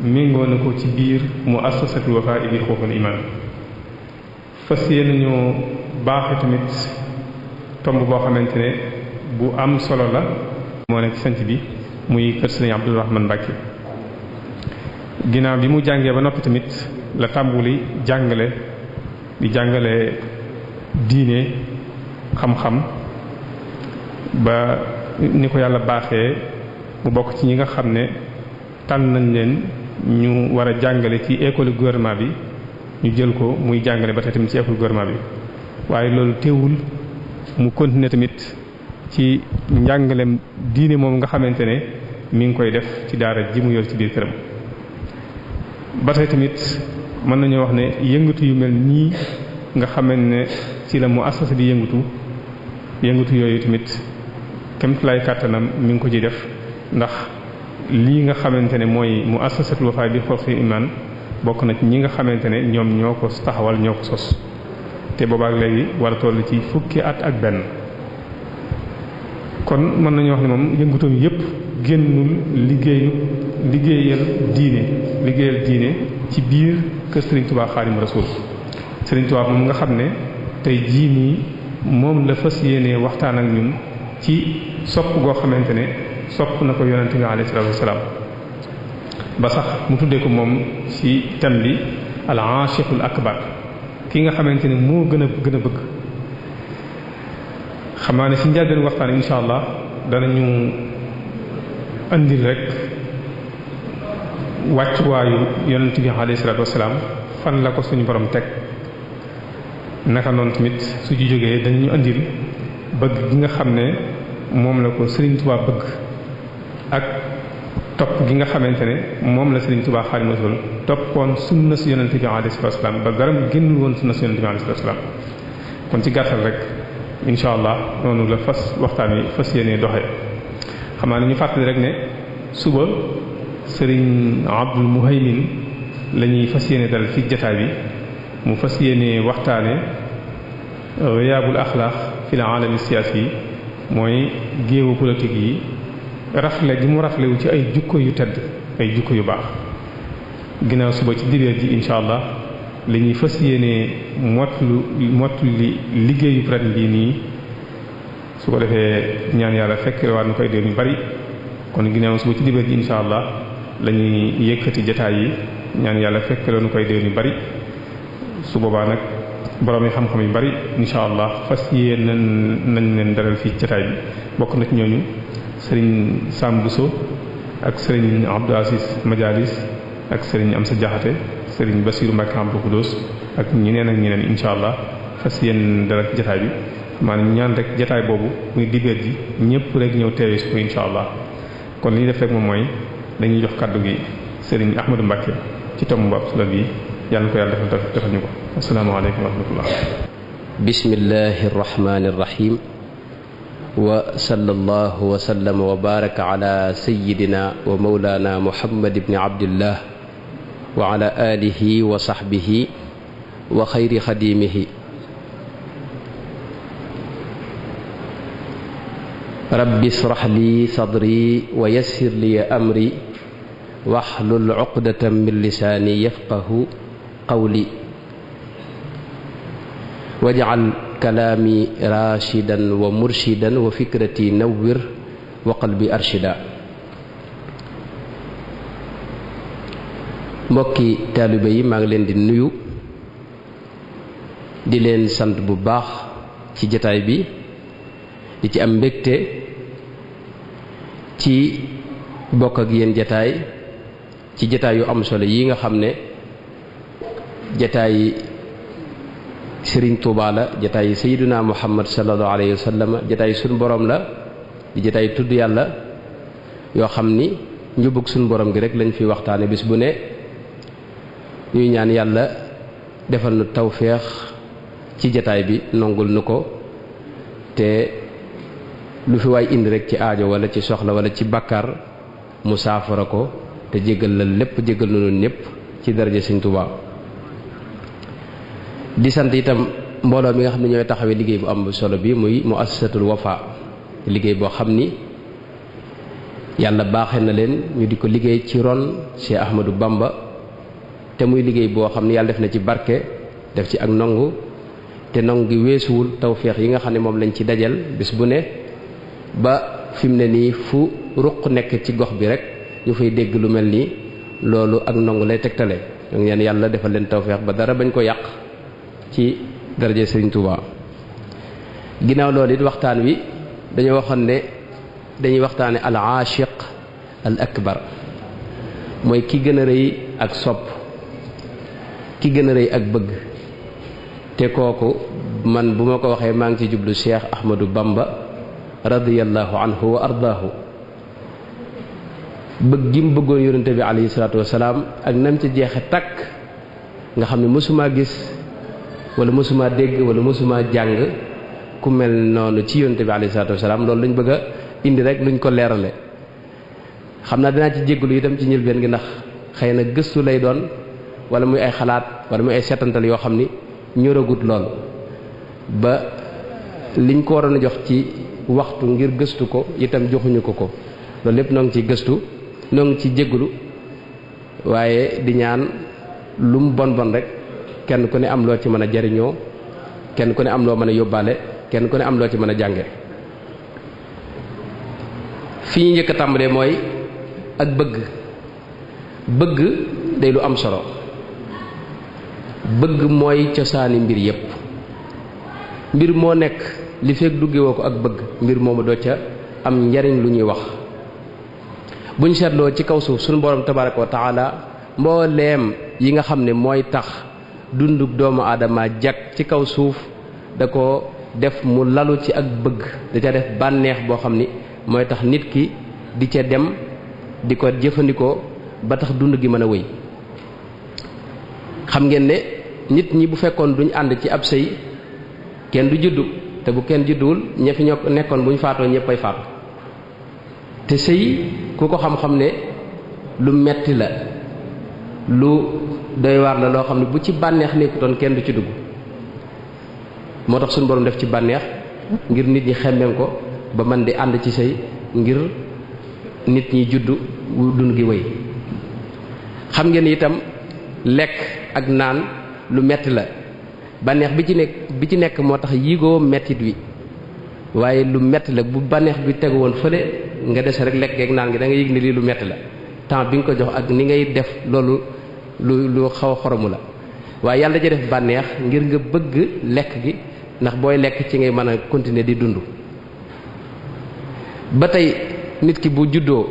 méngoo na ko ci biir muassasatul Wafa bi xuquuqul iman. fas yéene ñoo baaxe tamit tomb boo xamante ne bu am solo la moo nekk ci sanc bi muy kër Sëriñ Abdul Rahman Mbàkke. ginnaaw bi mu jàngee ba noppi tamit la tàmbuli di jàngale diine xam-xam ba ni ko yàlla baaxee mu bokk ci ñi nga xam ne tànn nañ leen ñu war a jàngale ci école gouvernement bi ñu jël ko muy jàngale ba tey tamit ci école gouvernement bi. waaye loolu teewul mu continuer tamit ci njàngalem diine moom nga xamante ne mi ngi koy def ci daara ji mu yor ci biir këram. ba tey tamit mën nañoo wax ne yëngatu yu mel nii nga xamante ne ci la mu assasa di yëngatu yooyu tamit kemtulaay kàttanam mi ngi ko ci def ndax lii nga xamante ne mooy mu assasatul Wafa bi xuquuqil iman bokk na ci ñi nga xamante ne ñoom ñoo ko taxawal ñoo ko sos te boobaak léegi war a toll ci fukki at ak benn. kon mën nañu wax ne moom yëngutoom yépp génnul liggéeyal diine ci biir kër Serigne Touba Xaadimu Rasuul. Serigne Touba moom nga xam ne tey jii nii moom la fas yéenee waxtaan ak ñun ci sopp goo xamante ne sopp na ko yonente bi alayhi salaatu wassalaam ba sax mu tuddee ko moom ci thème bi al-aashiqul akbar ki nga xamante ne moo gën a bëgg. xam naa ne ci njëlbéen waxtaan insha allah danañu andil rek wàccuwaayu yonent bi alayhi salaatu wassalaam fan la ko suñu borom teg naka noonu tamit su ci jógee dañu andil bëgg gi nga xam ne moom la ko Serigne Touba bëgg ak topp gi nga xamante ne moom la Serigne Touba Xaadimu Rasuul toppoon sunna si yonent bi alayhi salaatu wassalaam ba garam génnul woon sunna si yonent bi alayhi salaatu wassalaam. kon ci gàttal rek incha allah noonu la waxtaan wi fas yéene doxee. xam naa ne ñu fàttali rek ne suba Serigne Abdul Muhaymin la ñuy fas yéene dal fi jataay bi mu fas yéene waxtaane riyaabul axlaaq fil aalami siyaasi yi mooy géewu politique yi rafle gi mu raflewu ci ay jukko yu tedd ay jukko yu baax. ginnaaw suba ci dibeer ji incha allah li ñuy fas yéene mottali liggéeyu ren bii nii su ko defee ñaan yàlla fekk waat na koy déwén yu bari. kon ginnaaw suba ci dibeer ji incha allah la ñuy yëkkati jataay yi ñaan yàlla fekk la nu koy déwén yu bari. su boobaa nag borom yi xam-xam yu bari incha allah fas yéene nañ leen dalal fii jataay bi bokk na ci ñooñu Serigne Sam Bousso ak Serigne Abdou Aziz Majalis ak Serigne Amsa Jaxate Serigne Bassirou Mbacké Abdou Khoudoss ak ñeneen incha allah fas yéene dalal ci jataay bi. maanaam ñaan rek jataay boobu muy dibeer ji ñëpp rek ñëw teewee su ko incha allah. kon li ñu def rek moom mooy dañuy jox kaddu gi Serigne Ahmadou Mbacké ci tomb bu solo bi yàlla na ko yàlla defal ñu ko. asalaamaaleykum wa rahmatullah. bismillahi rahmaani rahim. wa sallallahu wa sallam wa baraka ala sayyidina wa mawlana muhammad ibni abdillah wa ala alihi wa sahbihi wa xayri xadimihi. rabbi israh li sadri wa yassir li amri wahlul uqdatan min lisaani yafqahu qawli waj'al kalaami rashidan wa murshidan wa fikrati nawwir wa qalbi arshida. mbokki taalibe yi maa ngi leen di nuyu di leen sant bu baax ci jataay bi di ci am mbégte ci bokk ak yéen jataay ci jataay yu am solo yi nga xam ne jataay Serigne Touba la jataay Sayyiduna Muhammad sallallahu alayhi wa sallam jataay suñu borom la di jataay tudd yàlla yoo xam ni njubug suñu borom gi rek lañ fi waxtaane bis bu ne ñuy ñaan yàlla defal nu tawféex ci jataay bi nongul nu ko te lu fi waay indi rek ci aajo wala ci soxla wala ci bàkkaar mu saafara ko te jéggal la lépp jéggal na noonu ñëpp ci daraja Serigne Touba. di sant itam mbooloo mi nga xam ne ñooy taxawee liggéey bu am solo bi muy muassasatul Wafa liggéey boo xam ni yàlla baaxe na leen ñu di ko liggéey ci ron Cheikh Ahmadou Bamba te muy liggéey boo xam ne yàlla def na ci barke def ci ak nongu te nongu gi weesuwul tawféex yi nga xam ne moom lañ ci dajal bis bu ne ba fi mu ne nii fu ruq nekk ci gox bi rek ñu fay dégg lu mel nii loolu ak nongu lay tegtale ñoo ngi ñaan yàlla defal leen tawféex ba dara bañ ko yàq ci daraje Serigne Touba. ginnaaw loolu it waxtaan wi dañoo waxoon ne dañuy waxtaane al aashiq al akbar mooy ki gën a rëy ak sopp ki gën a rëy ak bëgg te kooku man bu ma ko waxee maa ngi ci jublu Cheikh Ahmadou Bamba radiyallahu anhu wa ardaahu bëgg gi mu bëggoon yonente bi alayhi salaatu wasalaam ak nam ci jeexe takk nga xam ne mësumaa gis wala mësumaa dégg wala mësumaa jàng ku mel noonu ci yonente bi alayhi salaatu wasalaam loolu lañ bëgg a indi rek luñ ko leerale xam naa dinaa ci jégalu itam ci njëlbeen gi ndax xëy na gëstu lay doon wala muy ay xalaat wala muy ay seetantal yoo xam ni ñoragut lool ba liñ ko waroon a jox ci waxtu ngir gëstu ko itam joxuñu ko loolu lépp noo ngi ciy gëstu noo ngi ci jégalu waaye di ñaan lu mu bon rek kenn ku ne am loo ci mën a jariñoo kenn ku ne am loo mën a yóbbaale kenn ku ne am loo ci mën a jànge fi ñu njëkk a tàmbalee mooy ak bëgg day lu am solo bëgg mooy cosaani mbir yépp mbir moo nekk li fekk duggewoo ko ak bëgg mbir moomu doo ca am njariñ lu ñuy wax buñ seetloo ci kaw suuf suñu borom tabaraka wa taala mbooleem yi nga xam ne mooy tax dunduk doomu aadama jag ci kaw suuf da ko def mu lalu ci ak bëgg da ca def bànneex boo xam ni mooy tax nit ki di ca dem di ko jëfandikoo ba tax dund gi mën a wéy xam ngeen ne nit ñi bu fekkoon duñ ànd ci ab sëy kenn du juddu te bu kenn judduwul ña fi ñoo nekkoon buñ faatoo ñëppay faatu te sëy ku ko xam-xam ne lu metti la lu doy waar la loo xam ne bu ci bànneex nekkutoon kenn du ci dugg moo tax suñu borom def ci bànneex ngir nit ñi xemmeem ko ba man di ànd ci sëy ngir nit ñi juddu dund gi wéy xam ngeen itam lekk ak naan lu metti la bànneex bi ci nekk moo tax yigoo mettit wi waaye lu metti la bu bànneex bi tegu woon fële nga dese rek lekk ak naan gi da nga yëg ne lii lu metti la temps bi nga ko jox ak ni ngay def loolu lu xaw a xoromu la waaye yàlla da def bànneex ngir nga bëgg lekk gi ndax booy lekk ci ngay mën a continuer di dund ba tey nit ki bu juddoo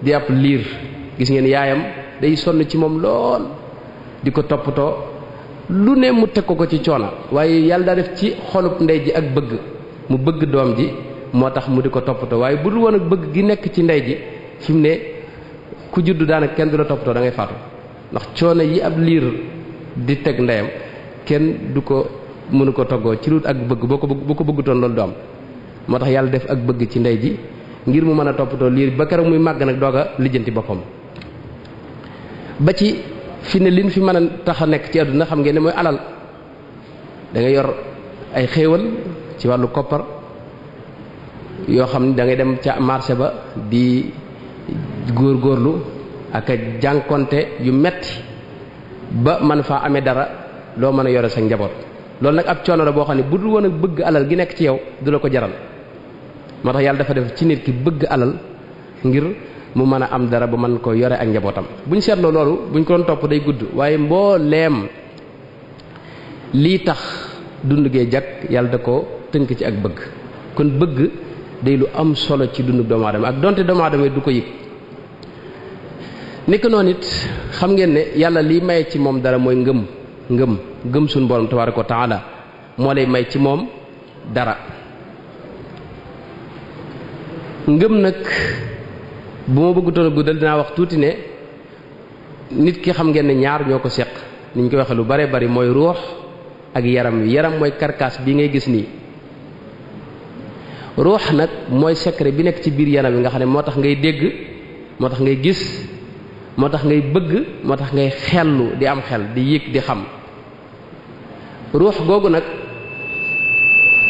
di ab liir gis ngeen yaayam day sonn ci moom lool di ko toppatoo lu ne mu teg ko ci coono waaye yàlla daa def ci xolub ndey ji ak bëgg mu bëgg doom ji moo tax mu di ko toppatoo waaye bu dul woon ak bëgg gi nekk ci ndey ji fi mu ne ku juddu daanaka kenn du la toppatoo da ngay faatu ndax coono yi ab liir di teg ndeyam kenn du ko mënu ko toggoo ci lut ak bëgg boo ko bëggutoon loolu du am moo tax yàlla def ak bëgg ci ndey ji ngir mu mën a toppatoo liir ba keroog muy màgg nag doog a lijjanti boppam ba ci fi ne liñ fi mën a tax a nekk ci àdduna xam ngeen ne mooy alal da ngay yor ay xéewal ci wàllu koppar yoo xam ne da ngay dem ca marché ba di góorgóorlu ak a jànkonte yu metti ba man faa amee dara loo mën a yore sa njaboot loolu nag ab coono la boo xam ne bu dul woon ak bëgg alal gi nekk ci yow du la ko jaral moo tax yàlla dafa def ci nit ki bëgg alal ngir mu mën a am dara ba mën ko yore ak njabootam buñ seetloo loolu buñ ko doon topp day gudd waaye mbooleem lii tax dund gee jag yàlla da ko tënk ci ak bëgg kon bëgg day lu am solo ci dundu doomu aadama ak donte doomu aadama du ko yëg nekk noonu it xam ngeen ne yàlla liy maye ci moom dara mooy ngëm suñu borom tabaaraka wa taala moo lay may ci moom dara ngëm nag bu ma bëggutoon a guddal dinaa wax tuuti ne nit ki xam ngeen ne ñaar ñoo ko seq ni ñu koy waxee lu bare bari mooy ruux ak yaram wi yaram mooy karkaas bi ngay gis nii ruux nag mooy secret bi nekk ci biir yaram wi nga xam ne moo tax ngay dégg moo tax ngay gis moo tax ngay bëgg moo tax ngay xellu di am xel di yëg di xam ruux googu nag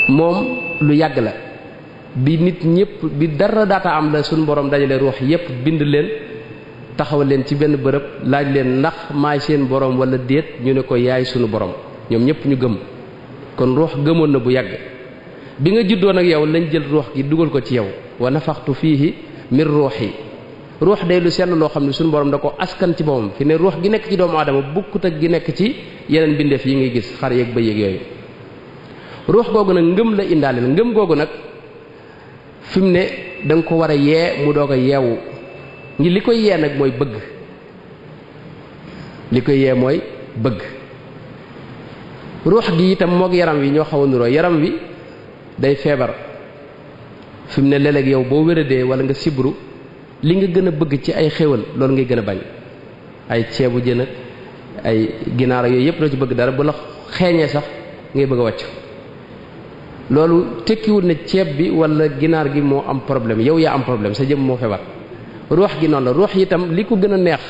moom lu yàgg la bi nit ñëpp bi dara daata am la suñu borom dajale ruux yépp bind leen taxawal leen ci benn bërëb laaj leen ndax maay seen borom wala déet ñu ne ko yaay sunu borom ñoom ñëpp ñu gëm kon ruux gëmoon na bu yàgg bi nga juddoo nag yow lañ jël ruux gi dugal ko ci yow wa nafaxtu fiihi min ruuxi ruux day lu sell loo xam ne suñu borom da ko askan ci boppam fi ne ruux gi nekk ci doomu aadama bukkut ak gi nekk ci yeneen bindeef yi ngay gis xar yeeg bëy yeeg yooyu ruux googu nag ngëm la indaaleel ngëm googu nag fi mu ne da nga ko war a yee mu doog a yeewu ngi li koy yee nag mooy bëgg li koy yee mooy bëgg ruux gi itam moog yaram wi ñoo xaw a nuroo yaram wi day feebar fi mu ne léeg-léeg yow boo wéradee wala nga sibru li nga gën a bëgg ci ay xéwal loolu ngay gën a bañ ay ceebu jën ak ay ginaar yooyu yëpp doo ci bëgg dara bu la xeeñee sax ngay bëgg a wàcc loolu tekkiwul ne ceeb bi wala ginaar gi moo am problème yow yaa am problème sa jëm moo feebar ruux gi noonu la ruux itam li ko gën a neex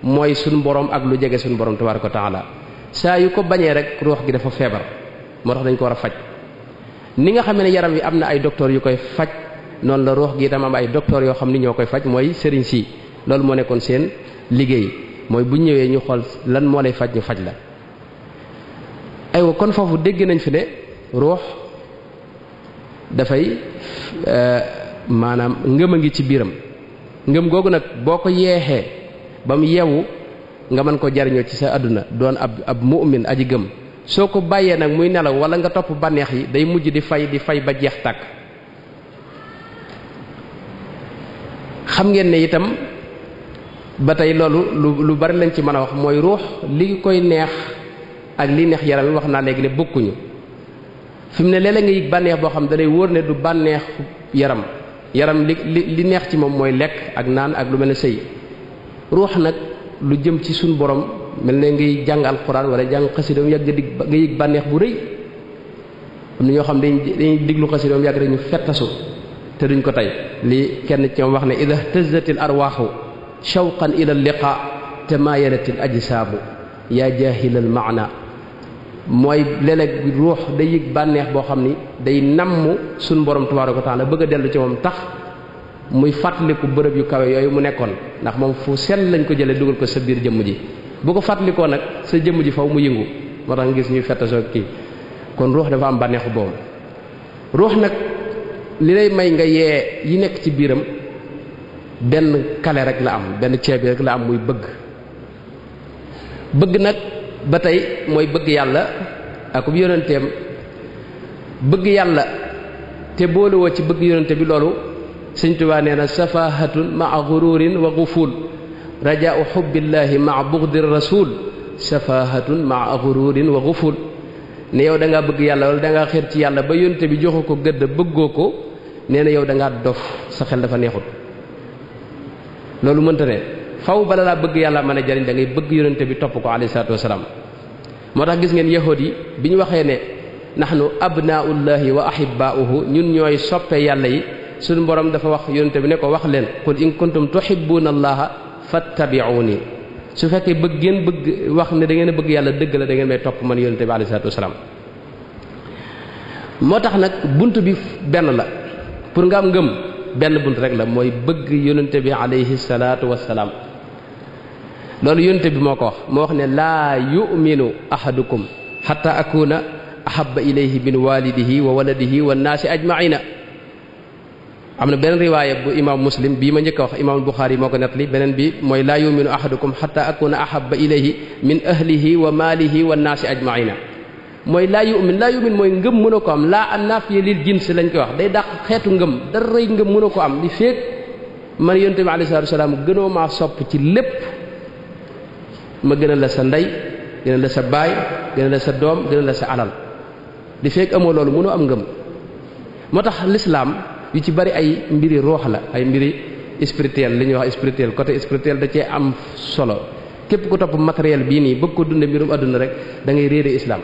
mooy suñu borom ak lu jege suñu borom tabaaraka wa taala saa yu ko bañee rek ruux gi dafa feebar moo tax dañ ko war a faj ni nga xam ne yaram wi am na ay docteur yu koy faj noonu la ruux gi itam am ay docteur yoo xam ni ñoo koy faj mooy sëriñ si loolu moo nekkoon seen liggéey mooy bu ñëwee ñu xool lan moo lay faj ñu faj la aywa kon foofu dégg nañ fi ne ruux dafay maanaam ngëm a ngi ci biiram ngëm googu nag boo ko yeexee ba mu yeewu nga mën ko jariñoo ci sa àdduna doon ab mu'min aji gëm soo ko bàyyee nag muy nelaw wala nga topp bànneex yi day mujj di fay ba jeex tàkk xam ngeen ne itam ba tey loolu lu bari lañ ci mën a wax mooy ruux li koy neex ak li neex yaram yi wax naa léegi ne bokkuñu fi mu ne léeg-léeg nga yëg bànneex boo xam da lay wóor ne du bànneex yaram li neex ci moom mooy lekk ak naan ak lu mel ne sëy ruux nag lu jëm ci suñu borom mel ne ngay jàng alxuraan wala jàng xasida yàgg nga yëg bànneex bu rëy am na ñoo xam dañuy diglu xasida yàgg rek ñu fettasu te duñ ko tey li kenn ci ñoom wax ne ida htazatil arwaaxu shawqan ila liqa tamayalatil ajsaabu yaa jaahilal maana mooy léeg-léeg ruux day yëg bànneex boo xam ni day namm suñu borom tabaaraka wa taala bëgg a dellu ci moom tax muy fàttaliku bërëb yu kawe yooyu mu nekkoon ndax moom fu sell lañ ko jëlee dugal ko sa biir jëmm ji bu ko fàttalikoo nag sa jëmm ji faw mu yëngu moo tax nga gis ñuy fettasoo kii kon ruux dafa am bànneexu boobu ruux nag li lay may nga yee yi nekk ci biiram benn kale rek la am benn ceeb rek la am muy bëgg nag ba tey mooy bëgg yàlla ak bu yonenteem bëgg yàlla te boolewoo ci bëgg yonente bi loolu Sëñ Tuubaa nee na safahatun maa gururin wa guful rajaau xubbillahi maa bugdi rasul safahatun maa gururin wa guful ne yow da ngaa bëgg yàlla wala da ngaa xeer ci yàlla ba yonente bi joxu ko gëdd bëggoo ko nee na yow da ngaa dof sa xel dafa neexut loolu mënta ne faw bala laa bëgg yàlla mën a jariñ da ngay bëgg yonente bi topp ko alayhi salaatu wasalaam moo tax gis ngeen yahud yi bi ñu waxee ne nahnu abnaullahi wa ahibbauhu ñun ñooy soppe yàlla yi suñu borom dafa wax yonente bi ne ko wax leen qul in kuntum tuhibbuna allaha fattabi'uni su fekkee bëgg ngeen bëgg wax ne da ngeen a bëgg yàlla dëgg la da ngeen may topp man yonente bi alayhi salaatu wasalaam moo tax nag bunt bi benn la pour nga am ngëm benn bunt rek la mooy bëgg yonente bi alayhi salaatu wasalaam loolu yonente bi moo ko wax moo wax ne laa yu'minu ahadukum hatta akuna ahabba ilayhi min walidihi wa waladihi wa naasi ajma'ina am na beneen riwaaya bu imam muslim bii ma njëkk a wax imam buxaari moo ko nettali beneen bi mooy laa yu'minu ahadukum hatta akuna ahabba ilayhi min ahlihi wa maalihi wa naasi ajma'ina mooy laa yu'min mooy ngëm mënoo ko am laa an naafiya lil jins lañ koy wax day dàq xeetu ngëm dara rëy ngëm mënoo ko am li feek man yonente bi alayhi salaatu wasalaam gënoo maa sopp ci lépp ma gënal la sa ndey gënal la sa baay gënal la sa doom gënal la sa alal li feek amoo loolu mënoo am ngëm moo tax l'islam yu ci bari ay mbiri roox la ay mbiri spirituel li ñuy wax spirituel côté spirituel da cee am solo képp ku topp matériel bii nii bëgg ko dunde mbirum àdduna rek da ngay réere islam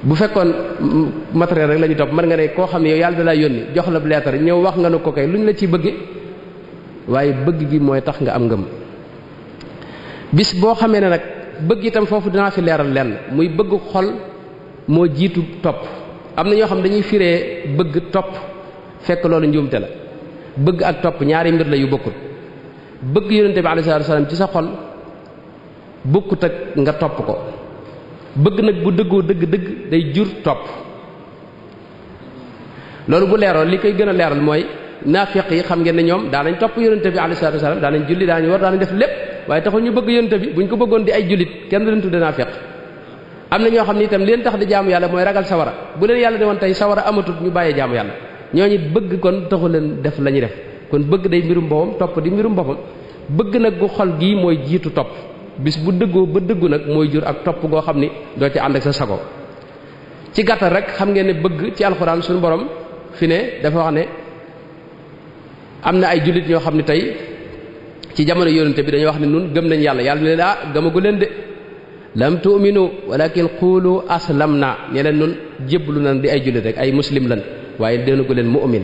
bu fekkoon matériel rek la ñu topp mën nga ne koo xam ne yow yàlla da laa yónni jox la lettre ñëw wax nga ne ko kay lu ñu la ci bëgge waaye bëgg gi mooy tax nga am ngëm bis boo xamee ne nag bëgg itam foofu dinaa fi leeral lenn muy bëgg xol moo jiitu topp am na ñoo xam dañuy firee bëgg topp fekk loolu njuumte la bëgg ak topp ñaari mbir la yu bokkul bëgg yonente bi alayhi salaatu wa salaam ci sa xol bokkut ak nga topp ko bëgg nag bu dëggoo dëgg day jur topp loolu bu leeroo li koy gën a leeral mooy naafiq yi xam ngeen ne ñoom daa nañ topp yonente bi alayhi salaatu wa salaam daa nañ julli daa nañ war daa nañ def lépp waaye taxul ñu bëgg yonente bi buñ ko bëggoon di ay jullit kenn du leen tudde naafiq am na ñoo xam ne itam leen tax di jaamu yàlla mooy ragal sawara bu leen yàlla demoon tey sawara amatut ñu bàyyee jaamu yàlla ñooñu bëgg kon taxu leen def la ñuy def kon bëgg day mbirum boppam topp di mbirum boppam bëgg nag gu xol gii mooy jiitu topp bis bu dëggoo ba dëggu nag mooy jur ak topp goo xam ni doo ci ànd ak sa sago ci gàttal rek xam ngeen ne bëgg ci alxuraan suñu borom fi ne dafa wax ne am na ay jullit ñoo xam ne tey ci jamono yonente bi dañoo wax ne nun gëm nañ yàlla yàlla ne leen gëmagu leen de lam tu'minu walakin qulu aslamna ñe leen nun jébbalu nañ di ay jullit rek ay muslim lan waaye déenagu leen mu'min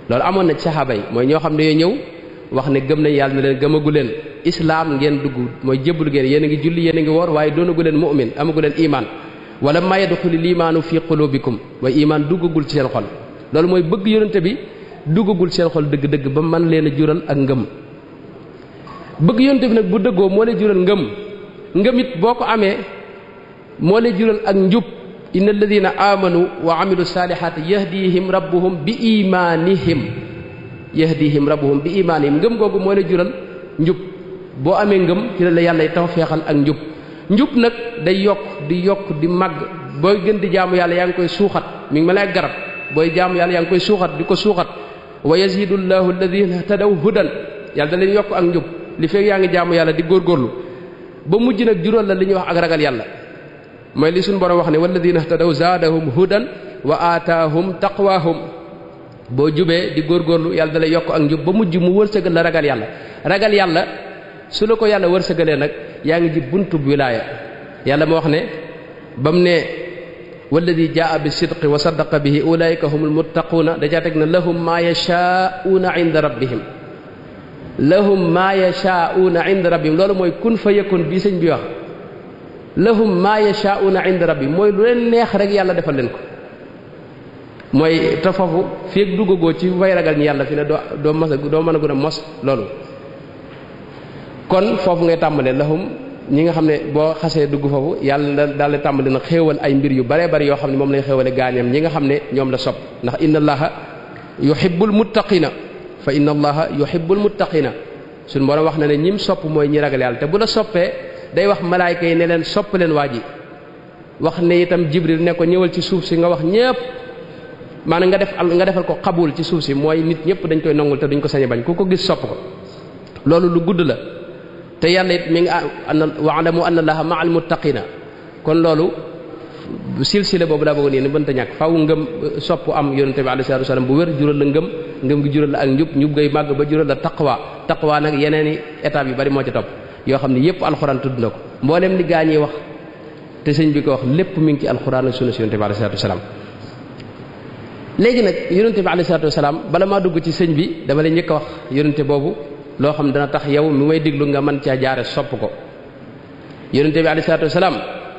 loolu amoon na ci saxaaba yi mooy ñoo xam ne yoo ñëw wax ne gëm nañ yàlla ne leen gëmagu leen islaam ngeen dugg mooy jébbalu ngeen yéen a ngi julli yéen a ngi woor waaye doonagu leen mu'min amagu leen iman wala ma yadxulul imaanu fi qulubikum mooy iman duggagul ci seen xol loolu mooy bëgg yonente bi duggagul seen xol dëgg-dëgg ba man leen a jural ak ngëm bëgg yonente bi nag bu dëggoo moo lay jural ngëm it boo ko amee moo lay jural ak njub inna alladina amanu wa amilu salihati yahdihim rabbuhum bi imanihim ngëm googu moo lay jural njub boo amee ngëm ci la yàlla taw feexal ak njub nag day yokk di màgg booy gën di jaamu yàlla yaa ngi koy suuxat mi ngi mel ne garab booy jaamu yàlla yaa ngi koy suuxat di ko suuxat wa yazidu llahu alladina tadaw hudan yàlla da leen yokk ak njub li fekk yaa ngi jaamu yàlla di góorgóorlu ba mujj nag jural la li ñuy wax ak ragal yàlla mooy li suñu borom wax ne walladina tadaw zaadahum hudan wa aataahum taqwaahum boo jubee di góorgóorlu yàlla da lay yokk ak njub ba mujj mu wërsëgal la ragal yàlla su la ko yàlla wërsëgalee nag yaa ngi ji buntub wilaaya yàlla moo wax ne ba mu ne walladi jaa bi sidqi wa saddaqa bihi ulaika humul muttaquuna dajaa teg na lahum maa yashaa'uuna inda rabbihim loolu mooy kun fa yakun bii sëñ bi wax lahum maa yashaa'uuna inda rabbihim mooy lu leen neex rek yàlla defal leen ko mooy te foofu fii ak duggagoo ci way ragal ñi yàlla fi ne doo mën a gën a mos loolu kon foofu ngay tàmbalee lahum ñi nga xam ne boo xasee dugg foofu yàlla daal di tàmbali nag xéewal ay mbir yu bare bari yoo xam ne moom lay xéewale gaañam ñi nga xam ne ñoom la sopp ndax inna allaha yuhibbul muttaqina fa inna allaha yuhibbul muttaqina suñu borom wax na ne ñim sopp mooy ñi ragal yàlla te bu la soppee day wax malaayka yi ne leen sopp leen waa ji wax ne itam jibril ne ko ñëwal ci suuf si nga wax ñépp maanaam nga defal ko xabul ci suuf si mooy nit ñëpp dañ koy nangul te duñ ko sañ a bañ ku ko gis sopp ko loolu lu gudd la te yàlla it mi ngi wa'lamu anna allaha ma'al muttaqina kon loolu silsile boobu laa bëggoon yéen mënta ñàkk faaw ngëm sopp am yonente bi alayhi salaatu wasallam bu wér jural la ngëm gi jural la ak njub ngay màgg ba jural la taqwa nag yeneeni étapes yu bari moo ci topp yoo xam ne yépp alxuraan tudd na ko mboolem li gaa ñi wax te sëñ bi ko wax lépp mi ngi ci alxuraan ak sunna si yonente bi alayhi salaatu wasallam léegi nag yonente bi alayhi salaatu wasallam bala maa dugg ci sëñ bi dama lay njëkk a wax yonente boobu loo xam dana tax yow mi may déglu nga mën caa jaare sopp ko yonente bi alayhi salaatu wasalaam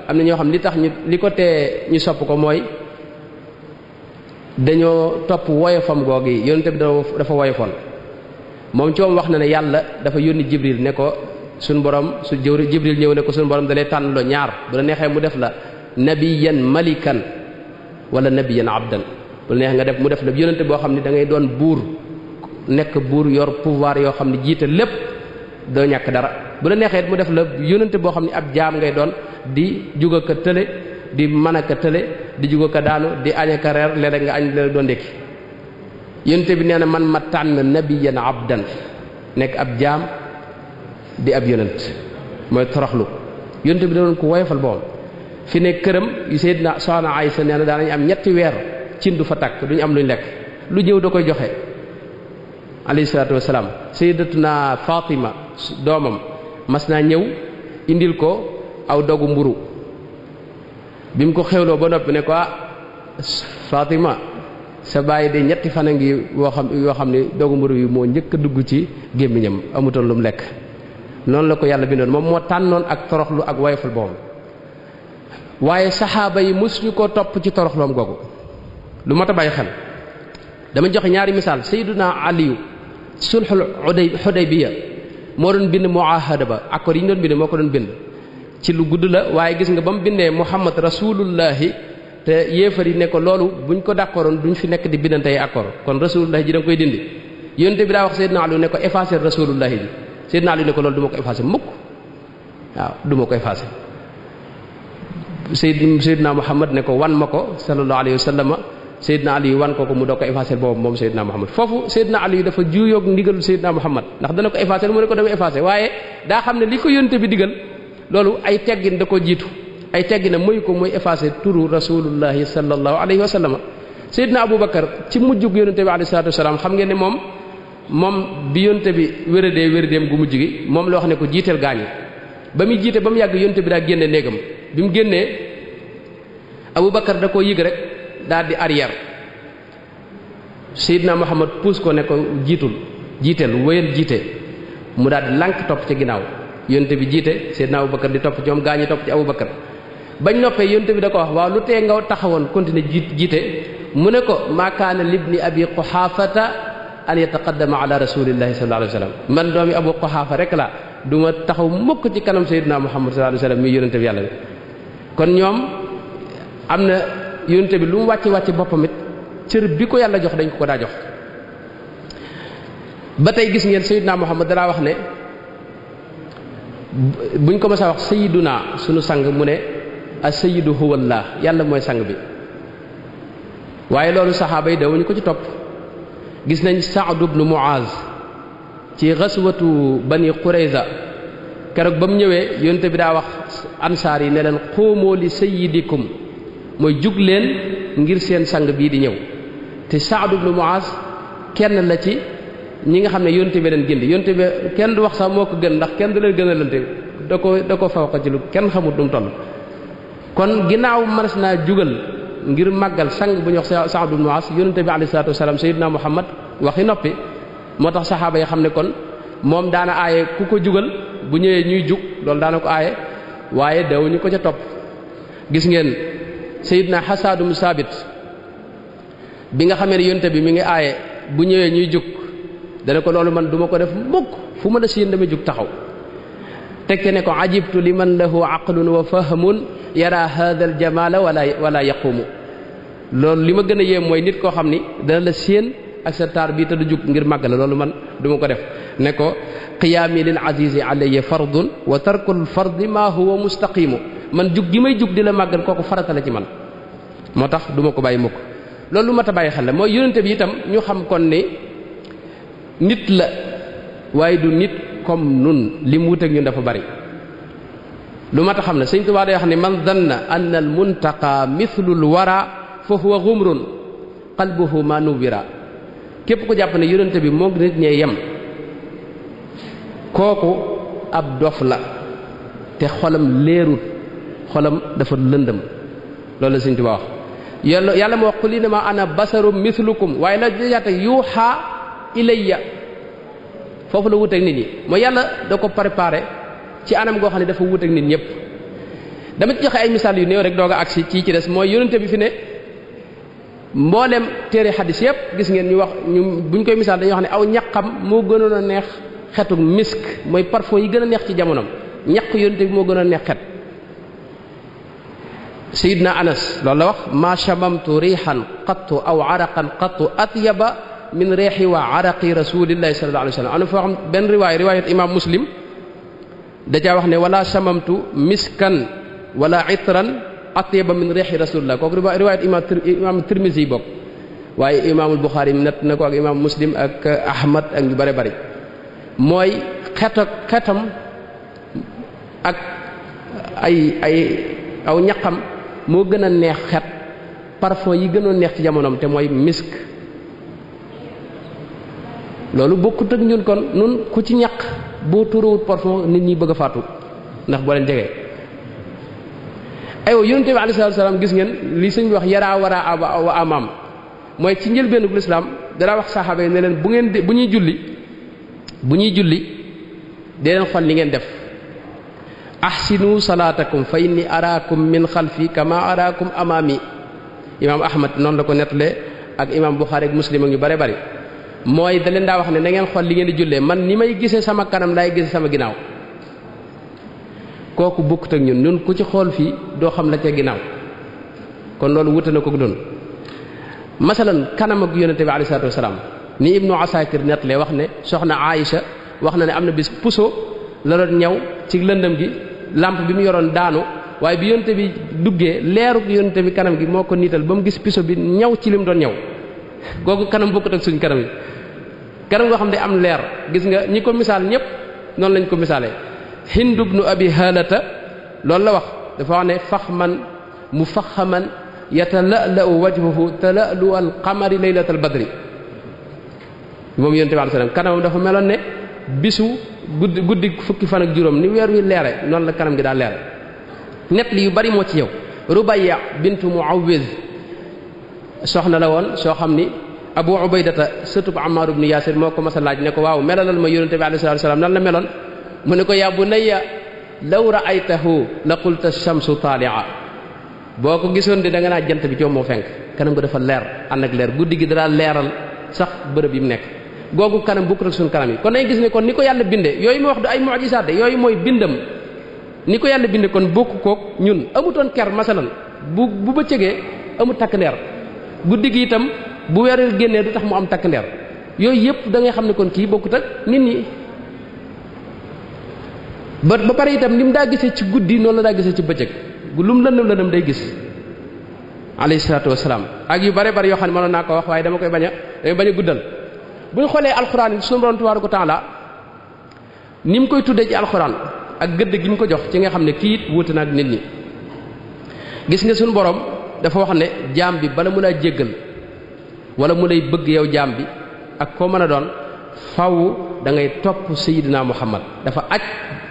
am na ñoo xam li tax li ko tee ñu sopp ko mooy dañoo topp woyofam googi yonente bi dafa woyofoon moom ci moom wax na ne yàlla dafa yónni jibril ne ko suñu borom jibril ñëw ne ko suñu borom dalee tànn loo ñaar bu la neexee mu def la nabiyan malikan wala nabiyan abdan bu la neex nga def mu def la yonente boo xam ne da ngay doon buur nekk buur yor pouvoir yoo xam ne jiite lépp doo ñàkk dara bu la neexee mu def la yónnante boo xam ne ab jaam ngay doon di juga ka tële di mën a ka tële di juga ka daanu di añ ka reer léeg-léeg nga añ léeg doo ndékki yónnante bi nee na man ma tànn nabiyan abdan nekk ab jaam di ab yónnant mooy toroxlu yónnante bi da doon ko woyofal boom fi ne këram yu Seydina Soxna Aysa nee na daanañ am ñetti weer cin du fa tàkk duñu am luñ lekk lu ñëw da koy joxe alayhi salaatu wasalaam sayyidatuna Fatima doomam mas naa ñëw indil ko aw dogu mburu bi mu ko xewloo ba noppi ne ko Fatima sa bàyyi de ñetti fan a ngi yoo xam ne dogu mburu yi moo njëkk a dugg ci gémmiñam amutoon lu mu lekk noonu la ko yàlla bindoon moom moo tànnoon ak toroxlu ak woyofal boom waaye saxaaba yi mosuñu ko topp ci toroxloom googu lu mat a bàyyi xel. dama joxe ñaari misaal Sayyiduna Aliyu sulhul Hudaybiya moo doon bind muahada ba accord yi ñu doon bind moo ko doon bind ci lu gudd la waaye gis nga ba mu bindee Muhammad rasulullahi te yéefar yi ne ko loolu buñ ko d'accordoon duñ fi nekk di bindante ay accord kon rasulullahi ji da nga koy dindi yonte bi daa wax Sayyidina Ali ne ko effacer rasulullahi ji Sayyidina Ali ne ko loolu du ma ko effacer mukk waaw du ma ko effacer Sayyidina Muhammad ne ko wan ma ko sallallahu alayhi wa sallam Sayyidina Ali wan ko mu doo ko effacer boobu moom Sayyidina Muhammad foofu Sayyidina Ali dafa juuyoog ndigalu Sayyidina Muhammad ndax dana ko effacer mu ne ko dama effacer waaye daa xam ne li ko yonte bi digal loolu ay teggin da ko jiitu ay teggina muy ko muy effacer turu rasulullahi sallallahu alayhi wa sallam Sayyidina Abubakar ci mujjug yonente bi alayhi salatu wasalaam xam ngeen ne moom bi yonte bi wéradéem gu mujj gi moom la wax ne ko jiiteel gaañi ba muy jiite ba mu yàgg yonte bi daa génne néegam bi mu génnee Abubakar da koo yëg rek daal di arrière Seydina Muhammad puus ko ne ko jiiteel wéyal jiite mu daal di lànk topp ci ginnaaw yonte bi jiite Seydina Abubakar di topp ci moom gaañi topp ci Abubakar bañ noppee yonte bi da ko wax waaw lu tee nga taxawoon continuer jiite mu ne ko maa kaana libni abi quhaafata an yataqaddama ala rasulillahi sallallahu alayhi wa sallam man doomi abu quhaafa rek la du ma taxaw mukk ci kanam Seydina Muhammad sallallahu alayhi wa sallam mi yonente bi yàlla bi kon ñoom am na yonente bi lu mu wàcce boppam it cër bi ko yàlla jox dañ ko daa jox ba tey gis ngeen Seydina Muhammad danaa wax ne buñ ko mës a wax sayyiduna sunu sang mu ne as-sayyidu huwallah yàlla mooy sang bi waaye loolu saxaaba yi dawuñu ko ci topp gis nañ Sa'd ibn Mu'az ci ghazwatu Bani Qurayza keroog ba mu ñëwee yonte bi daa wax ansaar yi ne leen quumu li sayyidikum mooy jug leen ngir seen sang bii di ñëw te Sa'd ibn Mu'az kenn la ci ñi nga xam ne yonte bi leen gindi yonte bi kenn du wax sax moo ko gën ndax kenn du leen gënalante da ko faw ko ci lu kenn xamut du mu toll kon ginnaaw mënees naa jugal ngir màggal sang bu ñu wax Sa'd ibn Mu'az yonente bi alayhi salaatu wasalaam Sayyidina Muhammad waxi noppi moo tax saxaaba yi xam ne kon moom daana aaye ku ko jugal bu ñëwee ñuy jug loolu daana ko aaye waaye dawuñu ko ca topp gis ngeen Sayyidina Hasan ibn Saabit bi nga xamee ne yonente bi mi ngi aaye bu ñëwee ñuy jug dana ko loolu man duma ko def mukk fu ma la siin dama jug taxaw teg te ne ko ajibtu liman lahu aqlun wa fahmun yara hadha al jamala wala yaqumu loolu li ma gën a yéem mooy nit koo xam ni dana la séen ak sa taar bii te du jug ngir màgg la loolu man duma ko def ne ko qiyaami lil azizi alayya fardun wa tarkul fardi ma huwa mustaqimu man jug gi may jug di la màggal kooku farata la ci man moo tax duma ko bàyyi mukk loolu lu mat a bàyyi xel la mooy yonente bi itam ñu xam kon ni nit la waaye du nit comme nun li mu wuteeg ñun dafa bari lu mat a xam ne Sëñ Tuubaa day wax ne man danna anna al muntaqa mithlu al wara fa huwa ghumrun qalbuhu ma nuwira képp ko jàpp ne yonente bi moo nit ñee yem kooku ab dof la te xolam leerut xolam dafa lëndëm loolu la Sëñ Tuubaa wax yàlla ma wax qul innama ana basarum mithlukum waaye la jaate yuuxa ilayya foofu la wuteeg nit ñi mooy yàlla da ko préparé ci anam goo xam ne dafa wuteeg nit ñëpp dama ci joxe ay misaal yu néew rek doog a agsi ci des mooy yonente bi fi ne mboolem téere xadis yëpp gis ngeen ñu wax buñ koy misaal dañuy wax ne aw ñaqam moo gënoon a neex xetu misk mooy parfum yi gën a neex ci jamonoom ñaq yonente bi moo gën a neex xet Sayyidna Anas loolu la wax ma shamamtu rihan qattu aw araqan qattu atyaba min reexi wa araqi rasulillahi sallallahu alayhi wa sallam am na foo xam benn riwaayat imam Muslim da caa wax ne wala shamamtu miskan wala itran atyaba min reexi rasulillah kooku riwaayat imam Tirmisi bokk waaye imaamul Buxaari net na ko ak imam Muslim ak Ahmad ak ñu bare bari mooy xetam ak aw ñaqam moo gën a neex xet parfum yi gënoon neex ci jamonoom te mooy misk loolu bokkut ak ñun kon nun ku ci ñaq boo tuurawut parfum nit ñi bëgg a faatu ndax boo leen jegee aywa yonente bi alayhi salaatu salaam gis ngeen li sëñ bi wax yaraa waraa wa amaam mooy ci njëlbéenug lislaam dara wax saxaaba yi ne leen bu ñuy julli dee leen xool li ngeen def ahsinu salaatakum fa inni araakum min xalfi kama araakum amaami imaam Ahmad noonu la ko nettalee ak imaam Buxaari ak Muslim ak ñu bare bari mooy da leen daa wax ne na ngeen xool li ngeen di jullee man ni may gisee sama kanam laay gisee sama ginnaaw kooku bokkut ak ñun ku ci xool fii doo xam la ca ginnaaw kon loolu wute na ko doon masalan kanam ak yonente bi alayhi salaatu wasalaam ni Ibnu Asakir nettalee wax ne soxna Aïcha wax na ne am na bis puso la doon ñaw ci lëndëm gi lampe bi mu yoroon daanu waaye bi yonente bi duggee leeruk yonente bi kanam gi moo ko niital ba mu gis puso bi ñaw ci lim doon ñaw kooku kanam bokkut ak suñ kanam yi kanam goo xam ne am leer gis nga ñi ko misaal ñëpp noonu lañ ko misaalee Hind ibnu Abi Halata loolu la wax dafa wax ne faxman mufaxaman yatala'la'u wajhuhu tala'lu al-qamari laylatal badri moom yonente bi alayhi salaam kanamam dafa meloon ne bisu guddi fukki fan ak juróom ni weer wi leere noonu la kanam gi daa leere net li yu bari moo ci yow Rubayya bintu Muawwiz soxna la woon soo xam ni Abu Ubaydata sëtub Ammar ibn Yasir moo ko mas a laaj ne ko waaw melalal ma yonente bi alayhi salaam nan la meloon mu ne ko yaa bunayya law ra'aytahu la qulta shamsu taali'a boo ko gisoon de da nga naa jant bi coow moo fenk kanam ko dafa leer ànd ak leer guddi gi dara leeral sax bërëb yi mu nekk googu kanam bokkul ak suñu kanam yi kon day gis ne kon ni ko yàlla binde yooyu ma wax du ay mu'jisaat de yooyu mooy bindam ni ko yàlla binde kon bokku koog ñun amutoon ker masalan bu bëccëgee amut takk ndeer guddi gi itam bu weeru génnee du tax mu am takk ndeer yooyu yëpp da ngay xam ne kon kii bokkut ak nit ñi ba pare itam ni mu daa gisee ci guddi noonu la daa gisee ci bëccëg lu mu lëndëm day gis alayhi salaatu wasalaam ak yu bare bari yoo xam ne mënoon naa ko wax waaye dama bañ a guddal bu ñu xoolee alxuraan yi suñu borom tabaaraka wa taala ni mu koy tuddee ci alxuraan ak gëdd gi mu ko jox ci nga xam ne kii it wuute na ak nit ñi gis nga suñu borom dafa wax ne jaam bi bala mu laa jéggal wala mu lay bëgg yow jaam bi ak koo mën a doon faw da ngay topp Seydina Muhammad dafa aj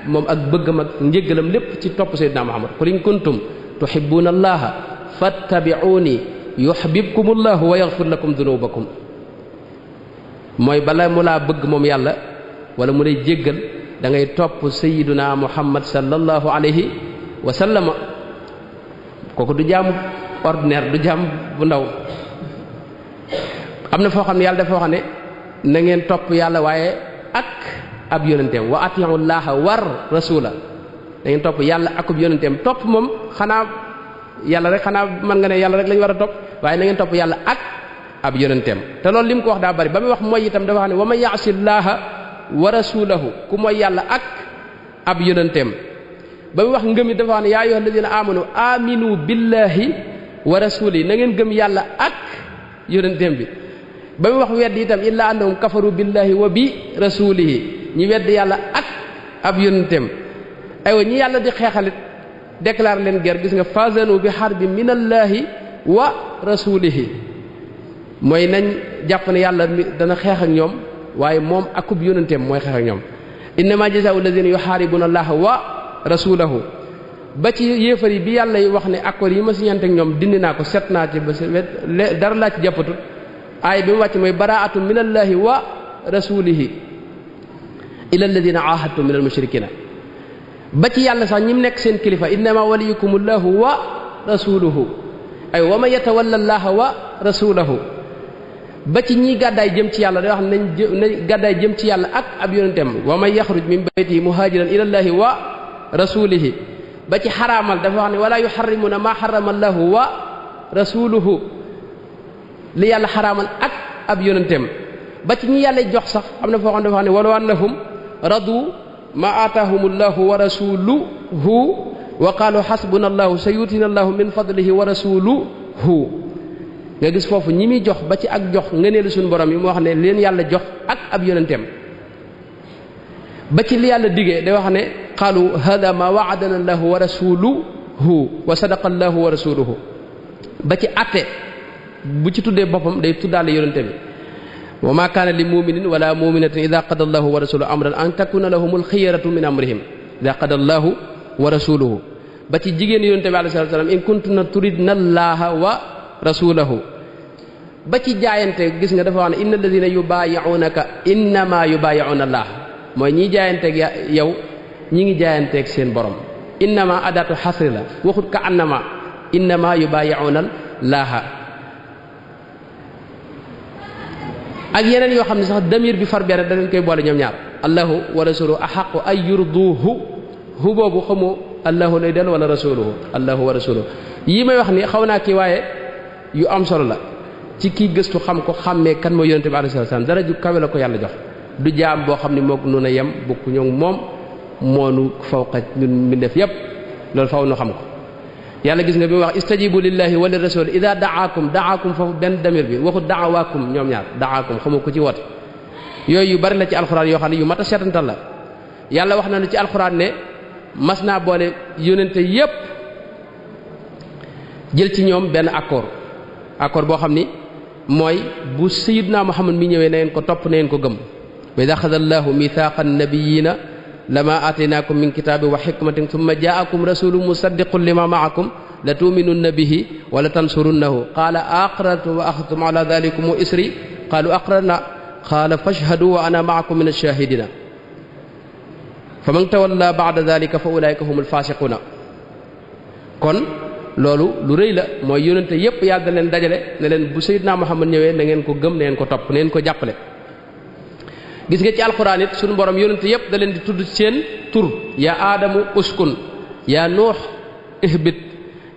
moom ak bëggam ak njéggalam lépp ci topp Seydina Muhammad qul in kuntum tuhibbuuna allaha fattabi'uuni yuhbibkumullahu wa yaghfir lakum dunubakum mooy bala mu laa bëgg moom yàlla wala mu lay jéggal da ngay topp Seydina Muhammad sallallahu alayhi wa sallam kooku du jaam ordinaire du jaam bu ndaw am na foo xam ne yàlla dafa wax ne na ngeen topp yàlla waaye ak ab yonenteem wa atii'u llaaha war rasula da ngeen topp yàlla akub yonenteem topp moom xanaa yàlla rek xanaa mën nga ne yàlla rek lañu war a topp waaye na ngeen topp yàlla ak ab yonenteem te loolu li mu ko wax daa bari ba muy wax mooy itam dafa wax ne wa man ya'si llaaha wa rasulahu ku mooy yàlla ak ab yonenteem ba muy wax ngëm yi dafa wax ne yaa ayyuhal ladina amanu aminu billahi wa rasulihi na ngeen gëm yàlla ak yonenteem bi ba muy wax weddi itam illa annahum kafaru billahi wa bi rasulihi ñi weddi yàlla ak ab yonenteem aywa ñi yàlla di xeexalit déclare leen guerre gis nga fazanu bi harbi minallahi wa rasulihi mooy nañ jàpp ne yàlla dana xeex ak ñoom waaye moom akub yonenteem mooy xeex ak ñoom innama jazaa'u alladhina yuharibuna allaha wa rasulahu ba ci yéefar yi bi yàlla wax ne accord yi ma siñante ak ñoom dindi naa ko set naa ci ba dara laa ci jàppatut aay bi mu wàcc mooy baraa'atun minallahi wa rasulihi ila alladhina ahadtum minal mushrikina ba ci yàlla sax ñi mu nekk seen kilifa innama waliyukumullahu wa rasuluhu ay wa man yatawalla allaha wa rasulahu ba ci ñi gàddaay jëm ci yàlla day wax nañ gàddaay jëm ci yàlla ak ab yonenteem wa man yaxruj min baytihi muhajiran ila allahi wa rasulihi ba ci xaraamal dafa wax ne wala yuharrimuna ma harrama allahu wa rasuluhu li yàlla xaraamal ak ab yonenteem ba ci ñi yàlla jox sax am na foo xam ne dafa wax ne walaw annahum radu ma aataahum allahu wa rasuluhu wa qaalu xasbuna allahu sayutina allahu min fadlihi wa rasuluhu nga gis foofu ñi muy jox ba ci ak jox ngëneelu suñu borom yi moo wax ne leen yàlla jox ak ab yonenteem ba ci li yàlla digee day wax ne qaalu hada ma waadana allahu wa rasuluhu wa sadaqa allahu wa rasuluhu ba ci atte bu ci tuddee boppam day tuddaale yonente bi wa ma kaana li muminin wala muminatin ida qada allahu wa rasuluhu amran an takuna lahumul xiyaratu min amrihim ida qada allahu wa rasuluhu ba ci jigéen yonente bi alayhi salatu wasalam in kuntunna turidna allaha wa rasulahu ba ci jaayante gis nga dafa wax ne inna alladina yubayi'unaka innama yubayi'una allah mooy ñi jaayanteeg yow ñi ngi jaayanteeg seen borom innama adatu xasri la waxut ka annama innama yubayi'una allaha ak yeneen yoo xam ne sax damir bi far benn danañ koy boole ñoom ñaar allahu wa rasuluhu ahaqu ay yurduhu hu boobu xamoo allahu lay del wala rasuluhu allahu wa rasuluhu yi may wax ni xaw naa kii waaye yu am solo la ci kii gëstu xam ko xàmmee kan mooy yonente bi alayhi salaam dara ju kawe la ko yàlla jox du jaam boo xam ne mook nun a yem bokku ñoom moom moonu fawqa ñun mbindeef yépp loolu faw nu xam ko yàlla gis nga bi mu wax istajibu lillahi wa lirrasul ida daakum foofu benn damir bi waxu daawaakum ñoom ñaar daakum xamu ko ci woote yooyu yu bari la ci alxuraan yoo xam ne yu mat a seetantal la yàlla wax na ne ci alxuraan ne mas naa boole yonente yépp jël ci ñoom benn accord boo xam ni mooy bu sayyidna Muhammad mi ñëwee na ngeen ko topp na ngeen ko gëm wa ida axada allahu mithaqa annabiyina lama ataynakum min kitabi wa hikmatin thumma ja'akum rasulun musaddiqun lima ma'akum la tu'minunna bihi wa la tansurunnahu qala aqrartum wa akhadhtum ala dhalikum isri qalu aqrarna qala fashhadu wa ana ma'akum min ash-shahidina faman tawalla ba'da dhalika fa ulaika humul fasiquna kon loolu lu rëy la mooy yonente yépp yàlla leen dajale ne leen bu sayyidna Muhammad ñëwee na ngeen ko gëm na ngeen ko topp na ngeen ko jàppale gis nga ci alquran it suñu borom yonente yépp da leen di tudd seen tur yaa aadamu uskun yaa nuux ihbit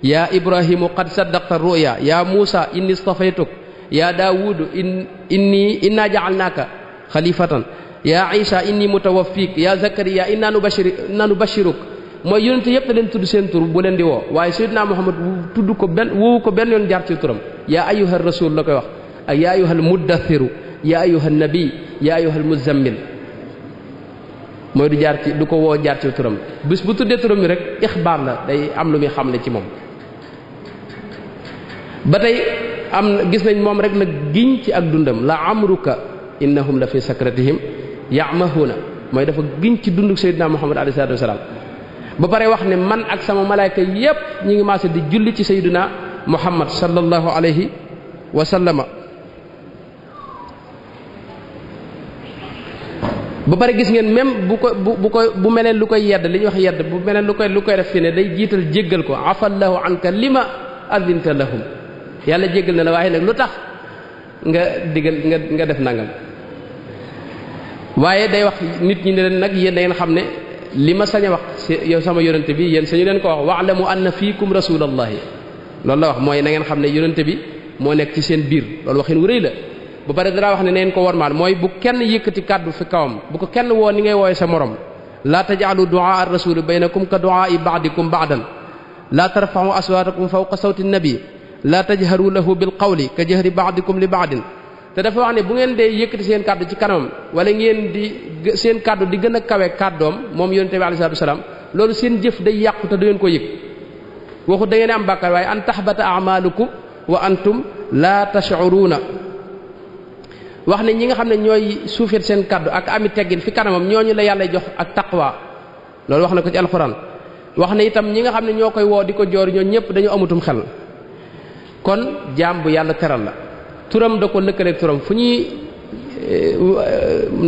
yaa ibrahimu qad saddaqta ruya yaa muusa inni stafaytuk yaa daawudu inna ja'alnaaka xalifatan yaa isa inni mutawaffik yaa zakariya inna nubashiruk mooy yonente yépp da leen tudd seen tur bu leen di woo waaye sayyidina Muhammad tudd ko woowu ko benn yoon jaar ci turam yaa ayyuha rasul la koy wax ak yaa ayyuha muddathiru yaa ayyuha nabi yaa ayyuhal muzammil mooy du ko woo jaar ci turam bis bu tuddee turam mi rek ixbaar la day am lu muy xamle ci moom ba tey gis nañ moom rek la giñ ci ak dundam la amruka innahum la fi sakratihim ya'mahuna mooy dafa giñ ci dunduk sayyidina Muhammad alayhi salaatu wasalaam ba pare wax ne man ak sama malaayka yépp ñi ngi maase di julli ci sayyidina Muhammad sallallahu alayhi wa sallama ba pare gis ngeen même bu meneen lu koy yedd li ñuy wax yedd bu meneen lu koy def fi ne day jiital jéggal ko afallahu anka lima adinta lahum yàlla jéggal na la waaye nag lu tax nga digal nga def nangam waaye day wax nit ñi ne leen nag yéen da ngeen xam ne li ma sañ a wax yow sama yonente bi yéen sañu leen ko wax wa'lamu anna fiikum rasulallahi loolu la wax mooy na ngeen xam ne yonente bi moo nekk ci seen biir loolu waxin wu rëy la bu pare dara wax ne neen ko warmaal mooy bu kenn yëkkati kàddu fi kawam bu ko kenn woo ni ngay wooye sa morom laa taj'alu du'a ar-rasuli baynakum ka du'a'i ba'dikum ba'dan laa tarfa'u aswatakum fawqa sawti an-nabi laa tajharu lahu bil qawli ka jahri ba'dikum li ba'din te dafa wax ne bu ngeen dee yëkkati seen kàddu ci kanamam wala ngeen di seen kàddu di gën a kawe kàddoom moom yonente bi alayhi salaatu wasalaam loolu seen jëf day yàqu te du ngeen ko yëg waxu da ngeen am bàkkaar waaye an tahbata a'malukum wa antum la tash'uruna wax ne ñi nga xam ne ñooy suufeel seen kàddu ak ami teggin fi kanamam ñooñu la yàlla jox ak taqwa loolu wax na ko ci alxuraan wax ne itam ñi nga xam ne ñoo koy woo di ko joor ñoo ñëpp dañu amutum xel kon jaam bu yàlla teral la turam da ko lëkkaleeg turam fu ñuy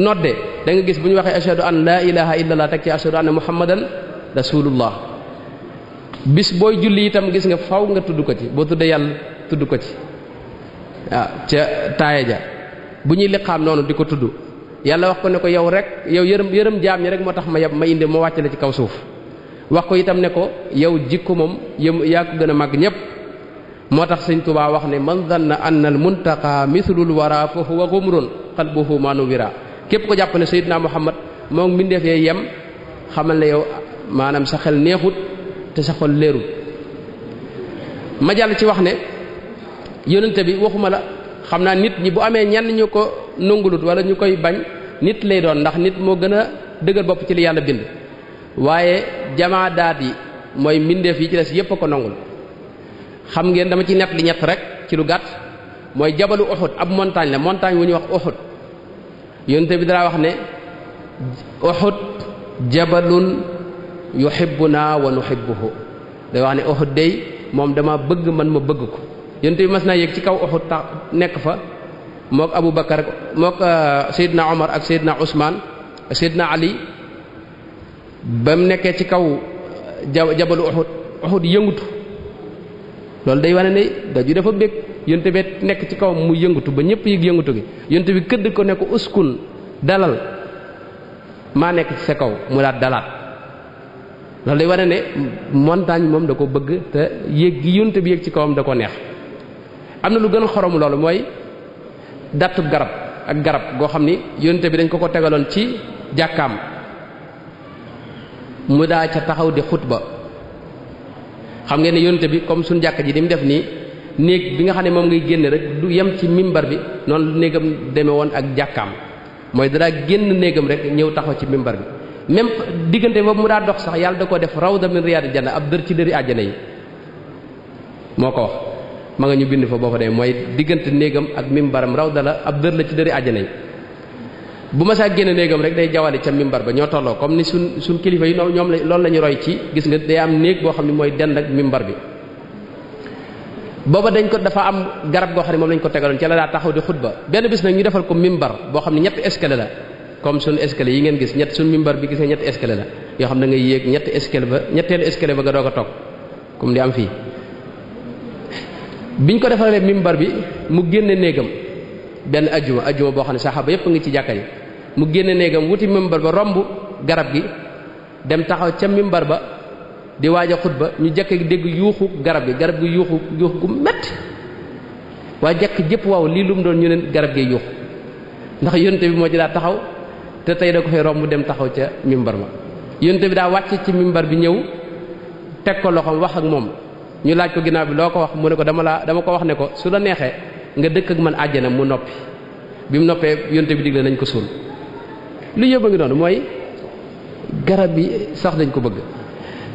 nodde da nga gis bu ñu waxee ashhadu an la ilaha illallah teg ci ashhadu anna muhammadan rasulullah bis booy julli itam gis nga faw nga tudd ko ci boo tuddee yàlla tudd ko ci waaw ca taaya ja bu ñuy liqaam noonu di ko tudd yàlla wax ko ne ko yow rek yow yërëm jaam ñi rek moo tax ma indi ma wàcc la ci kaw suuf wax ko itam ne ko yow jikko moom yaa ko gën a màgg ñépp moo tax sëñ Tuubaa wax ne man zanna anna al muntaqa mithlul wara fa huwa ghumrun qalbuhu ma nuwira képp ko jàpp ne sayyidina Muhammad moom mbindeef yee yem xamal ne yow maanaam sa xel neexut te sa xol leerul ma jàll ci wax ne yonente bi waxuma la xam naa nit ñi bu amee ñenn ñu ko nungulut wala ñu koy bañ nit lay doon ndax nit moo gën a dëgër bopp ci li yàlla bind waaye jamaadaat yi mooy mbindeef yi ci des yépp a ko nangul xam ngeen dama ci nett li ñett rek ci lu gàtt mooy jabalu Uhud ab montagne la montagne wu ñuy wax Uhud yonente bi dara wax ne Uhud jabalun yuhibbuna wa nuhibbuhu day wax ne Uhud day moom dama bëgg man ma bëgg ko yonente bi mas naa yéeg ci kaw Uhud tax nekk fa mook Abu Bakar mook Seydina Omar ak Seydina Ousmane ak Seydina Ali ba mu nekkee ci kaw jabalu Uhud yëngutu loolu day wane ne daju dafa bég yonte bi nekk ci kaw mu yëngatu ba ñëpp yëg yëngatu gi yonte bi këdd ko ne ko uskun dalal maa nekk ci sa kaw mu daat dalaat loolu day wane ne montagne moom da ko bëgg te yéeg gi yonte bi yéeg ci kawam da ko neex. am na lu gën a xoromu loolu mooy dattub garab ak garab goo xam ni yonte bi dañ ko tegaloon ci jàkkaam mu daa ca taxaw di xutba xam ngeen ne yonte bi comme suñ jàkka ji di mu def nii néeg bi nga xam ne moom ngay génne rek du yem ci mimbar bi noonu néegam demee woon ak jàkkaam mooy daa génn néegam rek ñëw taxaw ci mimbar bi même diggante boobu mu daa dox sax yàlla da ko def rawda min riyaadil janna ab dër ci dëri àjjana yi moo ko wax ma nga ñu bind fa boo fa demee mooy diggante néegam ak mimbaram rawda la ab dër la ci dëri àjjana yi bu ma saa génn néegam rek day jawale ca mimbar ba ñoo tolloo comme ni suñ kilifa yi ñoom loolu la ñu roy ci gis nga day am néeg boo xam ne mooy dend ak mimbar bi booba dañ ko dafa am garab goo xam ne moom lañ ko tegaloon ci la daa taxaw di xutba benn bis nag ñu defal ko mimbar boo xam ne ñetti escalier la comme suñ escalier yi ngeen gis suñ mimbar bi gis nga ñetti escalier la yoo xam ne da ngay yéeg ñetteelu escalier ba nga doog a toog comme di am fii biñ ko defalee mimbar bi mu génne néegam benn ajjuma boo xam ne saxaaba yépp a ngi ci jàkka yi mu génne néegam wuti mimbar ba romb garab gi dem taxaw ca mimbar ba di waaj a xutba ñu jekk dégg yuuxu garab gi yuuxu gu metti waaye jekk jëpp waaw lii lu mu doon ñu ne garab gi yuuxu ndax yonte bi moo ci daa taxaw te tey da ko fay romb dem taxaw ca mimbar ma yonte bi daa wàcc ci mimbar bi ñëw teg ko loxoom wax ak moom ñu laaj ko ginnaaw bi loo ko wax mu ne ko dama ko wax ne ko su la neexee nga dëkk ak man àjjana mu noppi bi mu noppee yonte bi digle nañ ko suul lu yëpp a ngi noonu mooy garab bi sax dañ ko bëgg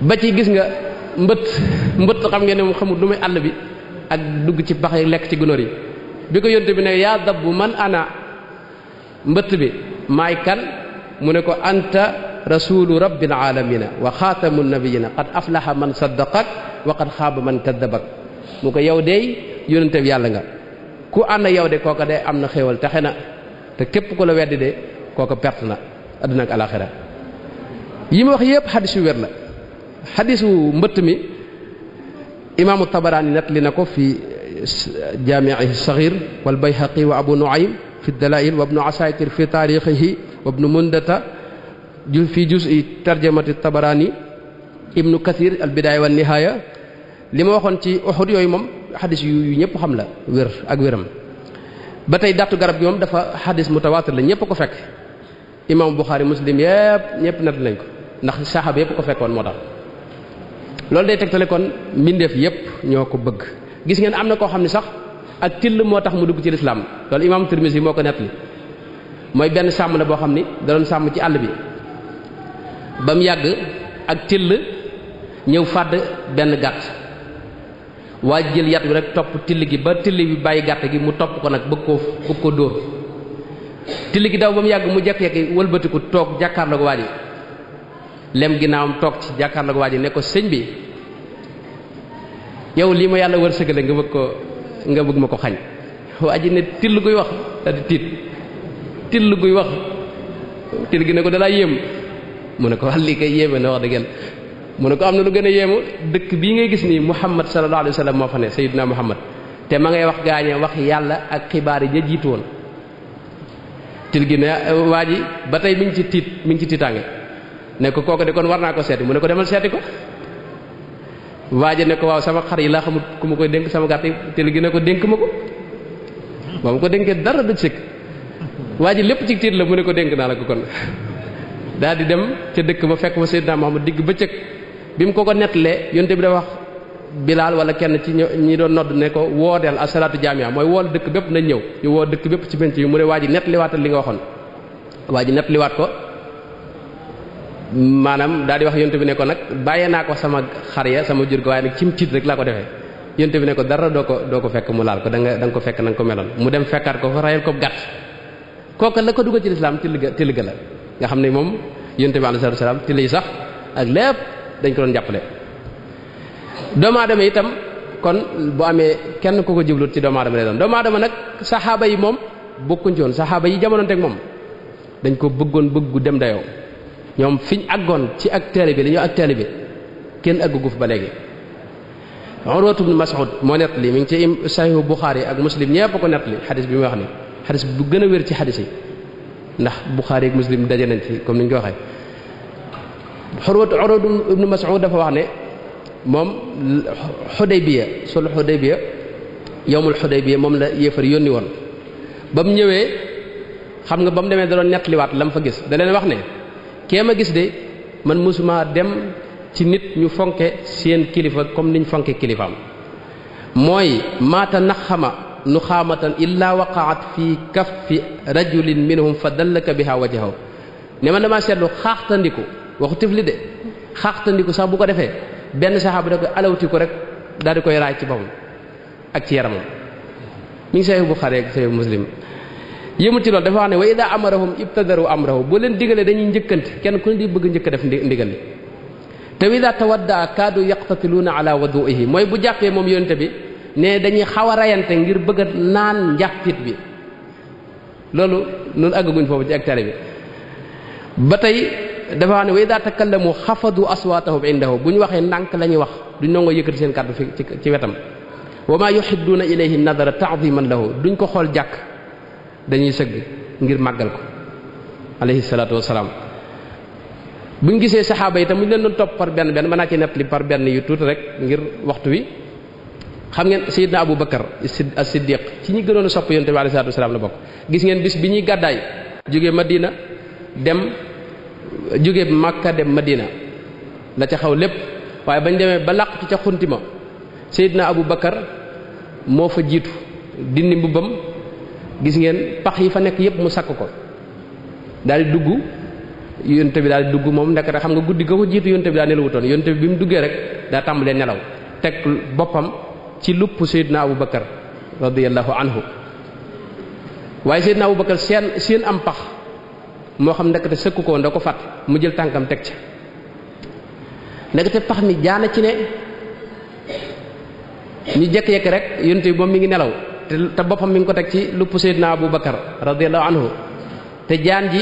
ba ci gis nga mbëtt xam ngeen ne moom xamul lu muy àll bi ak dugg ci pax yi lekk ci gunóor yi bi ko yonte bi ne yaa dabbu man ana mbëtt bi maay kan mu ne ko anta rasulu rabbil alamina wa xaatamu nabiyina qad aflaha man saddaqak wa qad xaaba man kaddabak mu ko yow dey yonente bi yàlla nga ku ànd yow de kooka de am na xéewal taxe na te képp ku la weddi de kooka perte na adduna ak alaxira yi ma wax yépp xadis yu wér la xadisu mbëtt mi imaamu tabaraani nettali na ko fi jaamiihi saxiir wal bayhaqi wa abu nuaym fi dalail wa ibnu asakir fi taarixihi wa ibnu mundata fi juz'i tarjamati tabaraani ibnu kathir al bidaaya wa nihaaya li ma waxoon ci Uhud yooyu moom xadis yu ñëpp xam la wér ak wéram ba tey dattu garab gi moom dafa xadis mutawaatir la ñëpp ko fekk imaamu Buxaari Muslim yëpp ñëpp nett lañ ko ndax saxaaba yëpp ko fekkoon moo tax loolu day tegtale kon mbindeef yëpp ñoo ko bëgg gis ngeen am na koo xam ne sax ak till moo tax mu dugg ci lislaam loolu imaamu Tirmisi moo ko nettali mooy benn sàmm la boo xam ni da doon sàmm ci àll bi ba mu yàgg ak till ñëw fàdd benn gàtt waa jël yat bi rek topp till gi ba till bi bàyyi gàtt gi mu topp ko nag bëgg koo dóor till gi daw ba mu yàgg mu jekk-jekki wëlbatiku toog jàkkaarloog waa ji lem ginnaawam toog ci jàkkaarloog waa ji ne ko sëñ bi yow lii ma yàlla wërsëgale nga bëgg ma ko xañ waa ji ne till guy wax da di tiit till guy wax till gi ne ko dalaa yéem mu ne ko wax lii kay yéeme na wax dëgg mu ne ko am na lu gën a yéemu dëkk bii ngay gis nii Muhammad sallallahu alayhi wa sallam moo fa ne Sayyidina Muhammad te ma ngay wax gaañee wax yàlla ak xibaar yi ja jiitu woon til gi ne waa ji ba tey mi ngi ci tiitaange ne ko kooku de kon war naa ko seeti mu ne ko demal seeti ko waa ji ne ko waaw sama xar yi laa xamut ku ma koy dénk sama gàtt yi til gi ne ko dénk ma ko ba mu ko dénkee dara du sëkk waa ji lépp ci tiit la mu ne ko dénk naa la ko kon daal di dem ca dëkk ba fekk fa Seydina Muhammad digg bëccëg bi mu ko nettalee yonte bi da wax Bilaal wala kenn ci ñi doon nodd ne ko wooteel asalaatu jaamiya mooy wool dëkk bépp nañ ñëw ñu woo dëkk bépp ci penc yi mu ne waa ji nettaliwaatal li nga waxoon waa ji nettaliwaat ko maanaam daal di wax yonte bi ne ko nag bàyyee naa ko sama xar ya sama jur gi waaye nag cim tiit rek laa ko defee yonte bi ne ko dara doo ko fekk mu laal ko da nga ko fekk na nga ko meloon mu dem fekkaat ko fa rayal ko gàtt kooka la ko dugal ci lislaam till ga la nga xam ne moom yonte bi alayhi salaam till yi sax ak lépp dañ ko doon jàppale doomu aadama itam kon bu amee kenn ku ko jublut ci doomu aadama lay doon doomu aadama nag saxaaba yi moom bokkuñ ci woon saxaaba yi jamonoonte ak moom dañ ko bëggoon bëggu dem dayoo ñoom fiñ àggoon ci ak taalibe li ñoo ak taalibe kenn àggugu fi ba léegi Urwatu ibn Mas'ud moo nettali mi ngi ci Sahih Bukhari ak Muslim ñépp ko nettali xadis bi muy wax ni xadis bu gën a wér ci xadis yi ndax Bukhari ak Muslim daje nañ ci comme ni ñu ko waxee. Urwatu ibn Mas'ud dafa wax ne moom Hudaybiya yawmul Hudaybiya moom la yéefar yónni woon ba mu ñëwee xam nga ba mu demee da doon nettaliwaat la mu fa gis da leen wax ne kee ma gis de man musuma dem ci nit ñu fonke seen kilifa comme niñ fonke kilifaam mooy maata naxama nu xaamatan illa waqaat fi kaffi rajulin minhum fa dallaka biha wajhahu ne man damaa seetlu xaaxtandiku waxu tifli de xaaxtandiku sax bu ko defee benn saxaaba da koy alawtiku rek daal di koy raay ci boppam ak ci yaramam mi ngi Sahih Bukhari ak Sahih Muslim yëmul ci loolu dafa wax ne wa ida amarahum ibtadaru amrahu boo leen digalee dañuy njëkkante kenn ku ne di bëgg njëkk def ndigal li te wa ida tawadda kaadu yaqtatiluuna ala wudu'ihi mooy bu jàppee moom yonente bi ne dañuy xaw a rayante ngir bëgg a naan njàppit bi loolu noonu àggaguñ foofu ci hectare bi ba tey dafa wax ne wa ida takallamu xafadu aswaatahum indahu bu ñu waxee ndànk la ñuy wax duñ nangoo yëkkati seen kàddu fi ci wetam wa ma yuhidduuna ilayhi nadara ta'ziman lahu duñ ko xool jàkk dañuy sëgg ngir màggal ko alayhi salaatu wasalaam buñ gisee saxaaba yi tam mu leen doon topp par benn mën naa ci nettali par benn yu tuuti rek ngir waxtu wi xam ngeen Seydina Abu Bakar as-Siddiq ci ñi gënoon a sopp yonent bi alayhi salaatu wasalaam la bokk gis ngeen bis bi ñuy gàddaay jóge Madina jóge Makka dem Madina la ca xaw lépp waaye bañ demee ba làqatu ca xuntima Seydina Abu Bakar moo fa jiitu dindi mbubbam gis ngeen pax yi fa nekk yépp mu sakk ko daal di dugg yonte bi daal di dugg moom nekk rek xam nga guddi ga ko jiitu yonte bi daa nelawutoon yonte bi mu duggee rek daa tàmbalee nelaw teg boppam ci lupp Seydina Abu Bakar radiyallahu anhu waaye Seydina Abu Bakar seen am pax moo xam ndekete sëkku ko da ko fàtt mu jël tànkam teg ca ndekete pax mi jaana ci ne ñu jekk-yekk rek yonte bi moom mi ngi nelaw te boppam mi ngi ko teg ci lupp Seydina Abu Bakar radiyallahu anhu te jaan ji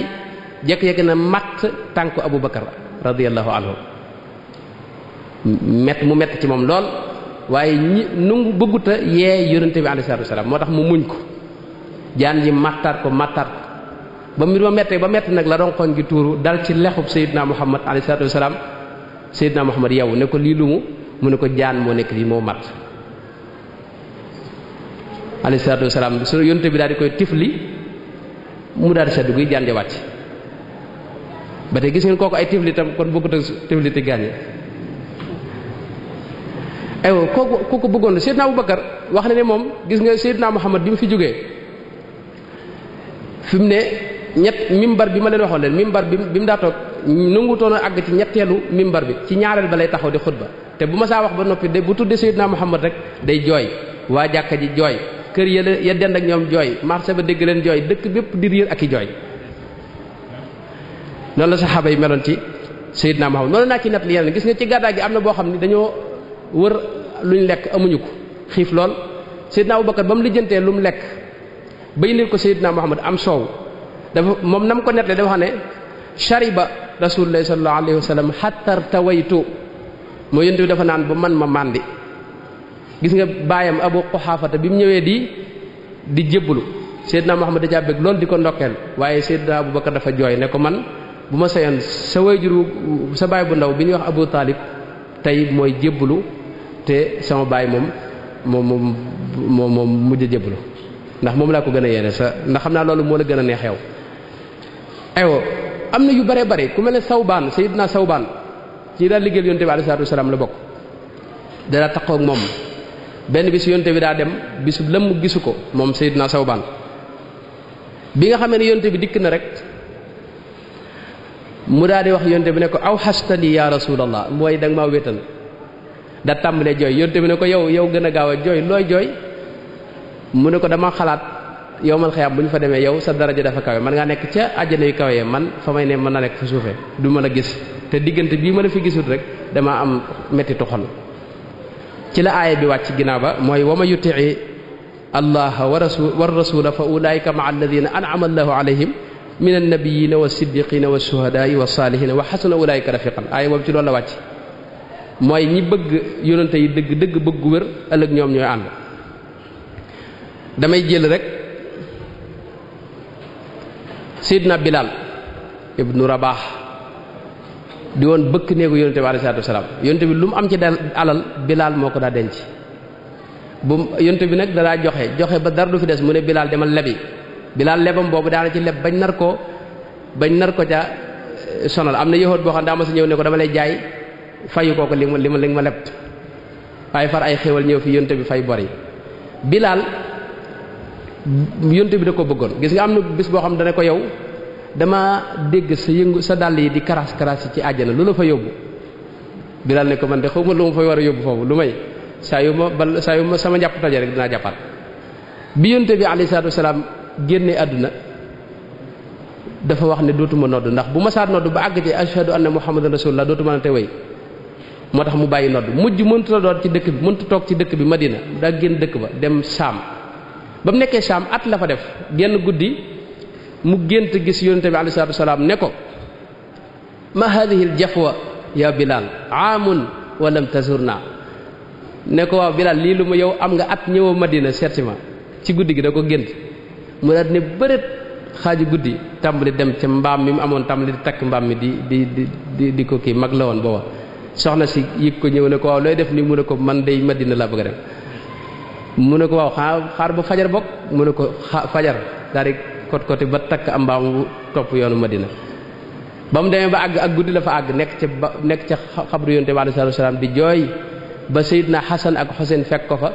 jekk-yekk na matt tànku Abu Bakar radiyallahu anhu mu mett ci moom lool waaye nungu bëgguta yee yonente bi alayhi salaatu wasalaam moo tax mu muñ ko jaan ji mattaat ko ba mbir ma mettee ba mett nag la ronkoñ gi tuuru dal ci lexub Seydina Muhammad alayhi salaatu wasalaam Seydina Muhammad yow ne ko lii lu mu ne ko jaan moo nekk lii moo matt alayhi salaatu wasalaam su yonte bi daal di koy tifli mu daal di seddu guy jaan ja wàcc ba tey gis ngeen kooku ay tifli tam kon bëggut a tifli te gaañe aywa kooku bëggoon na Seydina Abu Bakar wax na ne moom gis nga Seydina Muhammad bi mu fi jógee fi mu ne mimbar bi ma leen waxoon leen mimbar bi mu daa toog nangutoon a àgg ci ñetteelu mimbar bi ci ñaareel ba lay taxaw di xutba te bu ma saa wax ba noppi de bu tuddee Seydina Muhammad rek day jooy waa jàkka ji jooy kër ya dend ak ñoom jooy marché ba dégg leen jooy dëkk bépp di riir ak i jooy noonu la saxaaba yi meloon ci Seydina Muhammad noonu naa ci nett li yeneen gis nga ci gàddaa gi am na boo xam ne dañoo wër luñ lekk amuñu ko xiif lool Seydina Abu Bakar ba mu lijjantee lu mu lekk ba indil ko Seydina Muhammad am soow dafa moom nam ko nettlee dafa xam ne shariba rasulullahi sallallahu alayhi wa sallam hatta tawaytu moo yonent bi dafa naan ba man ma màndi gis nga baayam Abu Quhaafata bi mu ñëwee di jébbalu Seydina Muhammad da jàbbeeg loolu di ko ndokkeel waaye Seydina Abu Bakar dafa jooy ne ko man bu ma sayoon sa wayjuru sa baay bu ndaw bi ñuy wax Abu Talib tey mooy jébbalu te sama baay moom mujj jébbalu ndax moom laa ko gën a yéene ndax xam naa loolu moo la gën a neex yow aywa am na yu bare bare ku mel ne Sawbaan Seydina Sawbaan ci daal liggéeyal yonte bi alayhi salaatu wasalaam la bokk dara taxaw ak moom benn bis yonte bi daa dem bisu lëmm gisu ko moom Seydina Sawbaan bi nga xamee ne yonte bi dikk na rek mu daal di wax yonte bi ne ko aw xastani ya rasulallah mooy da nga maa wéetal da tàmbalee jooy yonte bi ne ko yow gën a gaaw a jooy looy jooy mu ne ko dama xalaat yowmal xiyaam bu ñu fa demee yow sa daraja dafa kawe man ngaa nekk ca àjjana yu kawe man fa may ne mën na nekk fa suufee du mën a gis te diggante bii ma la fi gisul rek dama am mettitu xol ci la aaya bi wàcc ginnaaw ba mooy wa ma yutii allaha wa rasula fa ulaika maa alladina an'ama allahu alayhim min annabiyina wa siddiqina wa shuhadaai wa salihina wa xasuna ulaika rafiqan aaya boobu ci loolu la wàcc mooy ñi bëgg yonente yi dëgg dëgg bëgg gu wér ëllëg ñoom ñooy ànd. damay jël rek Seydina Bilal ibnu Rabah di woon bëkk néegu yonente bi alayhi salaatu wasalaam yonente bi lu mu am ci alal Bilal moo ko daa denc bu yonente bi nag danaa joxe ba dara du fi des mu ne Bilal demal lebi Bilal lebam boobu daana ci leb bañ nar ko ca sonal am na yëhoot boo xam daa ma sa ñëw ne ko dama lay jaay fayu kooku li ma leb waaye far ay xéwal ñëw fi yonte bi fay bor yi Bilal yonte bi da ko bëggoon gis nga am na bis boo xam dana ko yow dama dégg sa dàll yi di karas yi ci àjjana lu la fa yóbbu Bilal ne ko man de xawma lu ma fay war a yóbbu foofu lu may saa yu ma sama njàpp toje rek dinaa jàppaat bi yonte bi alayhi salaatu wasalaam génne àdduna dafa wax ne dootuma nodd ndax bu ma saat nodd ba àgg ci ashhadu anna muhammadan rasulullah dootuma na te wéy moo tax mu bàyyi nodd mujj mënut a doon ci dëkk bi mënut a toog ci dëkk bi Madina daa génn dëkk ba dem Saam ba mu nekkee Saam at la fa def genn guddi mu gént gis yonente bi alayhi salaatu wasalaam ne ko ma hadhihi al jafwa ya Bilal aamun wa lam tazurna ne ko waaw Bilal lii lu ma yow am nga at ñëwoo Madina seetsi ma ci guddi gi da ko gént mu daal ne bërët xaaju guddi tàmbali dem ca mbaam mi mu amoon tàmbali di takk mbaam mi di ko kii mag la woon booba soxna si yëg ko ñëw ne ko waaw looy def nii mu ne ko man day Madina laa bëgg a dem mu ne ko waaw xaar ba fajar bokk mu ne ko fajar daal di kot ba takk am mbaam bu topp yoonu Madina ba mu demee ba àgg ak guddi la fa àgg nekk ca xabru yonte bi alayhi salaam di jooy ba Seydina Hasan ak Hussein fekk ko fa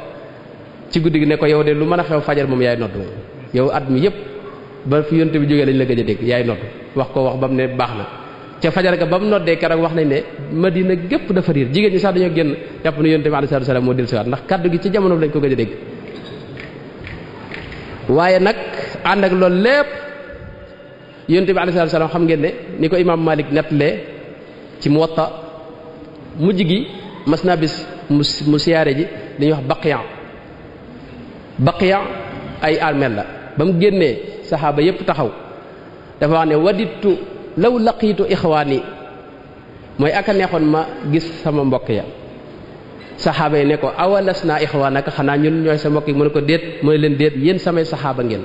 ci guddi gi ne ko yow de lu mën a xew fajar moom yaay nodd yow at mi yëpp ba fi yonte bi jógee lañ la gëj a dégg yaay nodd wax ba mu ne baax na ca fajar ga ba mu noddee keroog wax nañ ne Madina gépp dafa riir jigéen ñi sax dañoo génn jàpp ne yonte bi alayhi salaam moo dellusiwaat ndax kaddu gi ci jamono lañ ko gëj a dégg waaye nag ànd ak loolu lépp yonte bi alayhi salaam xam ngeen ne ni ko imaam Malik nettalee ci Muwatta mujj gi mas naa bis mu siyaare ji li ñuy wax Baqiya ay armeel la ba mu génnee saxaaba yépp taxaw dafa wax ne waditu law laqiitu ixwaani mooy aka neexoon ma gis sama mbokk ya saxaaba yi ne ko awalas naa ixwaanaka xanaa ñun ñooy sa mbokk yi mu ne ko déet mu ne leen déet yéen samay saxaaba ngeen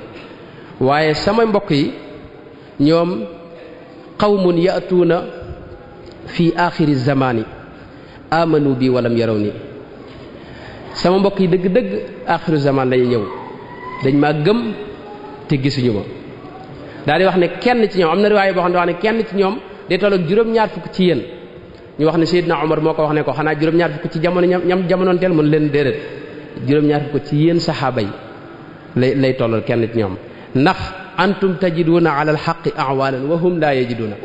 waaye samay mbokk yi ñoom qawmun yatuuna fi axiri zamaani amanu bi walam yaraw ni sama mbokk yi dëgg-dëgg axiru zaman lañuy ñëw dañ maa gëm te gisuñu ma daal di wax ne kenn ci ñoom am na riwaaya boo xam ne wax ne kenn ci ñoom day tolloog juróom-ñaar fukk ci yéen ñu wax ne Seydina Omar moo ko wax ne ko xanaa juróom-ñaar fukk ci jamono ñam jamonoonteel mën leen déedéet juróom-ñaar fukk ci yéen saxaaba yi lay tollal kenn ci ñoom ndax antum tajiduuna ala alxaqi awaanan wa hum laa yajiduuna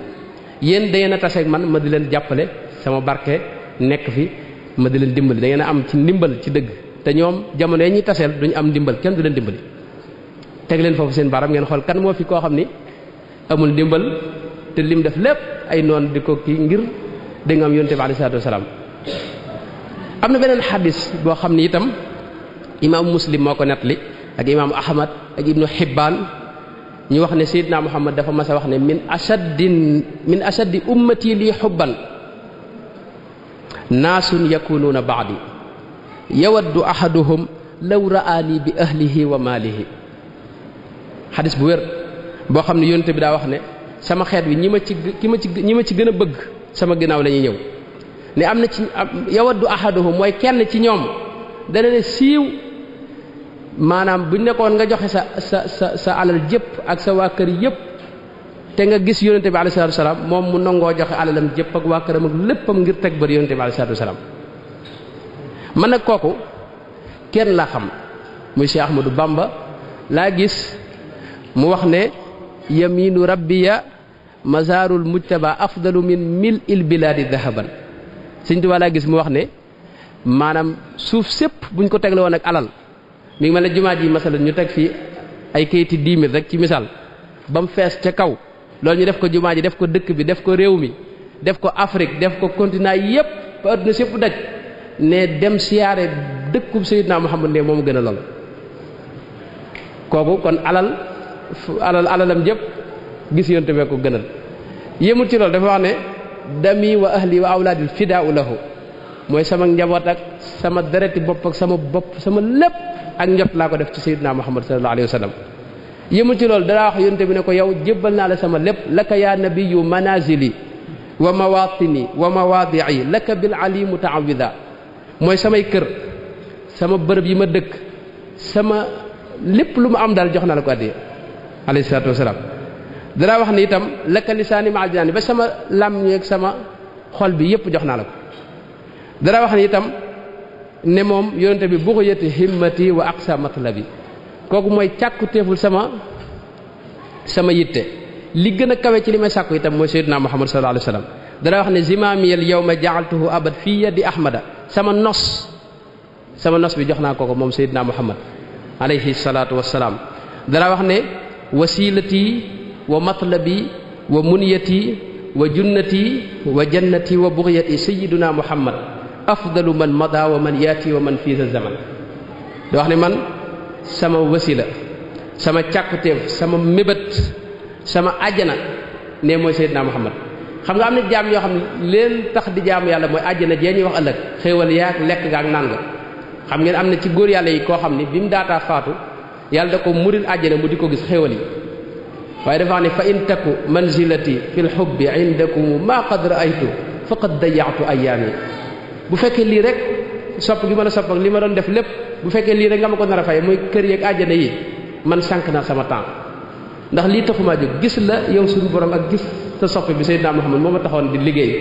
yéen da ngeen a taseeg man ma di leen jàppale sama barke nekk fi ma di leen dimbali da ngeen a am ci ndimbal ci dëgg te ñoom jamono yi ñuy taseel duñu am ndimbal kenn du leen dimbali teg leen foofu seen baram ngeen xool kan moo fi koo xam ni amul ndimbal te lim def lépp ay noon di ko kii ngir da nga am yonte bi alayhi salaatu wasalaam am na beneen xadis boo xam ni itam imaam Muslim moo ko nettali ak imaam Ahmad ak ibnu Hibbaan ñu wax ne Seydina Muhammad dafa mas a wax ne min ashaddi ummati lii xubban naasun yakunuuna baadi yawaddu ahaduhum law ra'aani bi ahlihi wa maalihi xadis bu wér boo xam ne yonte bi daa wax ne sama xeet wi ñi ma ci gën a bëgg sama ginnaaw la ñuy ñëw ne am na ci yawaddu ahaduhum mooy kenn ci ñoom dana ne siiw maanaam buñ nekkoon nga joxe sa alal jëpp ak sa waa kër yëpp te nga gis yonente bi alayhi salaatu wasalaam moom mu nangoo joxe alalam jëpp ak waa këram ak léppam ngir teg bër yonente bi alayhi salaatu wasalaam man nag kooku kenn laa xam muy Cheikh Ahmadou Bamba laa gis mu wax ne yaminu rabbiya mazarul mujtaba afdalu min mil il biladi dahaban Sëñ Tuubaa laa gis mu wax ne maanaam suuf sépp buñ ko tegle woon ak alal mi ngi mel ne jumaa ji masalan ñu teg fii ay kayiti 10 000 rek ci misaal ba mu fees ca kaw loolu ñu def ko jumaa ji def ko dëkk bi def ko réew mi def ko Afrique def ko continent yépp ba adduna sépp daj ne dem siyaare dëkkub Seydina Muhammad ne moom gën a lool kooku kon alalam jëpp gis yonte bee ko gënal yémul ci loolu dafa wax ne dami wa ahli wa awlaadil fidaau lahu mooy sama njaboot ak sama dereti bopp ak sama bopp sama lépp ak njot laa ko def ci sayyidina Muhammad sallallahu alayhi wa sallam. yëmul ci loolu dara wax yonte bi ne ko yow jébbal naa la sama lépp laka ya nabiyyu manazili wa mawatini wa mawadi'i laka bil ali mutaawida mooy samay kër sama bërëb yi ma dëkk sama lépp lu ma am daal jox naa la ko addiya alayhi salaatu wasalaam. dara wax ni itam laka lisaani ma'al jinaani ba sama làmmiñ ak sama xol bi yépp jox naa la ko. dara wax ni itam ne moom yonente bi bughiyati himmati wa aqsa matlabi kooku mooy càkku teeful sama yitte li gën a kawe ci li may sàkku itam mooy sayyidina Muhammad sallallahu alayhi wa sallam. dara wax ne zimaamiyal yawma ja'altuhu abad fii yadi ahmada sama nos bi jox naa ko moom sayyidina Muhammad alayhi salaatu wassalaam. dara wax ne wasilati wa matlabi wa munyati wa junnati wa jannati wa bughiyati sayyidina Muhammad afdalu man mada wa man yaati wa man fii sa zaman da wax ne man sama wasila sama càkkutéef sama mébét sama àjjana ne mooy sayyidina Muhammad. xam nga am na jaam yoo xam ne leen tax di jaamu yàlla mooy àjjana jee ñuy wax ëllëg xéewal yaak lekk ga ak naan nga. xam ngeen am na ci góor yàlla yi koo xam ni bi mu daataa faatu yàlla da ko muril àjjana mu di ko gis xéewal yi waaye dafa wax ne fa in taku manzilati fil hubbi indakum ma qad ra'aytu faqad dayya'tu ayyaami bu fekkee lii rek sopp gi ma la sopp ak li ma doon def lépp bu fekkee lii rek nga ma ko nar a fay muy kër yeeg àjjana yi man sànq naa sama temps ndax lii taxumaa jóg gis la yow suñu borom ak gis sa sopp bi Seydina Muhammad moo ma taxoon di liggéey.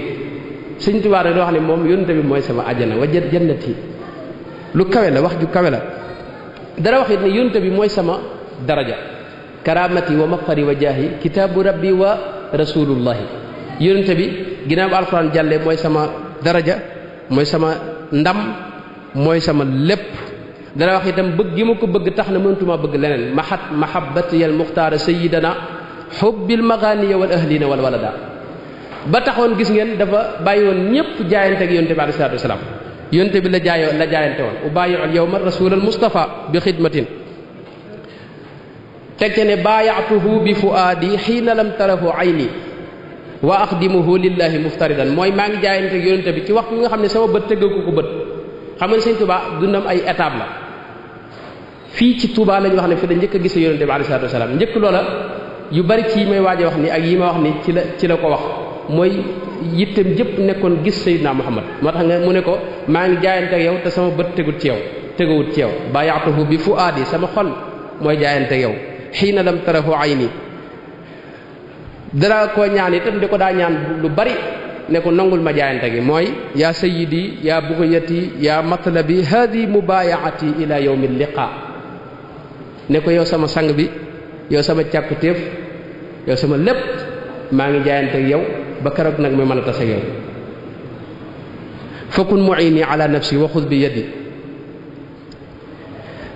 Sëñ Tuubaa rek doo xam ne moom yonent bi mooy sama àjjana wa jannati lu kawe la wax ju kawe la. dara wax it ne yonent bi mooy sama daraja karamati wa mafxari wa jaahi kitaabu rabbi wa rasulullahi yonent bi ginnaaw bu alxuraan jàllee mooy sama daraja mooy sama ndam mooy sama lépp. dana wax itam bëgg gi ma ko bëgg tax na mënatuma bëgg leneen mahabbati al muxtaara sayyidana hubbil maghaniya wal ahlina wal walada ba taxoon gis ngeen dafa bàyyi woon ñëpp jaayante ak yonte bi alayhi salaatu wasalaam yonte bi la jaayante woon ubayi'ul yawma rasulal mustafa bi xidmatin teg ce ne baaya'tuhu bi fuaadi xiina lam tarahu ayni wa axdimuhu lillahi muftaridan mooy maa ngi jaayante ak yonte bi ci waxtu nga xam ne sama bët tëggaku ko bët. xam nga Sëñ Tuubaa dundam ay étape la fii ci Touba lañu wax ne fi da njëkk a gis yonente bi alayhi salaatu wasalaam njëkk loola yu bari ci yi may waaj a wax ni ak yi ma wax ni ci la ko wax mooy yittem jëpp nekkoon gis Seydina Muhammad moo tax nga mu ne ko maa ngi jaayante ak yow te sama bët teguwut ci yow bayaatuhu bi fuaadi sama xol mooy jaayante ak yow xiina lam tarahu ayni dara koo ñaan itam di ko daa ñaan lu bari ne ko nangul ma jaayante gi mooy yaa sayyidi yaa bughiyati yaa matlabi hadi mubayaati ila yawmi liqa ne ko yow sama sang bi yow sama càkkutéef yow sama lépp maa ngi jaayante ak yow ba keroog nag ma mën a tase ak yow fakun mu'ini ala nafsi wa xud bi yadi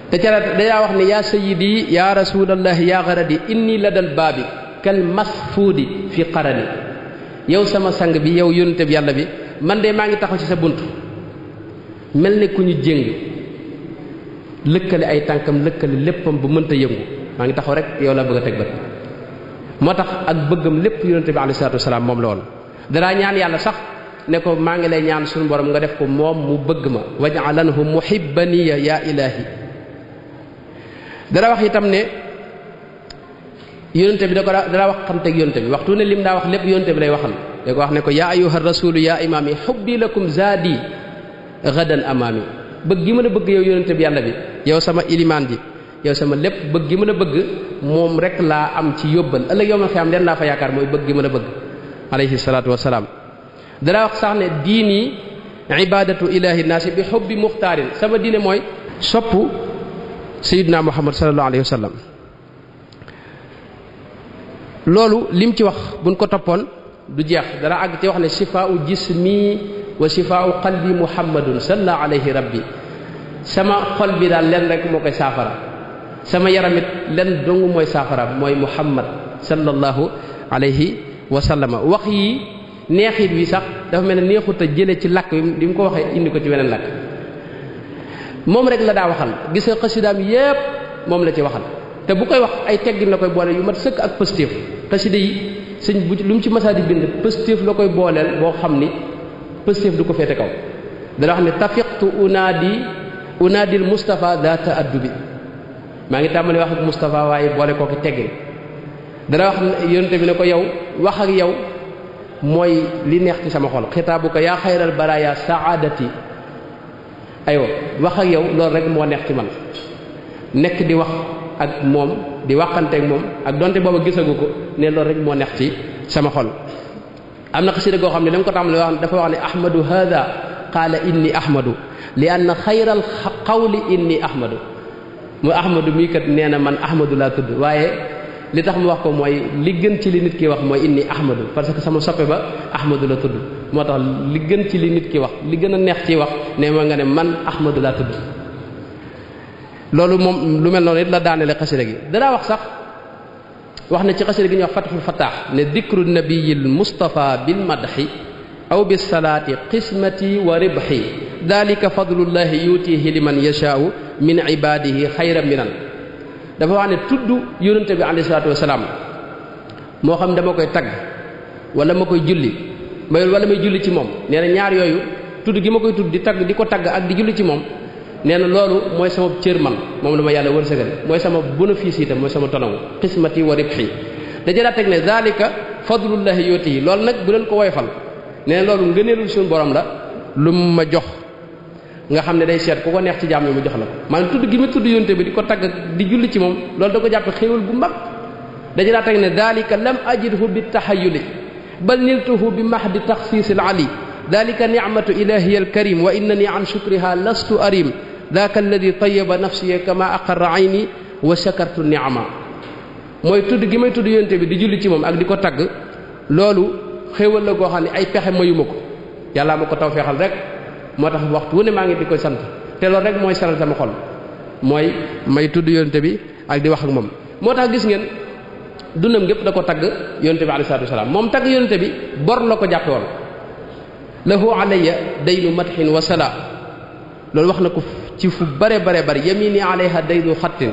te ca dayaa wax ne yaa sayyidi yaa rasulallahi yaa garadi inni ladal baabi kal masfuudi fi qarani yow sama sang bi yow yónnte bi yàlla bi man de maa ngi taxaw ci sa bunt mel ne ku ñu jéng lëkkale ay tànkam lëkkale léppam bu mënta yëngu maa ngi taxaw rek yow laa bëgg a teg bët moo tax ak bëggam lépp yónnte bi alayhi salaatu wasalaam moom la woon danaa ñaan yàlla sax ne ko maa ngi lay ñaan suñu borom nga def ko moom mu bëgg ma waj'alanhu muhibbaniya ya ilahi dara wax itam ne yónnte bi dara wax xamteeg yónnte bi waxtu ne lim daa wax lépp yónnte bi lay waxal da ko wax ne ko yaa ayyuha rasulu ya imaami hubbi lakum zaadi gadan amaami bëgg gi mën a bëgg yow yónnte bi yàlla bi yow sama ilimaan ji yow sama lépp bëgg gi mën a bëgg moom rek laa am ci yóbbal ëllëg yow man xiyam leen laa fa yaakaar mooy bëgg gi mën a bëgg alayhi salaatu wasalaam dara wax sax ne diini ibadatu ilahi naasi bi hubbi muxtaarin sama diine mooy sopp sayyidina muhammad sallallahu alayhi wa sallam loolu lim ci wax buñ ko toppoon du jeex dara àgg ci wax ne shifaa'u jismi wa shifaa'u qalbi muhammadun sallallahu alayhi rabbi sama xol bi daal len rek moo koy saafara sama yaramit len dong mooy saafara mooy muhammad sallallahu alayhi wa sallama wax yi neexit wi sax dafa mel ne neexut a jële ci làkk bi mu ko waxee indi ko ci weneen làkk moom rek la daa waxal gis nga xasidaam yépp moom la ci waxal te bu koy wax ay teggin la koy boole yu mat sëkk ak pëstéef xasida yi sëñ bu lu mu ci masaa di bind pëstéef la koy booleel boo xam ni pëstéef du ko féete kaw dana wax ne tafiqtu unaadil Mustafa daata addubi maa ngi tàmbali wax ak Mustafa waaye boole koo ki teggin dana wax yonent bi ne ko yow wax ak yow mooy li neex ci sama xol xitaabuka yaa xayral baraaya saadati aywa wax ak yow loolu rek moo neex ci man nekk di wax ak moom di waxanteeg moom ak donte booba gisagu ko ne loolu rek moo neex ci sama xol am na xasida goo xam ne dama ko tàmbali wax dafa wax ne ahmadu hada qaala inni ahmadu li anna xayral qawli inni ahmadu mu ahmadu mii kat nee na man ahmadu laa tudd waaye li tax mu wax ko mooy li gën ci li nit ki wax mooy inni ahmadu parce que sama soppe ba ahmadu la tudd moo tax li gën ci li nit ki wax li gën a neex ci wax ne ma nga ne man ahmadu laa tudd loolu moom lu mel noonu it la daanele xasida gi danaa wax sax wax na ci xasida gi ñuy wax fatxul fataax ne dikru nabiyil mustafa bil madxi aw bis salaati qismati wa ribxi dalika fadlullahi yutihi liman yashaau min ibadihi xayra minan dafa wax ne tudd yonente bi alayhi salaatu wasalaam moo xam dama koy tagg wala ma koy julli wala may julli ci moom nee na ñaar yooyu tudd gi ma koy tudd di tagg di ko tagg ak di julli ci moom nee na loolu mooy sama cër man moom dama yàlla wërsëgal mooy sama bénéfice itam mooy sama tonawu xismati wa ribxi daja daa teg ne zalika fadlullahi yutihi loolu nag bu leen ko woyfal nee na loolu ngëneelul suñu borom la lu ma jox nga xam ne day seet ku ko neex ci jaam yi mu jox la ko maanaam tudd gi ma tudd yonte bi di ko tagg di julli ci moom loolu da ko jàppe xéewal gu mag daja daa teg ne dalika lam ajidhu bi taxayuli bal niltuhu bi mahdi taxsiisil ali dalika nicmatu ilahiya alkarim wa innani an shukriha lastu arim daka alladi tayaba nafsiya kama aqarra ayni wa shakartu nicma mooy tudd gi may tudd yonte bi di julli ci moom ak di ko tagg loolu xéewal la goo xam ne ay pexe mayuma ko yàllaa ma ko taw feexal rek moo tax waxtu wu ne maa ngi di koy sant te loolu rek mooy saral sama xol mooy may tudd yonte bi ak di wax ak moom moo tax gis ngeen dundam gépp da ko tagg yonte bi alayhi salaatu wasalaam moom tagg yonte bi bor la ko jàppe woon lahu alayya daynu madhin wa sala loolu wax na ko ci fu bare yamini alayha daynu xattin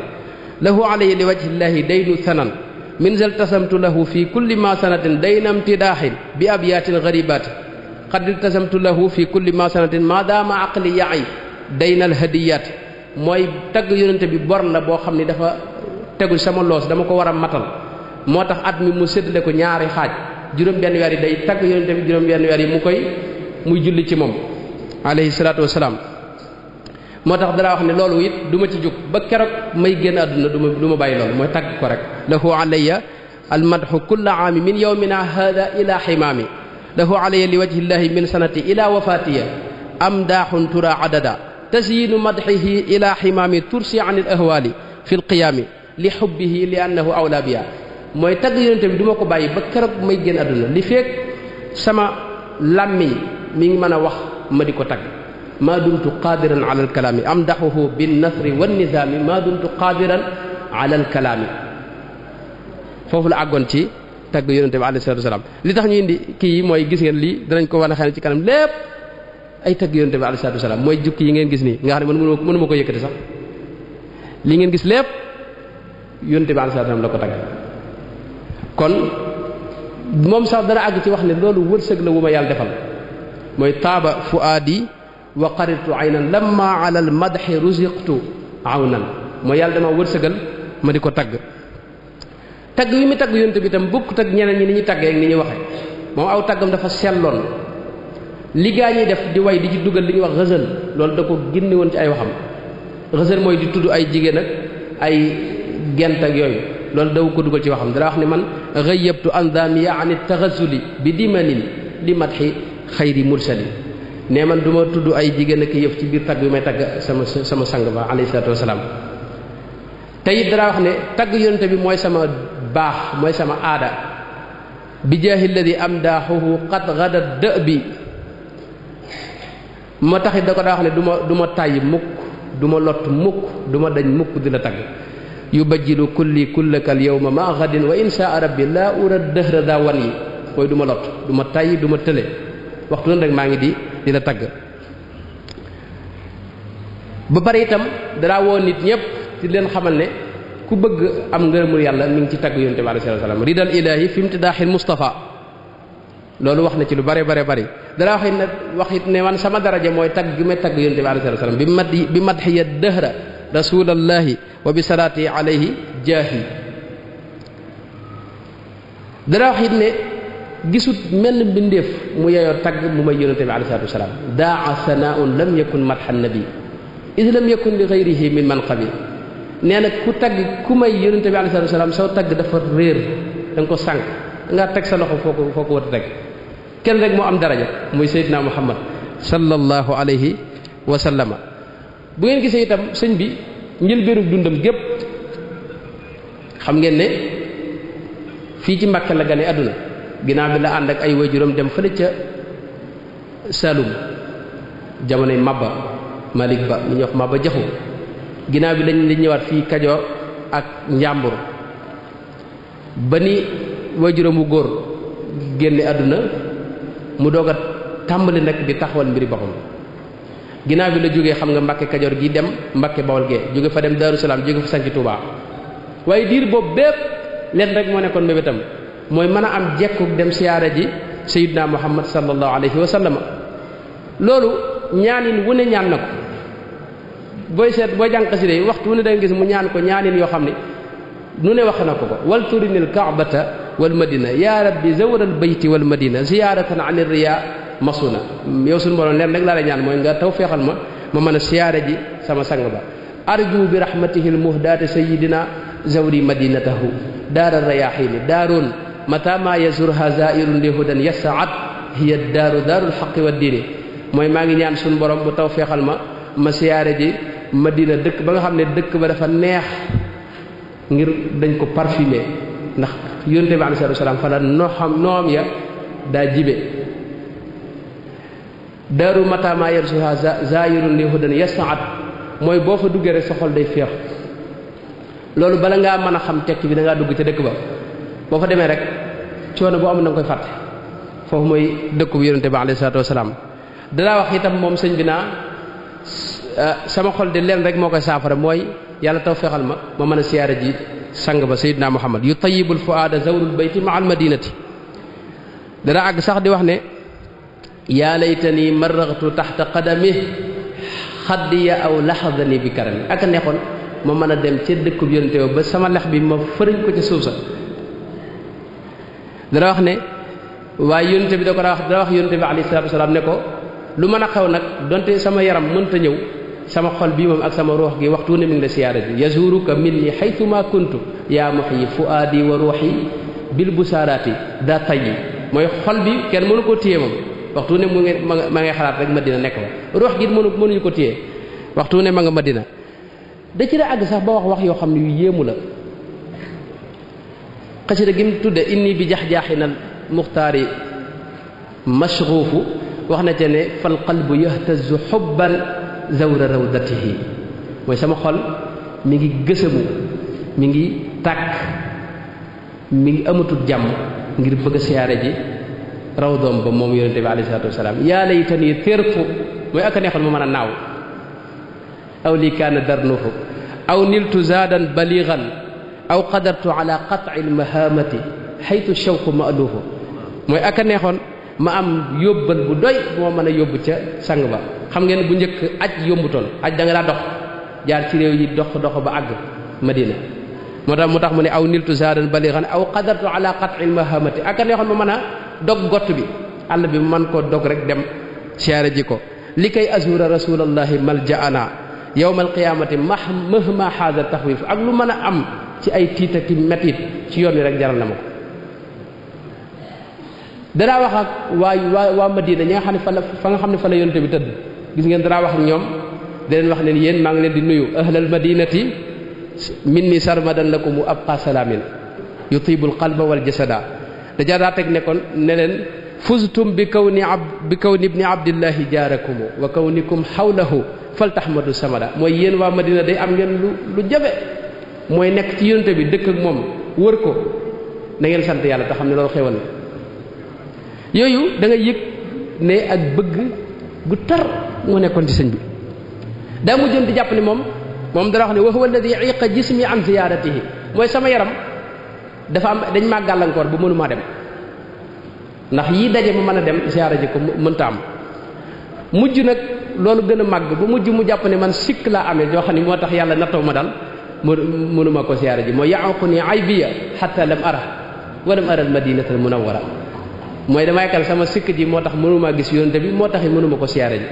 lahu alayya li wajhillahi daynu sanan min zal tasamtu lahu fi kulli ma sanatin dayna imtidaahin bi abyatin garibatin qad iltasamtu lahu fi kulli ma sanatin ma daama aqli yaay dayna alhadiyat mooy tagg yonente bi bor la boo xam ni dafa tegu sama loos dama ko war a matal moo tax at mi mu séddale ko ñaari xaaj juróom-benn weer yi day tagg yonente bi juróom-benn weer yi muy julli ci moom alayhi salaatu wasalaam moo tax dara wax ne loolu it du ma ci jóg ba keroog may génn àdduna du ma bàyyi loolu mooy tagg ko rek lahu alayya almadhu kulla aami min yawmina hada ila ximaami lahu alayya li wajhillahi min sanati ila wafatiya amdaaxun tura adada tasyinu madxihi ila ximaami tursi an il ahwali fi lqiyaami li xubbihi li annahu awla biya mooy tagg yonente bi du ma ko bàyyi ba keroog may génn àdduna li feek sama làmmiñ mi ngi mën a wax ma di ko tagg maa dumtu qaadiran ala alkalaami amdaxuhu binnasri wannizaami maa dumtu qaadiran ala alkalaami foofu la àggoon ci tagg yonente bi alayhi salaatu wasalaam li tax ñu indi kii yi mooy gis ngeen lii danañ ko wane xëy na ci kanam lépp ay tagg yonente bi alayhi salaatu wasalaam mooy jukki yi ngeen gis nii nga xam ne mënuma ko yëkkati sax li ngeen gis lépp yonente bi alayhi salaatu wasalaam la ko tagg kon moom sax dana àgg ci wax ne loolu wërsëg la wu ma yàlla defal mooy taaba fuaadi wa qarirtu aynan lamma ala al madhi ruziqtu awnan mooy yàlla dama wërsëgal ma di ko tagg tagg yi mu tagg yonte bi itam bokkut ak ñeneen ñi ni ñuy taggee ak ni ñuy waxee moom aw taggam dafa selloon li gaa ñuy def di way di ci dugal li ñuy wax xësal loolu da ko génne woon ci ay waxam xësal mooy di tudd ay jigéen ak ay gent ak yooyu loolu daw ko dugal ci waxam dara wax ne man ghayyabtu andamiya an taghazuli bi dimanin li madhi xayri mursali ne man du ma tudd ay jigéen ak yëf ci biir tagg bi may tagg sama sang ba alayhi salaatu wasalaam te it dara wax ne tagg yonente bi mooy sama baax mooy sama aada bi jaahi alladi amdaaxuhu qad gada dë bi moo taxit da ko daa wax ne du ma tàyyi mukk du ma lott mukk du ma dañ mukk di la tagg yubajjilu kulli kullaka al yawma ma ghadin wa insha rabbi laa ura dëhra daa wan yi mooy du ma lott du ma tàyyi du ma tële waxtu nan rek maa ngi di la tagg ba pare itam dara woo nit ñëpp ci leen xamal ne ku bëgg am ngërëmul yàlla mi ngi ci tagg yonente bi alayhi salaam ridal ilahi fi imtidaaxil Mustafa loolu wax na ci lu bare dara wax it ne man sama daraja mooy tagg gi may tagg yonent bi alayhi salaam bi madhiya dëhra rasulallahi wa bi salaati alayhi jaahi. dara wax it ne gisut menn mbindeef mu yeyoo tagg mu may yonent bi alayhi salaatu wasalaam daa sanaaun lam yakun madhan nabi id lam yakun li ghayrihi min manqabi. nee na ku tagg ku may yonent bi alayhi salaatu wasalaam soo tagg dafa réer da nga ko sànq da ngaa teg sa loxo foo ko war a teg kenn rek moo am daraja muy Seydina Muhammad sallallahu alayhi wa sallama. bu ngeen gisee itam sëñ bi njëlbéerug dundam gépp xam ngeen ne fii ci Mbàkke la gane àdduna ginnaaw bi la ànd ak ay waajuram dem fële ca Saloum jamonoy Maba Malick Ba ñu ñuy wax Maba Jaxu ginnaaw bi lañ ñëwaat fii Kajoor ak Njàmbur ba ni waajuram wu góor génne àdduna mu doog a tàmbali nag di taxawal mbiri boppam. ginnaaw bi la jógee xam nga Mbàkke Kajoor gi dem Mbàkke Bawol gee jóge fa dem Daaru Salaam jóge fa sanc Tuubaa waaye diir boobu bépp leen rek moo nekkoon mébétam mooy mën a am jekkuk dem siyaara ji Sayyidina Muhammad sallallahu alayhi wa sallam. loolu ñaanin wu ne ñaan na ko booy seet booy jàng xasida yi waxtu wu ne da nga gis mu ñaan ko ñaanin yoo xam ne nu ne wax na ko wal turinil kaabata wal madina ya rabbi zawral bayti wal madina ziyaratan an riya masuna. yow suñu borom leen rek laa lay ñaan mooy nga taw feexal ma mën a siyaara ji sama sang ba. arju bi rahmatihi al muhdaati sayyidina zawri madinatahu daara rayaxiini daaroon mata ma yazurha zairun li hudan yasaat hiya daarul xaqi wa diini. mooy maa ngi ñaan suñu borom mu taw feexal ma siyaare ji madina dëkk ba nga xam ne dëkk ba dafa neex ngir dañ ko parfumé ndax yonent bi alayhi salaatu wasalaam fa la noom ya daa jibe. daaru matama yarsuha zaayirun li hudan yasaat mooy boo fa duggee rek sa xol day féex. loolu bala ngaa mën a xam tekki bi da ngaa dugg ca dëkk ba boo fa demee rek coono boo am na nga koy fàtte foofu mooy dëkku bi yonent bi alayhi salaatu wasalaam. danaa wax itam moom sëñ bi naa sama xol de leen rek moo koy saafara mooy yàlla taw fexal ma mën a siyaara ji sang ba Seydina Muhammad yu tayyibul fuaada zawrul bayti ma al madinati. dana àgg sax di wax ne yaa laytani marraghtu taxta qadami xaddiya aw laxadani bi karami. ak a neexoon ma mën a dem ca dëkkub yonente ba sama lex bi ma fëriñ ko ca suuf sa. dana wax ne waaye yonente bi da ko daa wax yonente bi alayhi salaatu wasalaam ne ko lu mën a xew nag donte sama yaram mënta ñëw sama xol bii moom ak sama ruux gi waxtu ne mi ngi la siyaara ji yazuruka minni haythuma kuntu yaa muhyi fuaadi wa ruuxi bil busaaraati daa tayyi. mooy xol bi kenn mënu ko téye moom waxtu ne ma ngay xalaat rek Madina nekk fa ruux gi mënuñu ko téye waxtu ne ma nga Madina. da ci la àgg sax ba wax yoo xam ne yu yéemu la. xasida gi mu tudde inni bi jax-jaaxinal muxtaari mashruufu wax na ca ne fal qalbu yahtazu xubban zawra rawdatihi. mooy sama xol mi ngi gësamu mi ngi tàkk mi ngi amatul jàmm ngir bëgg a siyaare ji rawdoom ba moom yonente bi alayhi salaatu wasalaam. yaa laytani tirtu mooy ak a neexoon ma mën a naaw aw li kaana darnuhu aw niltu zaadan baligan aw qadartu ala qat'i almahamati xaytu shawqu maaluhu. mooy ak a neexoon ma am yóbbal bu doy bu ma mën a yóbbu ca sang ba. xam ngeen bu njëkk aj yombutoon aj da nga daa dox jaar ci réew yi dox ba àgg Madina. moo tax mu ne aw niltu zaadan baligan aw qadartu ala qat'il mahamati. ak a neexoon ma mën a dog gott bi àll bi man koo dog rek dem siyaare ji ko. li kay azura rasulallahi maljaana yawmal qiyaamati mahma haada taxwif. ak lu mën a am ci ay tiita ki metit ci yoon wi rek jaral na ma ko. danaa wax ak waa Madina ñi nga xam ne fa nga xam ne fa la yonte bi tëdd gis ngeen danaa wax ak ñoom da leen wax ne yéen maa ngi leen di nuyu ahlal madinati minni sarmadan lakum abqa salaamin yutibul qalba wal jasada. dajaa daa teg ne kon ne leen fuztum bi kawni ibni abdillahi jaarakum wa kawnikum xawlahu faltahmadu samada. mooy yéen waa Madina day am ngeen lu jafe mooy nekk ci yonte bi dëkk ak moom wër ko na ngeen sant yàlla te xam ne loolu xewal na. yooyu da nga yëg ne ak bëgg gu tar moo nekkoon ci sëñ bi. daa mujjoon di jàpp ne moom dara wax ne wa huwa alladi iqa jismi an ziyaratihi. mooy sama yaram dañ maa gàllankoor ba mënumaa dem ndax yii daje ma mën a dem siyaara ji ko mënta am. mujj nag loolu gën a màgg ba mujj mu jàpp ne man sikk laa amee joo xam ne moo tax yàlla nattoo ma dal mënuma ko siyaara ji mooy ya'uquni aybiya hatta lam ara wa lam ara al madinata al munawwara mooy damay kal sama sikk ji moo tax mënuma gis yonente bi moo tax mënuma ko siyaara ji.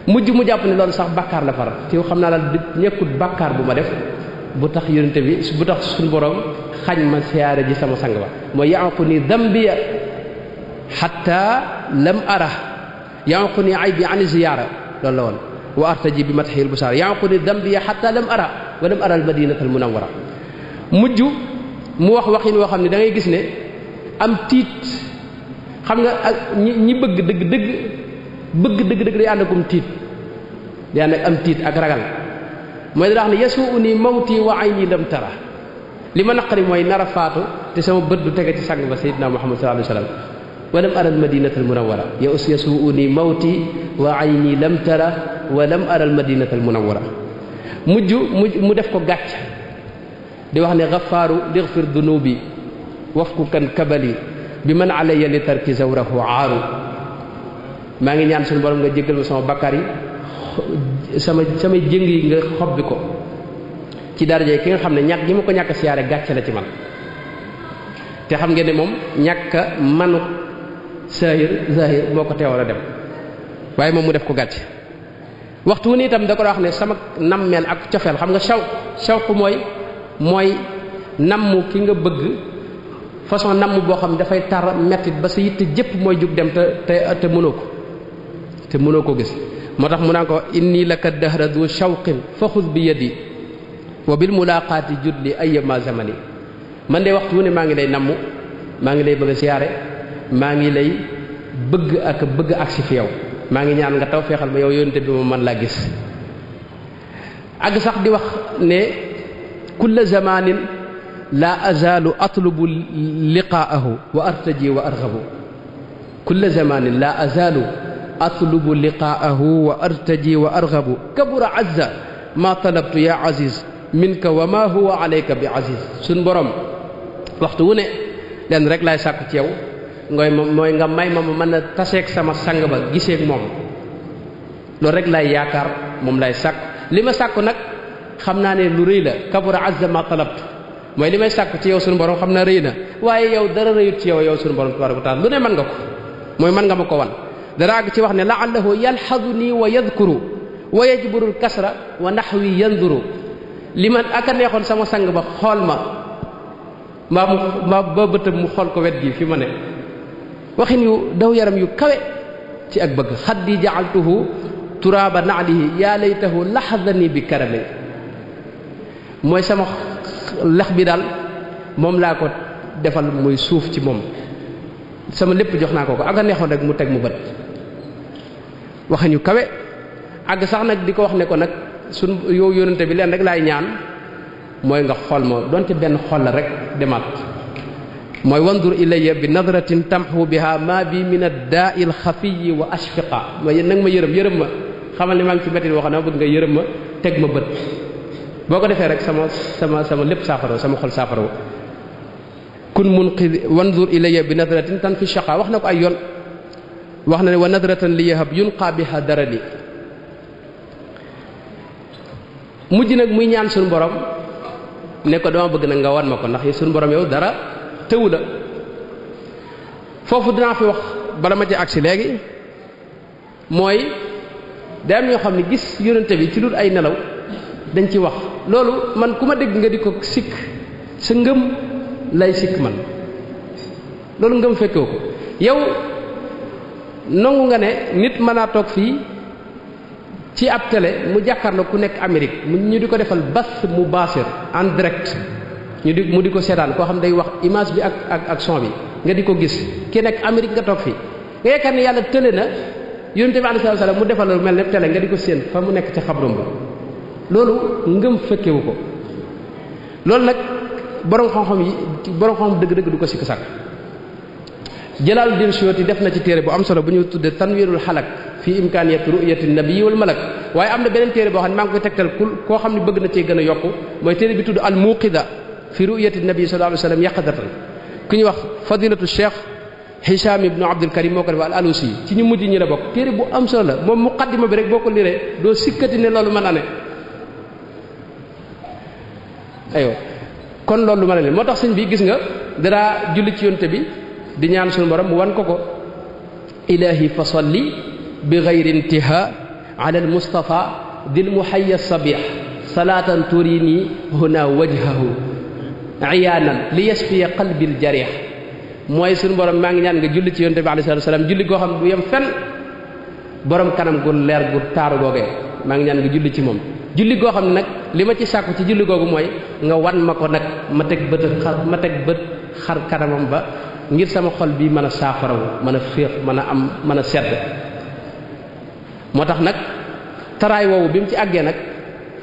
mujj mu jàpp ne loolu sax bàkkaar la far te xam naa la nekkut bàkkaar bu ma def bu tax yonente bi bu tax suñu borom xañ ma siyaara ji sama sang ba mooy ya'uquni dambiya hatta lam ara ya'uquni aybi an ziyara loolu la woon wa artaji bi matxil busaar ya'uquni dambiya hatta lam ara wa lam ara al madinata al munawwara mujj mu wax waxin woo xam ne da ngay gis ne am tiit xam nga ak ñi bëgg dëgg day ànd akum tiit day ànd ak am tiit ak ragal mooy da wax ne yasuuni mawti wa ayni lam tara li ma naqari mooy nar a faatu te sama bët du tege ci sang ba sayyidina Muhammad sallallahu alayhi wa sallam wa lam ara al madinata al munawwara yasuuni mawti wa ayni lam tara wa lam ara al madinata al munawwara mujj mu def ko gàcc di wax ne gaffaaru lighfir dunubi wafku kan kabali bi man alayya li tarki zawrahu aaru maa ngi ñaan suñu borom nga jéggal ma sama bakkaar yi samay jëng yi nga xobbi ko ci daraja ki nga xam ne ñàkk gi ma ko ñàkk siyaare gàcce la ci man te xam ngeen ne moom ñàkk manu zahir moo ko teewal a dem waaye moom mu def ko gàcce waxtu wu ni itam da ko wax ne sama nammeel ak cofeel xam nga shawq mooy namm ki nga bëgg façon namm boo xam ne dafay tar mettit ba sa yitte jëpp mooy jug dem te mënoo ko gis moo tax mu naan ko inni laka dahra du shawqin fa xud bi yadi wa bil mulaqaati judli ayyama zamani man de waxtu wu ne maa ngi lay namm maa ngi lay bëgg a siyaare maa ngi lay bëgg agsi fi yow maa ngi ñaan nga taw feexal ma yow yonente bi ma mën laa gis ak sax di wax ne kulla zamanin la azalu atlubu liqaahu wa artaji wa arghabu kulla zamanin la azalu atlubu liqaahu wa artaji wa arghabu kabura azza ma talabtu ya aziz minka wa ma huwa alayka bi aziz suñ borom waxtu wu ne leen rek laay sàkku ci yow mooy nga may ma mën a taseeg sama sang ba giseeg moom loolu rek laay yaakaar moom laay sàkk li ma sàkku nag xam naa ne lu rëy la kabura azza ma talabtu mooy li may sàkku ci yow suñu borom xam naa rëy na waaye yow dara rëyut ci yow suñu borom tabaraka wa taala lu ne mën nga ko mooy mën nga ma ko wan dara àgg ci wax ne la'allahu yalhaduni wa yadhkuru wa yajburu al-kasra wa nahwi yanzuru li man aka neexoon sama sang ba xool ma ba bëtam mu xool ko wet gi fi ma ne waxin yu daw yaram yu kawe ci ak bëgg xaddi ja'altuhu turaba na'lihi ya laytahu lahadani bi karami mooy sama lex bi daal moom laa ko defal muy suuf ci moom sama lépp jox naa ko aka neexoon rek mu teg mu bët waxin yu kawe àgg sax nag di ko wax ne ko nag sun yow yónnante bi leen rek laay ñaan mooy nga xool ma donte benn xool la rek demaat mooy wandur ilayya bi nadratin tamhu biha ma bi min ad-da'i al-khafiy wa ashfiqa mooy nag ma yërëm ma xamal ni maa ngi ci métti boo xam ne bëgg nga yërëm ma teg ma bët boo ko defee rek sama lépp saafara sama xol saafara kun munqidh wandur ilayya bi nadratin tanfi shaqa wax na ko ay yoon wax na ne wa nadratan li yahab yunqa biha darani mujj nag muy ñaan suñu borom ne ko dama bëgg nag nga wan ma ko ndax suñu borom yow dara tëwu la foofu dinaa fi wax bala ma ci agsi léegi mooy day am ñoo xam ne gis yonente bi ci dul ay nelaw dañ ci wax loolu man ku ma dégg nga di ko sikk sa ngëm lay sikk man loolu ngëm fekkewu ko yow nangu nga ne nit mën naa toog fii ci ab télé mu jàkkaarloo ku nekk Amérique ñu di ko defal bas mubashir en direct mu di ko seetaan koo xam day wax image bi ak son bi nga di ko gis ki nekk Amérique nga toog fii nga yaakaar ne yàlla tële na yonent bi alayhi salaam mu defal lu mel ne télé nga di ko séen fa mu nekk ca xabrom ba loolu ngëm fekkewu ko loolu nag borom xam-xam dëgg-dëgg du ko sikk sàkk Jalaaluddin Suyuti def na ci téere bu am solo bu ñu tudde Tanwiirul Halak fi imkaaniyati ru'yati nabi wal malak waaye am na beneen téere boo xam ne maa ngi koy tegtal koo xam ne bëgg na cee gën a yokku mooy téere bi tudd al muqida fi ru'yati nabi sallallahu alayhi wasallam yaqadatan ku ñuy wax fadilatu cheikh Hisham ibnu Abdul Karim moo ko def al-Alusi ci ñu mujj ñi la bokk téere bu am solo la moom muqaddima bi rek boo ko liree doo sikkati ne loolu mën na ne aywa kon loolu mën na ne moo tax sëñ bi gis nga dara julli ci yonte bi di ñaan suñu borom mu wan ko ko ilahi fa salli bi ghayri intiha ala al-Mustafa dil muhayya sabih salatan turini huna wajhahu iyaanan li yasfiya qalbil jarih mooy suñu borom maa ngi ñaan nga julli ci yonte bi alayhi salaatu salaam julli goo xam ne du yem fenn borom kanam gu leer gu taaru googee maa ngi ñaan nga julli ci moom julli goo xam ne nag li ma ci sàkku ci julli googu mooy nga wan ma ko nag ma teg bët xar kanamam ba ngir sama xol bi mën a saafarawu mën a féex mën a sedd moo tax nag taraay woowu bi mu ci àggee nag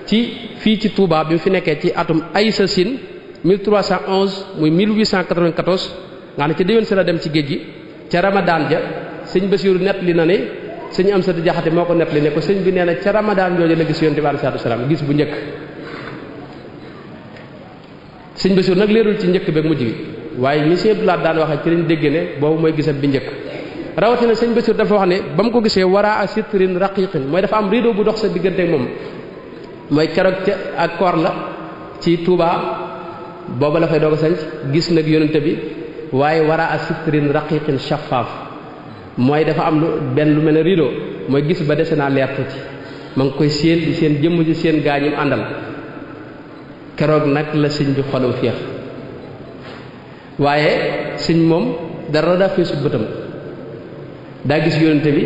ci fii ci Touba bi mu fi nekkee ci atum Aysasin 1311 muy 1894 nga xam ne ca déwén sa la dem ci géej gi ca Ramadan ja sëñ Basiiru nett li na ne sëñ Amsatu Jaxate moo ko nett li ne ko sëñ bi nee na ca Ramadan jooju la gis yonent bi alayhi salaatu salaam gis bu njëkk sëñ Basiiru nag leerul ci njëkk beeg mujj gi waaye ñi sëñ Abdulaay daan waxee ci lañ dégg ne boobu mooy gisam bi njëkk rawatina sëñ Basiiru dafa wax ne ba mu ko gisee waraa sitrin raqiqin mooy dafa am rideau bu dox sa diggante ak moom mooy keroog ca ak koor la ci Touba booba la fay doog a sanc gis nag yonent bi waaye waraa sitrin raqiqin shaffaaf mooy dafa am lu mel ne rideau mooy gis ba dese naa leer tuuti ma ngi koy séen di seen jëmm ji seen gaañum àndal keroog nag la sëñ bi xolam féex waaye sëñ moom dara daa feesu bëtam daa gis yonente bi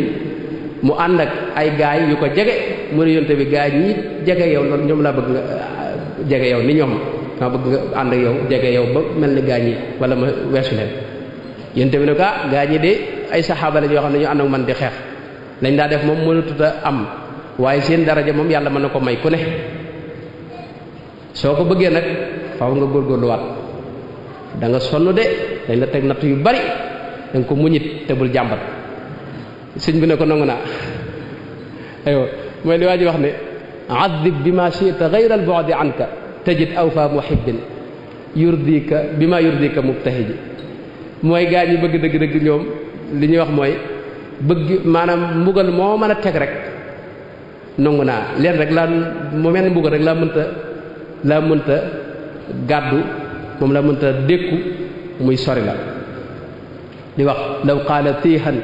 mu ànd ak ay gaay yu ko jege mu ne yonente bi gaay ñi jege yow loolu ñoom laa bëgg nga jege yow ni ñoom maa bëgg nga ànd ak yow jege yow ba mel ni gaay ñi wala ma weesu leen yonente bi ne ko gaay ñi de ay saxaaba lañ yoo xam ne ñu ànd ak man di xeex lañ daa def moom mënatut a am waaye seen daraja moom yàlla mën na ko may ku ne soo ko bëggee nag faaw nga góorgóorluwaat da nga sonn de dañ la teg natt yu bari da nga ko muñit te bul jàmbat sëñ bi ne ko nangu naa aywa mooy li waa ji wax ne adib bi ma shi'ta ghayra al bu'di anka tajid awfa muhibbin yurdika bi ma yurdika mubtahiji mooy gaa ñi bëgg dëgg-dëgg ñoom li ñuy wax mooy bëgg maanaam mbugal moo mën a teg rek nangu naa leen rek laa mu mel mbugal rek laa mënta gàddu moom laa mënta dékku muy sori la li wax law qaala tiihan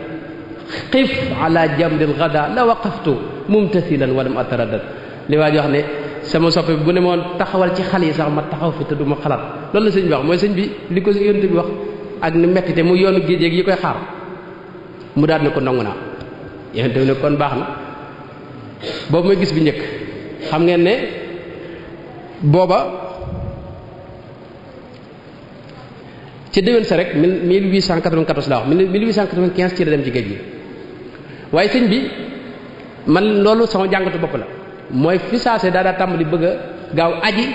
xif ala jamdil gada la waqaftu mumtasilan walam ataraddad li waa ji wax ne sama soppe bu ne moon taxawal ci xal yi sax ma taxaw fi te du ma xalaat loolu la sëñ bi wax mooy sëñ bi li ko yonent bi wax ak ni mettite mu yoonu géej yi koy xaar mu daal ne ko nangu naa yonent bi ne kon baax na boobu mooy gis bi njëkk xam ngeen ne booba ci déwén sa rek 1894 la wax 1895 ci la dem ci géej gi waaye sëñ bi man loolu sama jàngatu bopp la mooy fi saase daa tàmbali bëgg a gaaw aji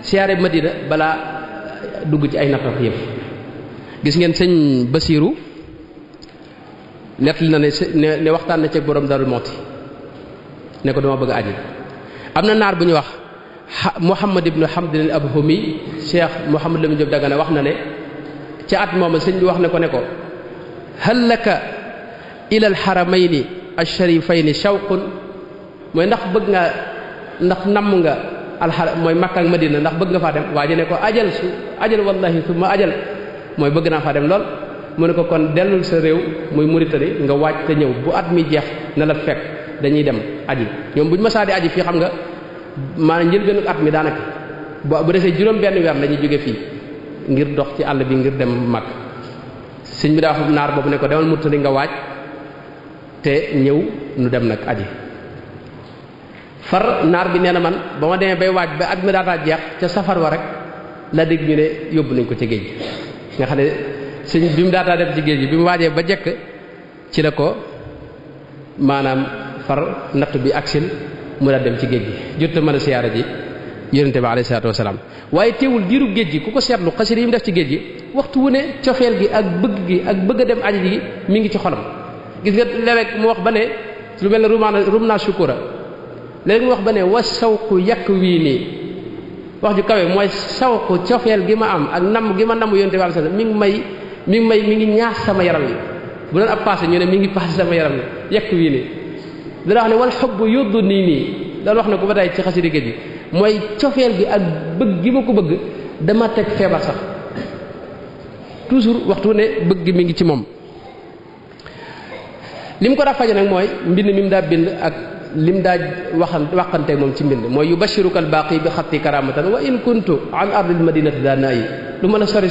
siyaare Madina balaa dugg ci ay nattox yëpp gis ngeen sëñ Basiiru nettali na ne waxtaan na ci borom Darou Moukhty ne ko dama bëgg a aji am na naar bu ñu wax Muhammad ibnu Hamdin al-Abhumi Cheikh Mouhamad Lamine Diop Dagana wax na ne ci at moom sëñ bi wax ne ko hal laka ila al-haramayni ash-sharifayni shawqun mooy ndax bëgg nga ndax namm nga mooy Makka ak Madina ndax bëgg nga faa dem waa ji ne ko ajal wallahi summa ajal mooy bëgg naa faa dem lool mu ne ko kon dellul sa réew muy Mauritanie nga waaj te ñëw bu at mi jeex na la fekk dañuy dem aji ñoom bu ñu mësaa di aji fii xam nga maanaam njëlbéenu at mi daanaka bu desee juróom benn weer la ñuy jóge fii ngir dox ci àll bi ngir dem mag sëñ bi daa wax naar boobu ne ko demal Mauritanie nga waaj te ñëw nu dem nag aji far naar bi nee na man ba ma demee bay waaj ba at mi daataa jeex ca safar wa rek la dégg ñu ne yóbbu nañ ko ci géej gi nga xam ne sëñ bi mu daataa dem ci géej gi bi mu waajee ba jekk ci la ko maanaam far natt bi aksil mu daal dem ci géej gi jot a mën a siyaara ji yonente bi alayhi salaatu wasalaam waaye teewul diiru géej gi ku ko seetlu xasida yi mu def ci géej gi waxtu wu ne cofeel gi ak bëgg a dem aji gi mi ngi ci xolam gis nga léeg-léeg mu wax ba ne lu mel ne rum naa shukura léegi mu wax ba ne wa sawqu yàq wii nii wax ju kawe mooy sawqu cofeel gi ma am ak namm gi ma namm yonente bi alayhi salaam mi ngi may mi ngi ñaax sama yaram yi bu doon ab passé ñu ne mi ngi passé sama yaram yi yekk wii nii dana wax ne wal hubbu yuddu nii loolu wax na ko ba tey ci xasida gi mooy cofeel gi ak bëgg gi ma ko bëgg dama teg feebar sax toujours waxtu ne bëgg gi mi ngi ci moom li mu ko daa faje nag mooy mbind mi mu daa bind ak lim daa waxante moom ci mbind mooy yubashiruka al-baqi bi xatti karamatan wa in kuntu an ardil madinati daa naa yi lu mën a sori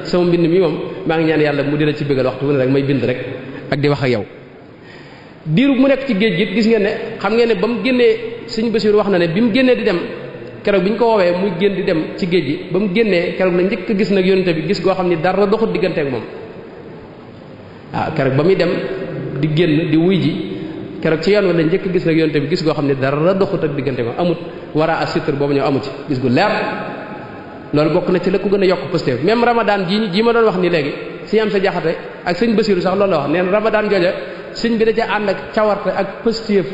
sama mbind mi moom maa ngi ñaan yàlla mu dina ci bëggal waxtu wu ne rek may bind rek ak di wax ak yow diiru mu nekk ci géej gi gis ngeen ne xam ngeen ne ba mu génnee Sëriñ Basiru wax na ne bi mu génnee di dem keroog bi ñu ko woowee muy génn di dem ci géej gi ba mu génnee keroog la njëkk gis nag yonente bi gis goo xam ni dara doxut diggante ak moom waaw keroog ba muy dem di génn di wuy ji keroog ci yoon wala njëkk gis nag yonente bi gis goo xam ne dara doxut ak diggante ak moom amut wara a sitr boobu ñëw amu ci gis gu leer loolu bokk na ci la ko gën a yokk positif même ramadan ji ma doon wax ni léegi Sëriñ Amsa Jaxate ak Sëriñ Basiru sax loolu la wax neen ramadan jooja sëñ bi da ca ànd ak cawarte ak positif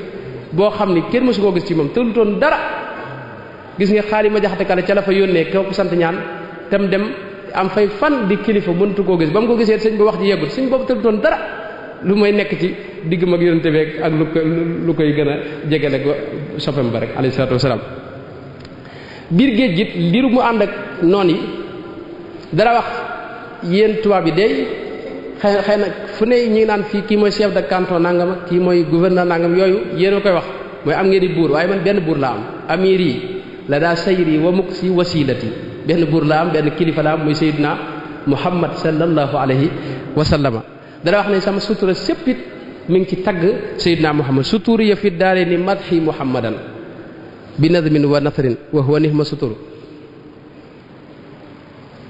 boo xam ni kenn mësu koo gis ci moom te lu toon dara gis nga xaali ma jaxate kale ca la fa yónnee kooku sant ñaan tam dem am fay fan di kilifa mëntu koo gis ba mu ko gisee sëñ bi wax ji yeggul sëñ boobu te lu toon dara lu may nekk ci digg mag yonente bi ak lu koy gën a jege rek soppam ba rek alayhi salaatu wasalaam biir géej gi liru mu ànd ak noon yi dara wax yéen tubaab yi day xëy na fu ne ñi ngi naan fii kii mooy chef de canton nangam ak kii mooy gouverneur nangam yooyu yéen a koy wax mooy am ngeen di buur waaye man benn buur laa am amir yi la daa sayri wa muksi wasilati benn buur laa am benn kilifa laa am muy sayyidina Muhammad sallallahu alayhi wa sallama dana wax ne sama sutura séppit mi ngi ci tagg sayyidina Muhammad sutur ya fi daare ni madhi Muhammadan bi nadmin wa nasrin wa huwa nihma sutur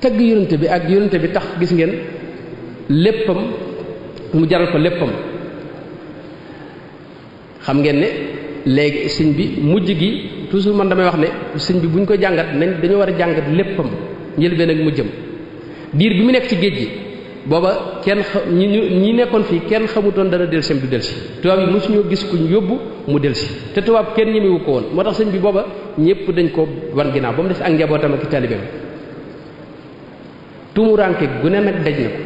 tagg yonente bi ak yonente bi tax gis ngeen léppam mu jaral ko léppam xam ngeen ne léegi sëñ bi mujj gi toujours man damay wax ne sëñ bi bu ñu ko jàngat nañ dañoo war a jàngat léppam njëlbeen ak mujjam diir bi mu nekk ci géej gi booba kenn ñi nekkoon fii kenn xamutoon dana delsi du delsi tubaab yi mosuñoo gis kuñ yóbbu mu delsi te tubaab kenn ñemewu ko woon moo tax sëñ bi booba ñëpp dañ ko wan ginnaaw ba mu des ak njabootam ak taalibeem tumuranke gu ne nag daj na ko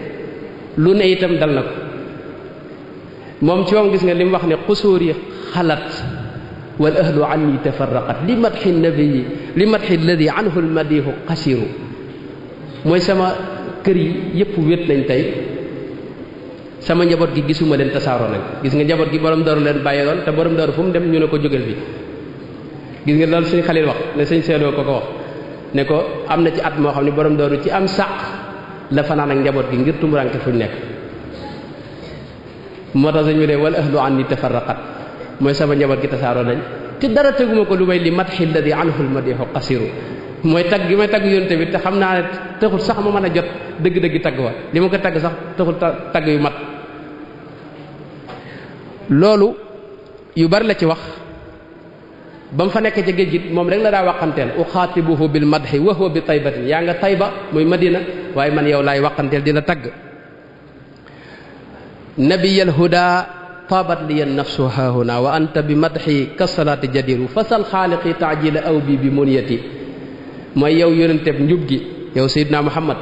lu ne itam dal na ko moom ci moom gis nga li mu wax ne xusuuri xalat wal ahlu anni tafarraqat li madxi nabii li madxi alladi anhu almadihu qasiru mooy sama kër yi yëpp wét nañ tey sama njaboot gi gisuma leen tasaaroo nañ gis nga njaboot gi borom daru leen bàyyi loon te borom daru fu mu dem ñu ne ko jógal fii gis nga loolu sëñ Xalil wax ne sëñ Seydoo ko wax ne ko am na ci at moo xam ne borom daru ci am sàq la fanaan ak njaboot gi ngir tumuranke fu ñu nekk moo tax sañu ne wal ahlu anni tafarraqat mooy sama njaboot gi tasaaroo nañ te dara teguma ko lu may li madxi alladi anhu almadihu qasiru mooy tagg gi may tagg yonte bi te xam naa ne taxul sax ma mën a jot dëgg-dëgg tagg wa li ma ko tagg sax taxul tagg yu mat loolu yu bari la ci wax ba mu fa nekk ca géej gi moom rek la daa waxanteel uxaatibuhu bil madhi wa huwa bi taybatin yaa nga tayba muy madina waaye man yow laay waxanteel di la tagg nabiyal huda taabat liya nafsu haahuna wa anta bi madhi kasalaati jadiru fasal xaaliqi taajila aw bi muniyati mooy yow yonenteb njub gi yow Seydina Muhammad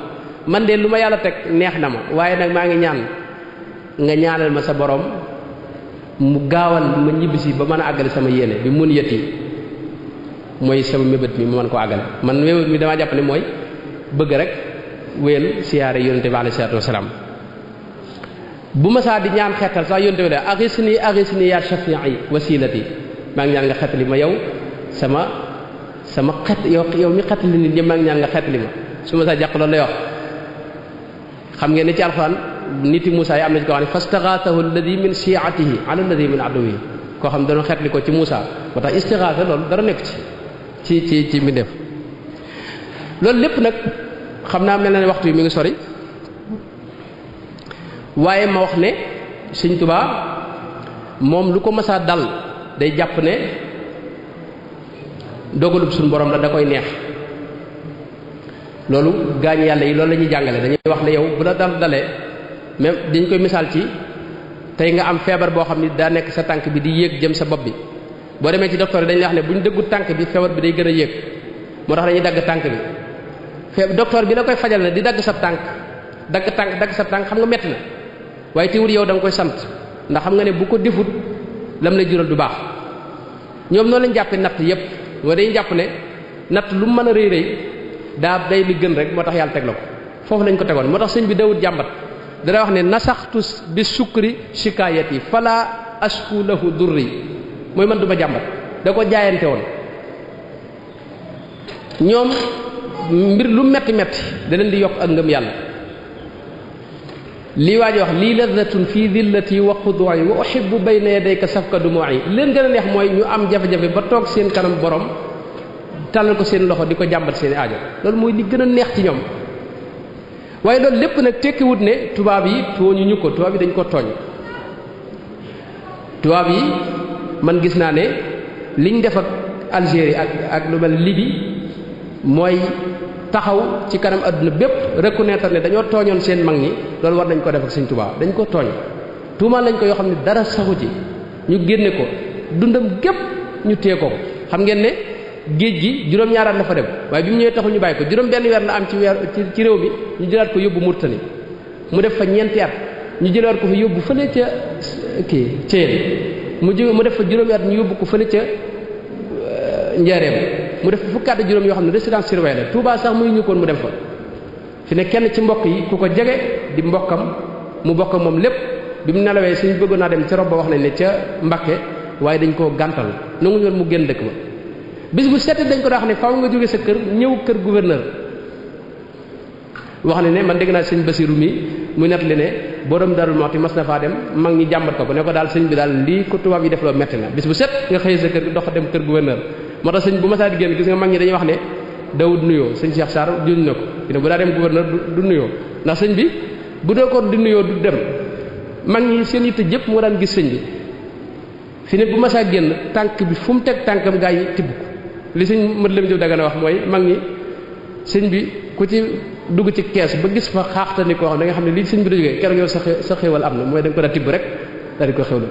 man de lu ma yàlla teg neex na ma waaye nag maa ngi ñaan nga ñaanal ma sa borom mu gaawal ma ñibbisi ba mën a àggale sama yéene bi mun yët yi mooy sama mébét mi ma mën ko àggale man mébét mi damaa jàpp ne mooy bëgg rek wéyal siyaare yonente bi alayhi salaatu wasalaam bu ma saa di ñaan xettal sax yonente bi de agisni ya shafi'i wasilati maa ngi ñaan nga xettali ma yow sama xet yow mi xettali nit ñi maa ngi ñaan nga xettali ma su ma saa jàq loolu lay wax xam ngeen ne ci alxuraan niti Moussa yi am na ci ko wax ne fastaxaasahu alladi min shi'atihi ala alladi min aduwihi koo xam ne dañoo xeetli ko ci Moussa moo tax istixaasa loolu dara nekk ci mbindeef loolu lépp nag xam naa mel na ne waxtu yi mi ngi sori waaye ma wax ne Sëñ Tuubaa moom lu ko masaa dal day jàpp ne dogalub suñu borom la da koy neex loolu gaañ yàlla yi loolu la ñuy jàngale dañuy wax ne yow bu la dalee même dañ koy misaal ci tey nga am feebar boo xam ni daa nekk sa tànk bi di yéeg jëm sa bopp bi boo demee ci docteur yi dañuy wax ne bu ñu dëggu tànk bi feebar bi day gën a yéeg moo tax dañuy dagg tànk bi docteur bi la koy fajal ne di dagg sa tànk dagg sa tànk xam nga metti na waaye teewul yow da nga koy sant ndax xam nga ne bu ko defut lam lay jural du baax ñoom noonu lañ jàppee natt yépp moo dañu jàpp ne natt lu mu mën a rëy rëy daa day li gën rek moo tax yàlla teg la ko foofu lañ ko tegoon moo tax sëñ bi dawut jàmbat dana wax ne nasaxtu bi sukri shikaayat yi fala ashku lahu durri mooy man duma jàmbat da ko jaayante woon ñoom mbir lu metti metti da leen di yokk ak ngëm yàlla lii waa ji wax lii ladatun fii dillati wa xudu'i wa uhibbu bayna yadayka safka dumu'i leen gën a neex mooy ñu am jafe-jafe ba toog seen kanam borom tàllal ko seen loxo di ko jàmbat seen aajo loolu mooy li gën a neex ci ñoom waaye loolu lépp nag tekkiwut ne tubaab yi tooñuñu ko tubaab yi dañ ko tooñ tubaab yi man gis naa ne liñ def ak Algérie ak lu mel Libye mooy taxaw ci kanam adduna bépp reconnaître ne dañoo tooñoon seen mag ñi loolu war nañ ko def ak Sëriñ Tuubaa dañ ko tooñ tuumaal lañ ko yoo xam ne dara saxu ci ñu génne ko dundam gépp ñu téye ko xam ngeen ne géej gi juróom-ñaari at la fa dem waaye bi mu ñëwee taxul ñu bàyyi ko juróom benn weer la am ci réew mi ñu jëlaat ko yóbbu Murtani mu def fa ñeenti at ñu jëlaat ko fa yóbbu fële ca Thiel mu def fa juróomi at ñu yóbbu ko fële ca Njaareem mu def fa fukki at juróom yoo xam ne résidence surveillée la Touba sax muy ñu koon mu dem fa fi ne kenn ci mbokk yi ku ko jege di mbokkam mu bokk moom lépp bi mu nelawee suñ bëggoon naa dem ca rob ba wax nañ ne ca Mbakke waaye dañ koo gàntal nangu ñoon mu génn dëkk ba bis bu seet dañ ko daa wax ne faaw nga jóge sa kër ñëw kër gouverneur wax ne man dégg naa sëñ Basiru mi muy nettali ne borom Darou Moukhty mas na faa dem mag ñi jàmbat ko ne ko daal sëñ bi daal lii ko tubaab yi def loo metti na bis bu set nga xëy sa kër gi dox dem kër gouverneur moo tax sëñ bu masaa di génn gis nga mag ñi dañuy wax ne dawut nuyoo sëñ Cheikh Sarr juñ na ko fi ne bu daa dem gouverneur du nuyoo ndax sëñ bi bu dee ko di nuyoo du dem mag ñi seen yitte jëpp moo daan gis sëñ bi fi ne bu masaa génn tànk bi fu mu teg tànkam gaa yi tibb ko li sëñ mët lam jëw dagana wax mooy mag ñi sëñ bi ku ci dugg ci kees ba gis fa xaaxtani koo xam da nga xam ne lii sëñ bi da jógee keroog yow sa xéewal am na mooy da nga ko daa tibb rek daal di ko xéwlu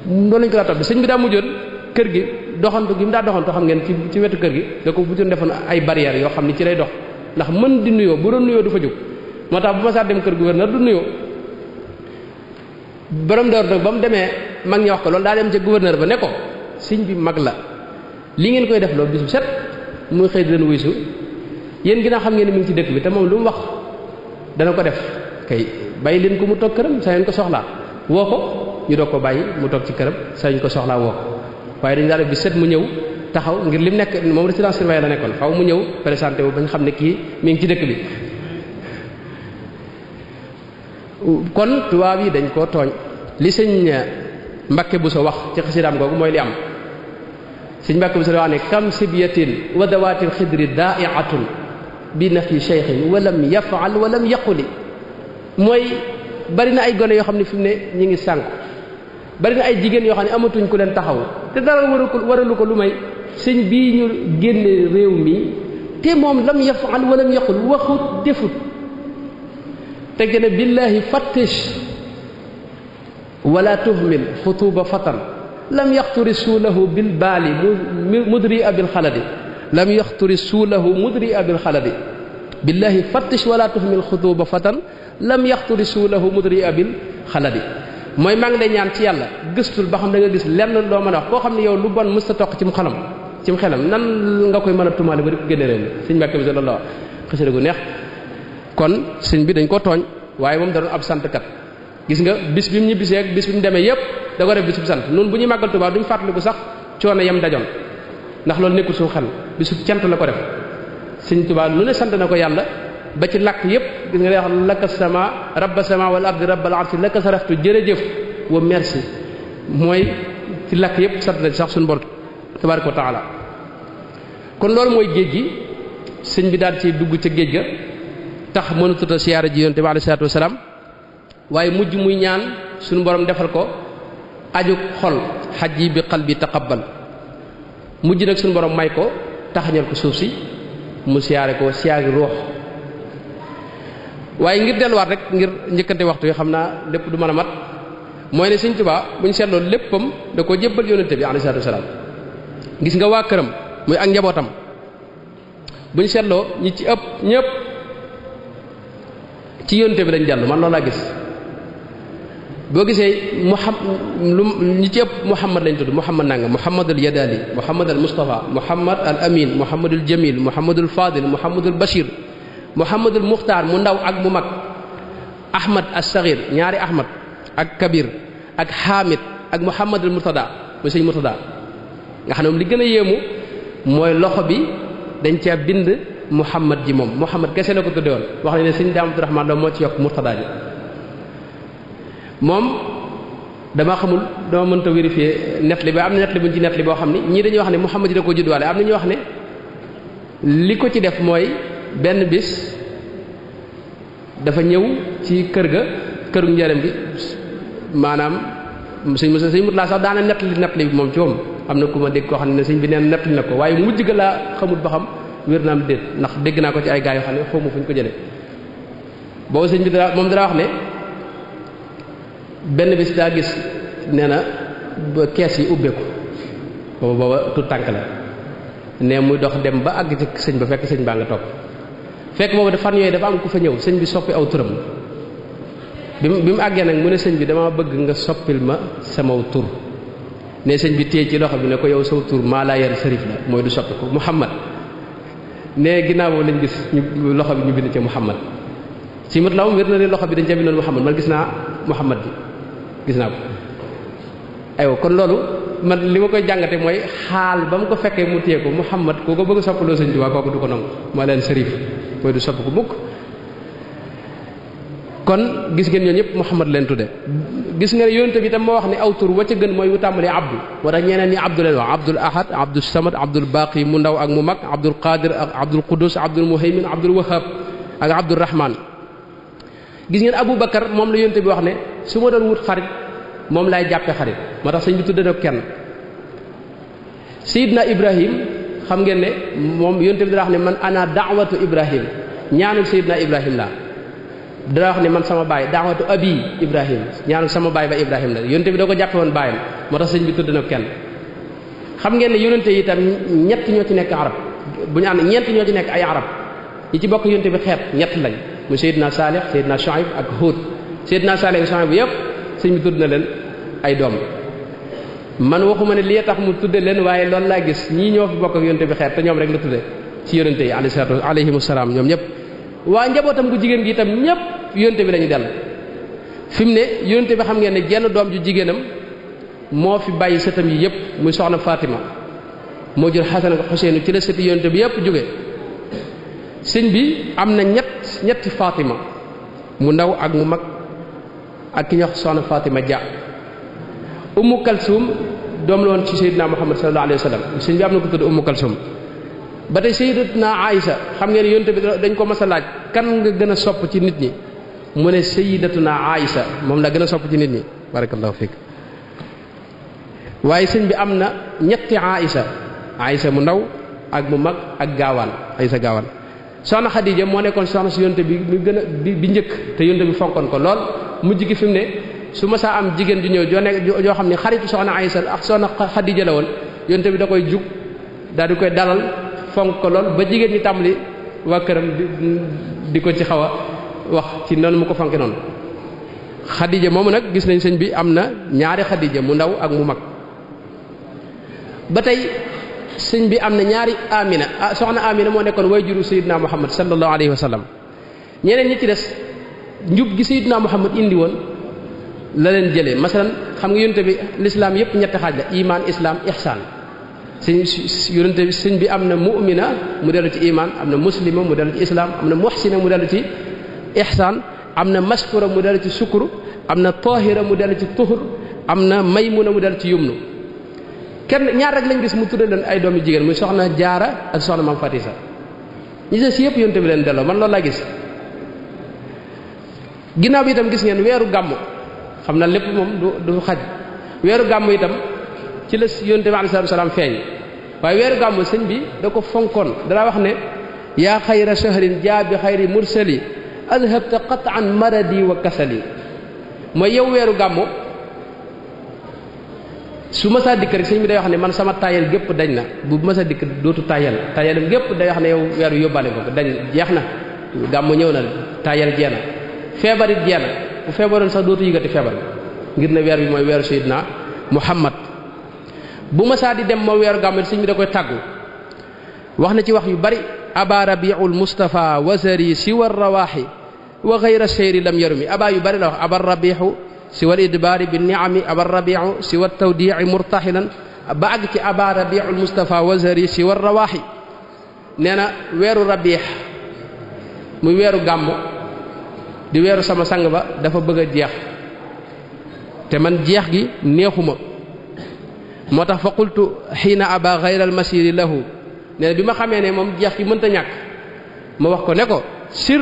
noonu lañ ko daa topp sëñ bi daa mujjoon kër gi doxantu gi mu daa doxantu xam ngeen ci wetu kër gi da ko mujjoon defoon ay barrières yoo xam ne ci lay dox ndax mën di nuyoo bu doon nuyoo du fa jóg moo tax bu ma saa dem kër gouverneur du nuyoo borom door nag ba mu demee mag ñi wax ko loolu daa dem ca gouverneur ba ne ko sëñ bi mag la li ngeen koy def loolu bis bu set muy xëy di leen wuysu yéen ginnaaw xam ngeen ne mi ngi ci dëkk bi te moom lu mu wax dana ko def kay bàyyi leen ko mu toog këram saa ñu ko soxlaa woo ko ñu doog ko bàyyi mu toog ci këram saa ñu ko soxlaa woo ko waaye dañu daa def bi set mu ñëw taxaw ngir lim nekk moom résidence surveillée la nekkoon xaw mu ñëw présenté wu bañ xam ne kii mi ngi ci dëkk bi kon tubaab yi dañ koo tooñ li sëñ Mbàkke bu sa wax ci xasidaam googu mooy li am sëñ Mbàkke bu sa wax ne kam sibyatin wa dawatil xidri da'iatun bi nafi cheikhin walam yafal walam yaquli mooy bari na ay gone yoo xam ne fi mu ne ñi ngi sànk bari na ay jigéen yoo xam ne amatuñ ku leen taxaw te dara waralu ko lu may sëñ bii ñu génne réew mi te moom lam yafal walam yaqul waxut defut te gën a billahi fattish wala tuhmil xutuba fatan lam yaxturi suulahu bil baali mudri abil xaladi lam yaxturi suulahu mudri abil xaladi billahi fattish wala tuhmil xutuba fatan lam yaxturi suulahu mudri abil xaladi mooy maa ngi lay ñaan ci yàlla gëstul ba xam da nga gis lenn loo mën a wax koo xam ne yow lu bon mës ta toq ci mu xelam nan nga koy mën a tumaale ba di ko génne leen sëñ Mbàkke bi sallallahu xasida gu neex kon sëñ bi dañ ko tooñ waaye moom da doon ab santkat gis nga bis bi mu ñibbisee ak bis bi mu demee yépp da ko def bis bu sant noonu bu ñuy màggal Tuubaa duñ fàttaliku sax coono yam dajoon ndax loolu nekkul suñu xel bisu cant la ko def sëñ Tuubaa lu ne sant na ko yàlla ba ci làkk yépp gis nga day wax lakka sama rabba sama wal abdi rabbal arsi lakka saraftu jërëjëf wa merci mooy ci làkk yépp sant na sax suñu borom tabaaraka wa taala kon loolu mooy géej gi sëñ bi daal ci dugg ca géej ga tax mënatut a siyaara ji yonent bi alayhi salaatu wasalaam waaye mujj muy ñaan suñu borom defal ko aju xol xaj yi bi qalbi taqabbal mujj nag suñu borom may ko taxañal ko suuf si mu siyaare ko siyaari ruux waaye ngir delluwaat rek ngir njëkkante waxtu yi xam naa lépp du mën a mat mooy ne Sëriñ Tuubaa bu ñu seetloo léppam da ko jébbal yonent bi alayhi salaatu wasalaam gis nga waa këram muy ak njabootam bu ñu seetloo ñi ci ëpp ñëpp ci yonte bi lañ dellu man loolu laa gis boo gisee ñi ci ëpp Muhammad lañ tudd Muhammad nanga Muhammadul Yadali Muhammad al Mustafa Muhammad al Amin Muhammadul Jamil Muhammadul Fadil Muhammadul Bashir Muhammadul Muxtaar mu ndaw ak mu mag Ahmad as-Saghir ñaari Ahmad ak Kabir ak Hamid ak Muhammadul Murtada mooy sëñ Murtada nga xam ne moom li gën a yéemu mooy loxo bi dañ caa bind Muhammad ji moom Muhammad kese la ko tudde woon wax nañ ne sëñ Daam Abdurahmaan la moo ci yokk Murtada ji moom dama xamul dama mënta vérifier net li ba am na net li buñ ci net li boo xam ni ñii dañuy wax ne Muhammad ji da ko juddwaale am na ñu wax ne li ko ci def mooy benn bis dafa ñëw ci kër ga këru njëriñ gi maanaam sëñ Murtada sax daana net li moom ci moom am na ku ma dégg koo xam ne sëñ bi neen nettali na ko waaye mujj ga laa xamut ba xam wér na am déet ndax dégg naa ko ci ay gaa yoo xam ne xawma fu ñu ko jëlee boobu sëñ bi moom dara wax ne benn bis daa gis nee na ba kees yi ubbeeku booba tut tànk la ne muy dox dem ba àgg ci sëñ ba fekk sëñ baa nga toog fekk boobu fan yooyu dafa am ku fa ñëw sëñ bi soppi aw turam bi mu àggee nag mu ne sëñ bi dama bëgg nga soppil ma samaw tur ne sëñ bi téye ci loxo bi ne ko yow saw tur maa laa yar sërif la mooy du soppi ko Muhammad ne ginnaaw boobu lañ gis ñu loxo bi ñu bind ci Muhammad ci mat la wér na ne loxo bi dañ ca bindoon Muhammad man gis naa Muhammad bi gis naa ko aywa kon loolu man li ma koy jàngate mooy xaal ba mu ko fekkee mu téye ko Muhammad koo ko bëgg a soppaloo sëñ Tuubaa kooku du ko nangu maa leen sërif mooy du sopp ko mukk kon gis ngeen ñoo ñëpp Muhammad leen tudde gis nga ne yonent bi tam moo wax ne aw tur wa ca gën mooy wu tàmbalee abdu moo tax ñeneen ñi abdu leen wax abdul ahad abdul samad abdul baqi mu ndaw ak mu mag abdul qadir ak abdul qudus abdul muhaymin abdul wahab ak abdul rahman gis ngeen Abu Bakar moom la yonent bi wax ne su ma doon wut xarit moom laay jàppe xarit moo tax sëñ bi tudde na kenn Seydina Ibrahim xam ngeen ne moom yonent bi dara wax ne man ana da'watu Ibrahim ñaanul Seydina Ibrahim la dara wax ne man sama baay daawatu abi Ibrahim ñaanu sama baay ba Ibrahim la yonente bi da ko jàppe woon baayam moo tax sëñ bi tudd na kenn xam ngeen ne yonente yi itam ñett ñoo ci nekk arab bu ñu ànd ñeent ñoo ci nekk ay arab ñi ci bokk yonente bi xeet ñett lañ mu Seydina Salih Seydina Shuaib ak Hud Seydina Salih ak Shuaib yëpp sëñ bi tudd na leen ay doom man waxuma ne lii tax mu tudde leen waaye loolu laa gis ñii ñoo fi bokk ak yonente bi xeet te ñoom rek la tudde ci yonente yi alayhimu salaam ñoom ñëpp waa njabootam gu jigéen gi itam ñëpp yonte bi lañu dell fi mu ne yonte bi xam ngeen ne jenn doom ju jigéenam moo fi bàyyi sëtam yi yëpp muy soxna Fatima moo jur Xasan ak Xuseenu ci la sëti yonte bi yëpp jóge sëñ bi am na ñetti Fatima mu ndaw ak mu mag ak ki ñuy wax soxna Fatima Dia Ummu Kalsum doom la woon ci Seydina Muhammad sallallahu alayhi wa sallam sëñ bi am na ko tudd Ummu Kalsum ba tey sayyidatuna Aïsa xam ngeen yonte bi dañ ko mas a laaj kan nga gën a sopp ci nit ñi mu ne sayyidatuna Aïsa moom la gën a sopp ci nit ñi barakallahu fiik waaye sëñ bi am na ñetti Aïsa mu ndaw ak mu mag ak gaawaan Aïsa gaawaan soxna Xadija moo nekkoon soxna si yonte bi mu gën a bi njëkk te yonte bi fonkoon ko lool mujj gi fi mu ne su ma saa am jigéen ju ñëw joo xam ne xaritu soxna Aïsa ak soxna Xadija la woon yonte bi da koy jug daal di koy dalal fonk ko lool ba jigéen ñi tàmbali waa këram di ko ci xaw a wax ci noonu mu ko fonke noonu Xadija moomu nag gis nañ sëñ bi am na ñaari Xadija mu ndaw ak mu mag ba tey sëñ bi am na ñaari Amina soxna Amina moo nekkoon wayjuru Sayyidina Muhammad sallallahu alayhi wa sallam ñeneen ñi ci des njub gi Sayyidina Muhammad indi woon la leen jëlee masalan xam nga yonte bi l'islam yëpp ñetti xaaj la iman islam ihsan yonente bi sëñ bi am na mu'mina mu dellu ci iman am na muslima mu dellu ci islam am na muhsina mu dellu ci ihsan am na mashkura mu dellu ci sukkur am na tahira mu dellu ci tuhur am na maymuna mu dellu ci yumnu kenn ñaar rek lañ gis mu tudde leen ay doomi jigéen muy soxna jaara ak soxna mam fatisa ñi des yëpp yonente bi leen delloo man loolu laa gis ginnaaw bi itam gis ngeen weeru gàmmu xam na lépp moom du xaj weeru gàmmu itam ci la yonente bi alayhi salaam feeñ waaye weeru gàmmu sëñ bi da ko fonkoon dara wax ne yaa xayra shahrin jaa bi xayri mursali adhabta qat'an maradi wa kasali mooy yow weeru gàmmu su ma saa dikk rek sëñ bi day wax ne man sama tayal gépp dañ na bu ma saa dikk dootu tayalam gépp day wax ne yow weeru yóbbaale ko dañ jeex na gàmmu ñëw na tayal jeena feebar it jeena bu feebaroon sax dootu yëgati feebar ngir ne weer bi mooy weeru Seydina Muhammad bu ma saa di dem moom weeru gàmmu sëñ bi da koy tàggu wax na ci wax yu bari aba rabiul mustafa wasari siwa rawaaxi wa xayra seyri lam yarumi aba yu bari la wax aba rabihu siwa idbaari bi niami aba rabiu siwa tawdii murtaxilan ba àgg ci aba rabiul mustafa wasari siwa rawaaxi nee na weeru rabiix muy weeru gàmmu di weeru sama sang ba dafa bëgg a jeex te man jeex gi neexuma moo tax fa qultu xiina aba xayra almasiri lahu nee na bi ma xamee ne moom jeex gi mënta ñàkk ma wax ko ne ko sir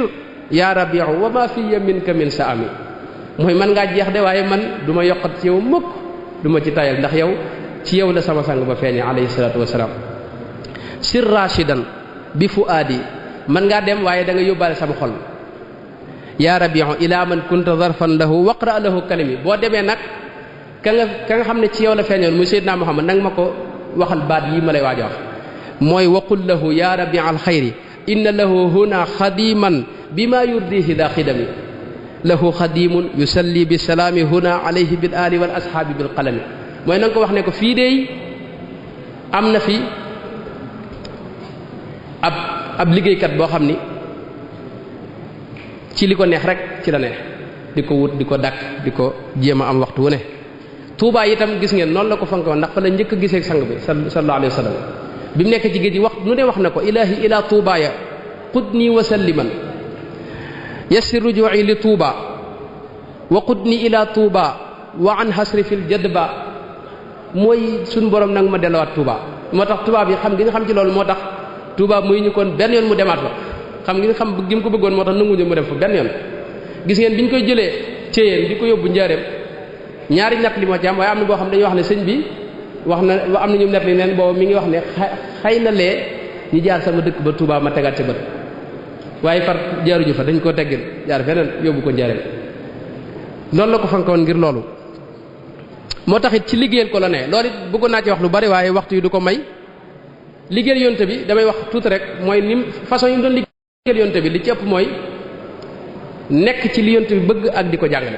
yaa rabiu wa ma fiya minka min sa ami mooy man ngaa jeex de waaye man du ma yokkat ci yow mukk du ma ci tayal ndax yow ci yow la sama sang ba feeñe alayhi salaatu wasalaam sir rashidan bi fuaadi man ngaa dem waaye da nga yóbbaale sama xol yaa rabiu ila man kunta zarfan lahu waqra lahu kalimi boo demee nag ka nga xam ne ci yow la feeñoon muy Seydina Muhammad nanga ma ko waxal baat yi ma lay waaj a wax mooy waqul lahu ya rabi'a alxayri inna lahu huna xadiman bima yurdihi daa xidami lahu xadimun yusalli bisalaami huna alayhi bil ali wal ashaabi bil qalami mooy na nga ko wax ne ko fii deey am na fi ab liggéeykat boo xam ni ci li ko neex rek ci la neex di ko wut di ko dakk di ko jéem a am waxtu wu ne Tuubaa itam gis ngeen noonu la ko fank woon ndax fa la njëkk a gisee sang bi sallallahu alayhi wa sallam bi mu nekk ci géej gi wax nu ne wax na ko ilahi ila tuubaaya qudni wa salliman yassir ruju'i li tuuba wa qudni ila tuuba wa an hasri fil jadba mooy suñ borom nag ma delluwaat tuuba moo tax tubaab yi xam gi nga xam ci loolu moo tax tuuba muy ñu kon benn yoon mu demaat fa xam gi nga xam gi mu ko bëggoon moo tax nanguñu mu dem fa benn yoon gis ngeen bi ñu koy jëlee Ceyeen di ko yóbbu Njaareem ñaari natt li moo ci am waaye am na boo xam dañuy wax ne sëñ bi wax na am na ñu net li neen boobu mi ngi wax ne xëy na lee ñu jaar sama dëkk ba Touba ma tegaat ca bët waaye far jaaruñu fa dañ koo teggil jaar feneen yóbbu ko Njaareem loolu la ko fankoon ngir loolu moo tax it ci liggéeyal ko la ne loolu it bëggoon naa ci wax lu bari waaye waxtu yi du ko may liggéeyal yonte bi damay wax tuuti rek mooy nim façon yi mu doon liggéeyal yonte bi li ci ëpp mooy nekk ci li yonte bi bëgg ak di ko jàngale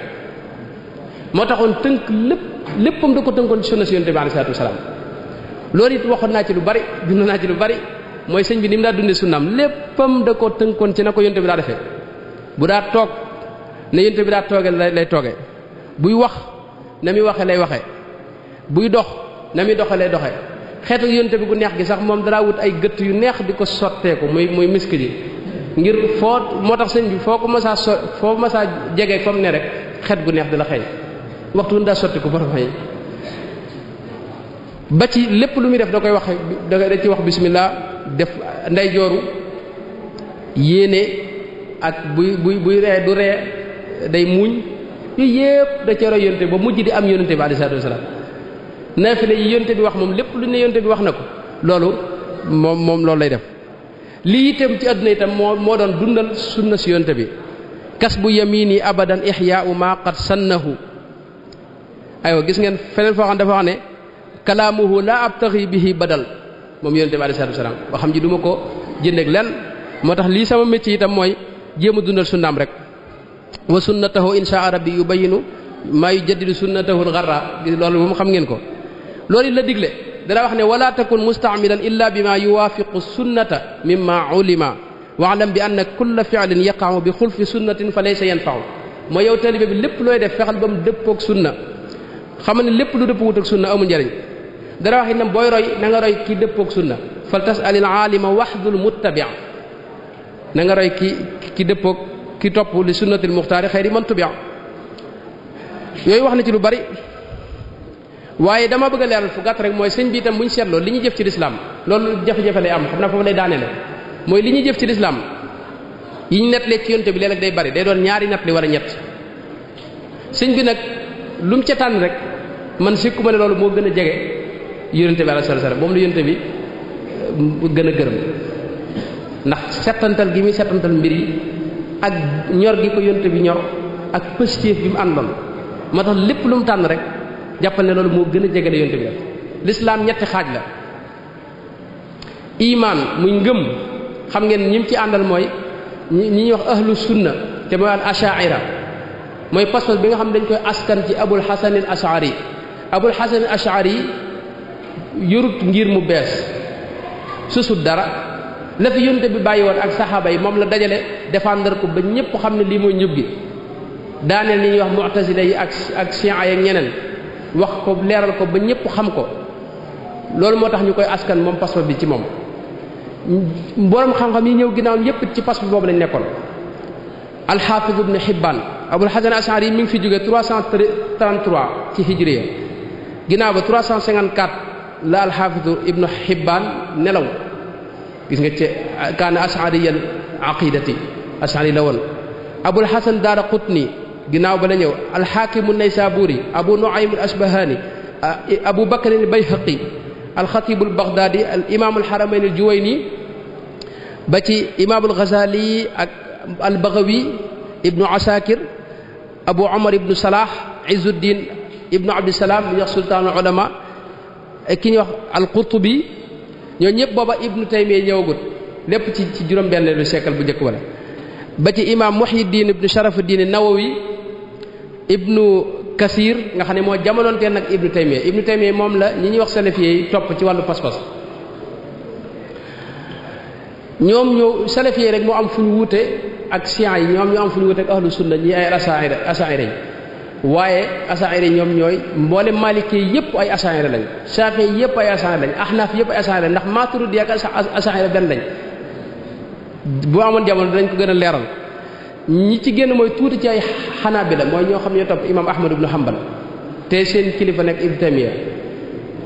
moo taxoon tënk léppam da ko tënkoon ci sunna si yonte bi alayhi salaatu wasalaam loolu it waxoon naa ci lu bari dund naa ci lu bari mooy sëñ bi ni mu daa dundee sunnaam léppam da ko tënkoon ci na ko yonte bi daa defee bu daa toog ne yonte bi daa toogee lay toogee buy wax na muy waxee lay waxee buy dox na muy doxee lay doxee xeetu yonte bi gu neex gi sax moom danaa wut ay gëtt yu neex di ko sotteeku muy misk ji ngir foo moo tax sëñ bi foo ko masaa foo masaa jege fa mu ne rek xet gu neex di la xëy waxtu daa sotti ko borom yi ba ci lépp lu muy def da koy wax da ci wax bismillah def nday jooru yéene ak buy ree du ree day muuñ yooyu yépp da ci roy yonte ba mujj di am yonente bi alayhi salaatu wasalaam naafile yi yonte bi wax moom lépp lu ne yonte bi wax na ko loolu moom loolu lay def lii itam ci àdduna itam moo doon dundal sunna si yonte bi kas bu yamini abadan ihyaa'u ma qad sannahu aywa gis ngeen feneen foo xam dafa wax ne kalaamuhu la abtaxi bihi badal moom yonente bi alayhi salaatu wasalaam waxam ji du ma ko jëndeeg lenn moo tax lii sama métier itam mooy jéem a dundal sunnaam rek wa sunnatahu insha rabbi yubayinu maa yujaddidu sunnatahu al-gharra loolu moom xam ngeen ko loolu la digle dana wax ne wala takun mustaamilan illa bima yuwaafiqu sunnata mimma ulima waalam bi anna kulla fi'lin yaqa'u bi xulfi sunnatin fa laysa yanfa'u mooy yow taalibe bi lépp looy def fexal ba mu dëppoog sunna xam ne lépp lu dëppwut ak sunna amul njariñ dara wax itam booy roy na nga roy ki dëppoog sunna fal tasalil aalima wahdul muttabi' na nga roy ki dëppoog ki topp li sunnatil muxtaari xayri man tubi' yooyu wax na ci lu bari waaye dama bëgg a leeral fu gàtt rek mooy sëñ bi itam bu ñu seetloo li ñu jëf ci lislaam loolu jafe-jafe lay am xam naa foofu lay daaneele mooy li ñuy jëf ci lislaam yi ñu nettalee ci yonte bi léeg-léeg day bari day doon ñaari nettali wala ñett sëñ bi nag lu mu ca tànn rek man sikku ma ne loolu moo gën a jege yonente bi alayhi salaam moom la yonente bi gën a gërëm ndax settantal gi muy settantal mbir yi ak ñor gi ko yonente bi ñor ak positif bi mu àndoon moo tax lépp lu mu tànn rek jàppal ne loolu moo gën a jege la yonte bi def lislaam ñetti xaaj la imaan muy ngëm xam ngeen ñim ci àndal mooy ñi ñuy wax ahlu sunna te mooy al ashaira mooy pas-pas bi nga xam ne dañ koy askan ci abul hasan al ashari abul hasan al ashari yorut ngir mu bees susut dara la fi yonte bi bàyyi woon ak saxaaba yi moom la dajale défendre ko ba ñëpp xam ne lii mooy njub gi daaneel ni ñuy wax mu'tazila yi ak shi'a yi ak ñeneen wax ko leeral ko ba ñëpp xam ko loolu moo tax ñu koy askan moom pas-pas bi ci moom borom xam-xam yi ñëw ginnaaw yépp ci pas-pas boobu lañ nekkoon al-Hafiz ibn Hibban Abul Hasan Ash'ari mi ngi fi jóge 333 ci hijriya ginnaaw ba 354 la al-Hafiz ibn Hibban nelaw gis nga ci kaana ash'ariyal aqidati ash'ari la woon Abul Hasan Daraqutni ginnaaw ba la ñëw al-Hakim an-Naysaburi Abu Nu'aym al-Asbahani Abu Bakr al-Bayhaqi al-Khatib al-Baghdadi al-Imam al-Haramayn al-Juwayni ba ci Imam al-Ghazali ak al-Baghawi ibnu Asakir Abu Umar ibnu Salah Izzuddin ibnu Abdussalam bi ñuy wax sultaanul ulama ki ñuy wax al-Qurtubi ñoo ñëpp booba ibnu Taymiyya ñëwagut lépp ci juróom-benneelu siècle bu njëkk wala ba ci imam Muhyiddin ibnu Sharafuddin Nawawi ibnu Kasir nga xam ne moo jamonoonteel nag ibnu Taymiyya moom la ñi ñuy wax salafiyé yi topp ci wàllu pas-pas ñoom ñoo salafiyé rek moo am fu ñu wuute ak siyan yi ñoom ñoo am fu ñu wuute ak ahlu sunna ñi ay asaira yi waaye asaira ñoom ñooy mboole maliki yëpp ay asaira lañ shafi yëpp ay asaira lañ ahnaf yëpp ay asaira lañ ndax maturidi ak asaira benn lañ bu amoon jamono dañ ko gën a leeral ñi ci génn mooy tuuti ci ay xanaabila mooy ñoo xam ne topp imam Ahmad ibn Hanbal te seen kilifa nekk Ibn Taymiyya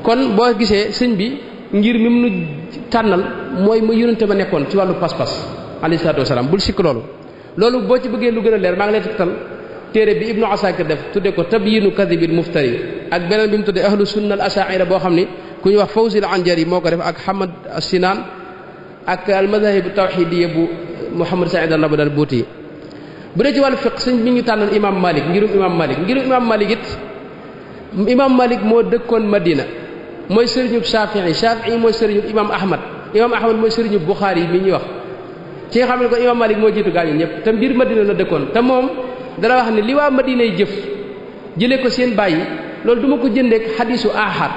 kon boo gisee sëñ bi ngir mi mu nu tànnal mooy mu yonente ba nekkoon ci wàllu pas-pas alayhi salaatu wasalaam bul sikk loolu boo ci bëggee lu gën a leer maa ngi lay tegtal téere bi Ibnu Asakir def tudde ko tabyinu kadhibil muftari ak beneen bi mu tudde ahlu sunna al asha'ira boo xam ni ku ñuy wax Fawzi al Anjari moo ko def ak Hamad as-Sinan ak al madahib tawhidiyya bu Muhammad Sa'id al-Nabhani al-Buti bu dee ci wàllu fiqh sëñ bi ñu tànnal imam Malik ngirum imam Malik it imam Malik moo dëkkoon Madina mooy sëriñub Shafi'i mooy sëriñub imam Ahmad mooy sëriñub Bukhari mi ñuy wax ci nga xam ne ko imam Malik moo jiitu gaañu ñëpp te mbir Madina la dëkkoon te moom dara wax ne li waa Madina yi jëf jëlee ko seen bàyyi loolu du ma ko jëndeek xadisu ahad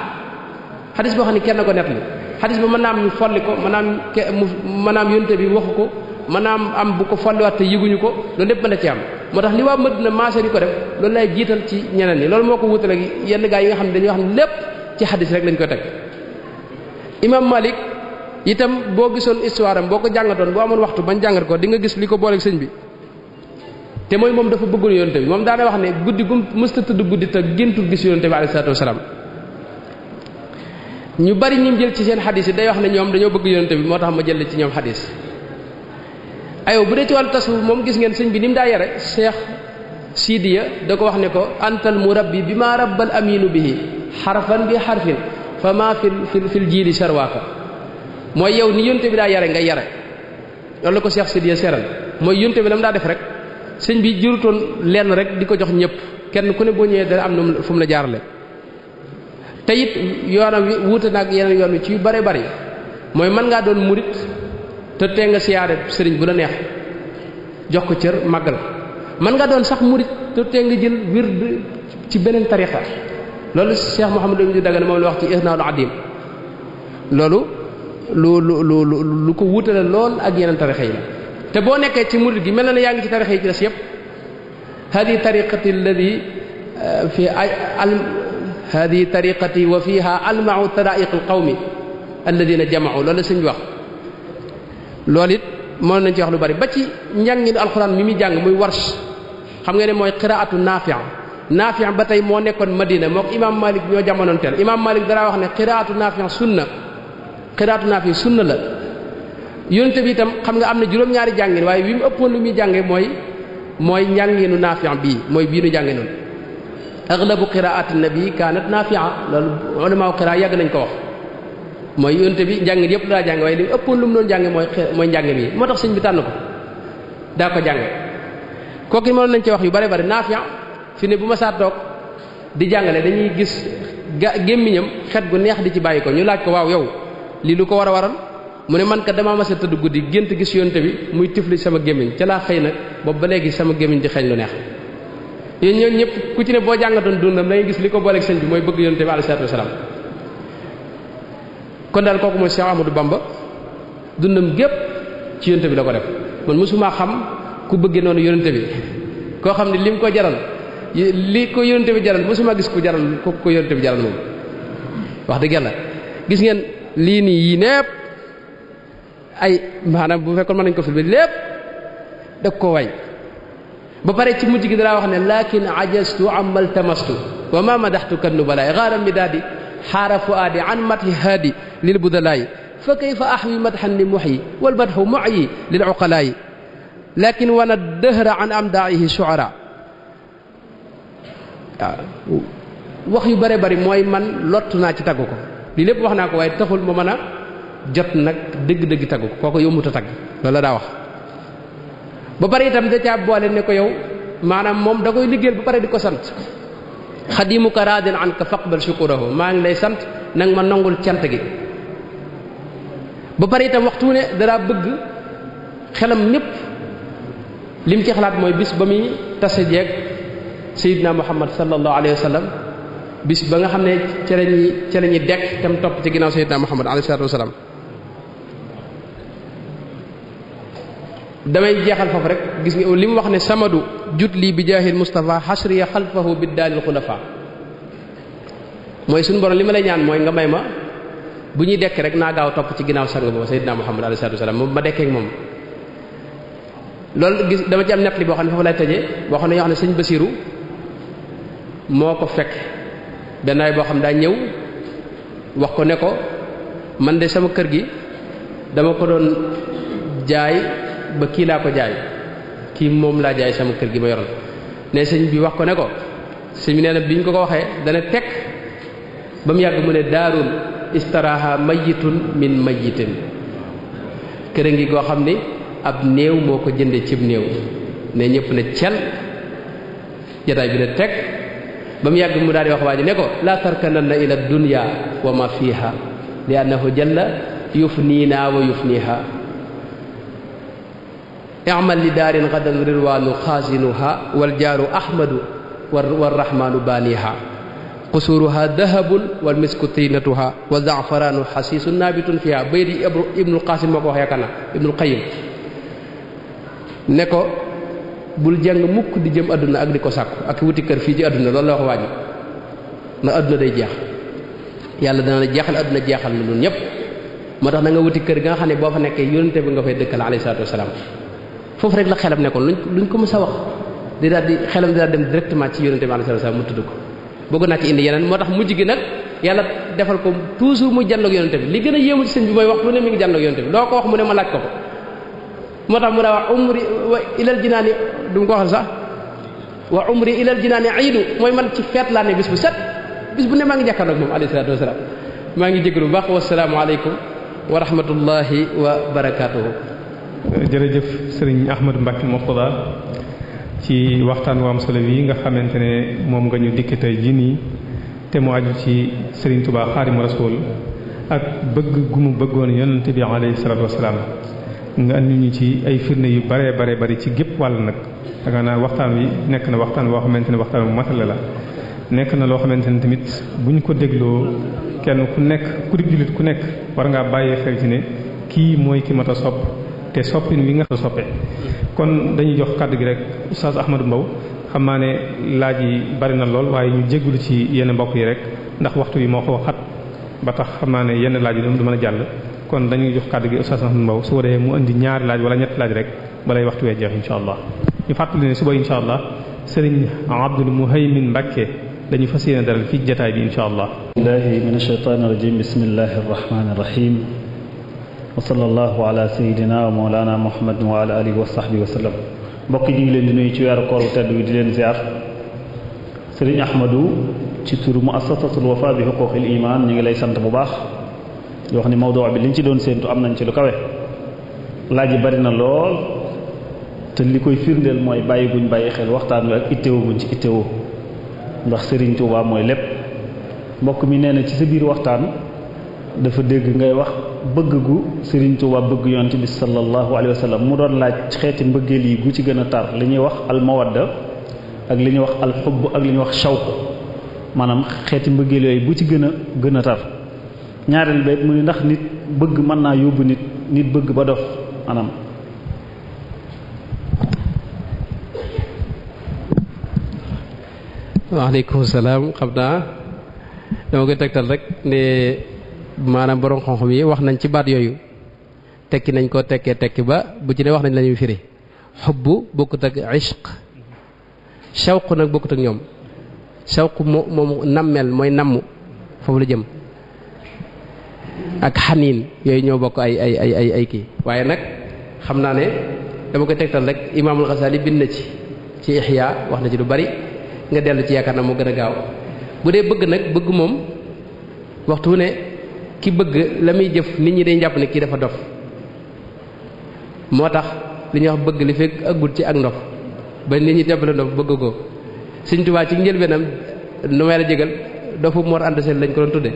xadis boo xam ne kenn ko nettali xadis ba mën naa am ñu folli ko maanaam yonte bi waxu ko maanaam am bu ko folliwaat te yëguñu ko loolu lépp mën na ci am moo tax li waa Madina maase di ko def loolu lay jiital ci ñeneen ñi loolu moo ko wutale yenn gaa yi nga xam ne dañuy wax ne lépp ci xadis rek lañ ko teg imam Malik itam boo gisoon histoire am boo ko jàngatoon boo amoon waxtu bañ jàngat ko di nga gis li ko booleeg sëñ bi te mooy moom dafa bëggul yonte bi moom daana wax ne guddi gu mësta tudd guddi te géntul gis yonte bi alayhi salaatu wasalaam ñu bari ñim jël ci seen xadis yi day wax ne ñoom dañoo bëgg yonte bi moo tax ma jël ci ñoom xadis ayow bu dee ci wàllu tasawuf moom gis ngeen sëñ bi ni mu daa yare Cheikh Sidiya da ko wax ne ko antal murabbi bi ma rabbal aminu bihi xarfan bi xarfin fa ma fil jiili sharwaaka mooy yow ni yonte bi daa yare nga yare loolu la ko Cheikh Sidiya seeral mooy yonte bi la mu daa def rek sëñ bi jurutoon lenn rek di ko jox ñëpp kenn ku ne boo ñëwee dana am na fu mu la jaarale te it yoonam wi wuute naag yeneen yoon wi ci yu bare bari mooy mën ngaa doon murit te tee nga siyaare sëriñ bu la neex jox ko cër màggal mën nga doon sax murit te tee nga jël wird ci beneen tarixa loolu Cheikh Mouhamadou Ibn Dagana moom la wax ci Ihnaul Adim loolu lu ko wuutale lool ak yeneen tarixa yi la te boo nekkee ci murid gi mel na ne yaa ngi ci tarixa yi ci des yëpp hadi tariqati wa fiha almau taraiq alqawmi alladina jamau loolu la sëñ bi wax loolu it mën nañ ci wax lu bari ba ci njànginu alxuraan mi muy jàng muy warsh xam nga ne mooy qiraatu Naafi' ba tey moo nekkoon Madina moo ko imam Malik ñoo jamonoonteel imam Malik dara wax ne qiraatu Naafi' sunna la yonente bi itam xam nga am na juróom-ñaari jàngin waaye wi mu ëppoon lu muy jànge mooy njànginu Naafi' bii mooy bii nu jànge noonu aglabu qiraati nabi kaanat Naafi'a loolu ulama qira yàgg nañ ko wax mooy yonente bi njàngin yëpp daa jànge waaye li mu ëppoon lu mu doon jànge mooy njàngin yi moo tax sëñ bi tànn ko daa ko jànge kooku mënoon nañ ci wax yu bari bari Naafi' fi ne bu ma saa toog di jàngale dañuy gis gémmiñam xet gu neex di ci bàyyi ko ñu laaj ko waaw yow lii lu ko war a waral mu ne man kat damaa mas a tëdd guddi gént gis yonte bi muy tifli sama gémmiñ ca laa xëy nag boobu ba léegi sama gémmiñ di xeeñ lu neex yéen ñooñu ñëpp ku ci ne boo jàngatoon dundam da ngay gis li ko booleeg sëñ bi mooy bëgg yonte bi alayhi salaatu wasalaam kon daal kooku mooy Cheikh Ahmadou Bamba dundam gépp ci yonte bi la ko def man mosuma xam ku bëggee noonu yonte bi koo xam ne lim ko jaral li ko yonte bi jaral mosuma gis ku jaral ko yonte bi jaral moom wax dëgg yàlla gis ngeen lii nii yii népp ay maanaam bu fekkoon mën nañ ko filmé lépp dag ko way ba pare ci mujj gi dara wax ne lakin ajastu amal tamastu wa ma madaxtu kan nubalaay xaaral mi daal di xaara fuaadi an mati haadi lil budalaay fa kayfa ahwi madxan li muxyi wal madxu muxyi lil uqalaay lakin wana dëhra an amdaihi shuara waaw wax yu bare bari mooy man lott naa ci tagg ko lii lépp wax naa ko waaye taxul ma mën a jot nag dëgg-dëgg tagg ko kooko yombut a tagg loolu la daa wax ba pare itam da caa boole ne ko yow maanaam moom da koy liggéeyal ba pare di ko sant xadimuka raadin an ka faqbal shukurahu maa ngi lay sant nag ma nangul cant gi ba pare itam waxtu ne dara bëgg xelam ñépp lim ci xalaat mooy bis ba muy tase jeeg Seydina Muhammad sallallahu alayhi wa sallam bis ba nga xam ne ca la ñuy dekk tam topp ci ginnaaw Seydina Muhammad alayhi salaatu wa salaam damay jeexal foofu rek gis nga li mu wax ne samadu jut lii bi jaahil Mustafa xasriya xalfahu bi daalil xulafa mooy suñu borom li ma lay ñaan mooy nga may ma bu ñuy dekk rek naa gaaw topp ci ginnaaw sang boobu Seydina Muhammad alayhi salaatu wa salaam moom ma dekkee ak moom loolu gis dama ci am nettali boo xam ne foofu lay tëjee boo xam ne yoo xam ne sëñ Basiru moo ko fekk benn waay boo xam daa ñëw wax ko ne ko man de sama kër gi dama ko doon jaay ba kii laa ko jaay kii moom laa jaay sama kër gi ma yoroon ne sëñ bi wax ko ne ko sëñ bi nee na bi ñu ko waxee dana tekk ba mu yàgg mu ne daarul istaraha mayitun min mayitin kër ngi goo xam ni ab néew moo ko jënde cib néew ne ñëpp ne cel jataay bi ne tekk ba mu yàgg mu daal di wax waa ji ne ko laa tarkananna ila dunya wa ma fiha li annahu jalla yufniina wa yufniha i'mal li daarin gadan rirwaanu xaasinuha wal jaaru ahmadu war rahmaanu baaniha qusuruha dahabun wal misku tinatuha wa zaafaraanu xasiisun naabitun fiha bayit yi ibnul qasim moo ko wax yaakaar na ibnul qayyim ne ko bul jàng mukk di jëm adduna ak di ko sàkku ak wuti kër fii ci adduna loolu la wax waaj ndax adduna day jeex yàlla dana la jeexal adduna jeexal na ñun ñëpp moo tax na nga wuti kër ga nga xam ne boo fa nekkee yónnente bi nga fay dëkkal alayhi salaatu wasalaam foofu rek la xelam nekkoon luñ ko mës a wax di daal di xelam di daal dem directement ci yónnente bi alayhi salaatu wasalaam mu tudd ko bëgg naa ci indi yeneen moo tax mujj gi nag yàlla defal ko toujours muy jàndoog yónnente bi li gën a yéemu ci sëñ bi mooy wax lu ne mi ngi jàndoog yónnente bi doo ko wax mu ne ma laaj ko moo tax mu daa wax umri wa ilal jinaani du mu ko waxal sax wa umri ilal jinaani iidu mooy man ci feet laa ne bis bu set bis bu ne maa ngi jàkkaarloog moom alayhi salaatu wasalaam maa ngi jégalu bu baax wasalaamu aleykum wa rahmatullahi wa barakaatuhu. jërëjëf sëriñ Ahmadou Mbacké Mourtada ci waxtaan wu am solo yi nga xamante ne moom nga ñu dikk tey jii nii te mu aju ci sëriñ Touba Xaadimu Rasuul ak bëgg gu mu bëggoon yonent bi alayhi salaatu wasalaam nga andi ñu ci ay firnde yu bare bari ci gépp wàll nag danga naa waxtaan wi nekk na waxtaan boo xamante ne waxtaan bu matale la nekk na loo xamante ne tamit bu ñu ko dégloo kenn ku nekk ku di jullit ku nekk war ngaa bàyyee xel ci ne kii mooy ki mat a sopp te soppin wi nga soppee kon dañuy jox kàddu gi rek Oustaz Ahmadou Mbow xam naa ne laaj yi bari na lool waaye ñu jéggulu ci yenn mbokk yi rek ndax waxtu yi moo ko xat ba tax xam naa ne yenn laaj yi du mën a jàll kon dañuy jox kàddu gi Oustaz Ahmadou Mbow su ko defee mu indi ñaari laaj wala ñetti laaj rek balay waxtu wee jeex insha allah ñu fàttali ne suba insha allah Serigne Abdoul Mouhaymin Mbacké dañu fas yéene dalal fii jotaay bi insha allah. billahi min ash-shaytaani rajiim bismillahi rahmaani rahiim wa sallallahu ala sayyidina wa mawlana muhammadin wa ala alihi wa sahbihi wa sallam mbokk yi ñu ngi leen di nuyu ci weeru koor tedd wi di leen ziar Serigne Ahmadou ci turu muassasatul wafa bi huquqil iman ñu ngi lay sant bu baax di wax ni mawduu bi liñ ci doon séentu am nañ ci lu kawe laaj yi bari na lool te li koy firndeel mooy bàyyi guñ bàyyi xel waxtaan wi ak itteewu guñ ci itteewu ndax Serigne Touba mooy lépp mbokk mi nee na ci sa biir waxtaan dafa dégg ngay wax bëgg gu Serigne Touba bëgg yonent bi sallallahu alayhi wa sallam mu doon laaj xeeti mbëggeel yi gu ci gën a tar li ñuy wax al mawadda ak li ñuy wax al xubb ak li ñuy wax shawq maanaam xeeti mbëggeel yooyu bu ci gën a tar ñaareel ba mu ni ndax nit bëgg mën naa yóbbu nit bëgg ba dof maanaam. waaleykum salaam xam naa dama koy tegtal rek ne maanaam borom xam-xam yi wax nañ ci baat yooyu tekki nañ ko tekki ba bu ci ne wax nañ la ñuy firi xubbu bokkut ak ishq shawq nag bokkut ak ñoom shawq moom nammeel mooy namm foofu la jëm ak xaniin yooyu ñoo bokk ay kii waaye nag xam naa ne dama koy tegtal rek imaamul Xasaali bind na ci Ihya wax na ci lu bari nga dellu ci yaakaar na moo gën a gaaw bu dee bëgg nag bëgg moom waxtu wu ne ki bëgg la muy jëf nit ñi day jàpp ne kii dafa dof moo tax li ñuy wax bëgg li fekk aggul ci ak ndof ba nit ñi jàpp la ndof bëgg ko Sëriñ Tuubaa ci njëlbeenam nu may la jégal dofu Mor Anta Sali lañ ko doon tudde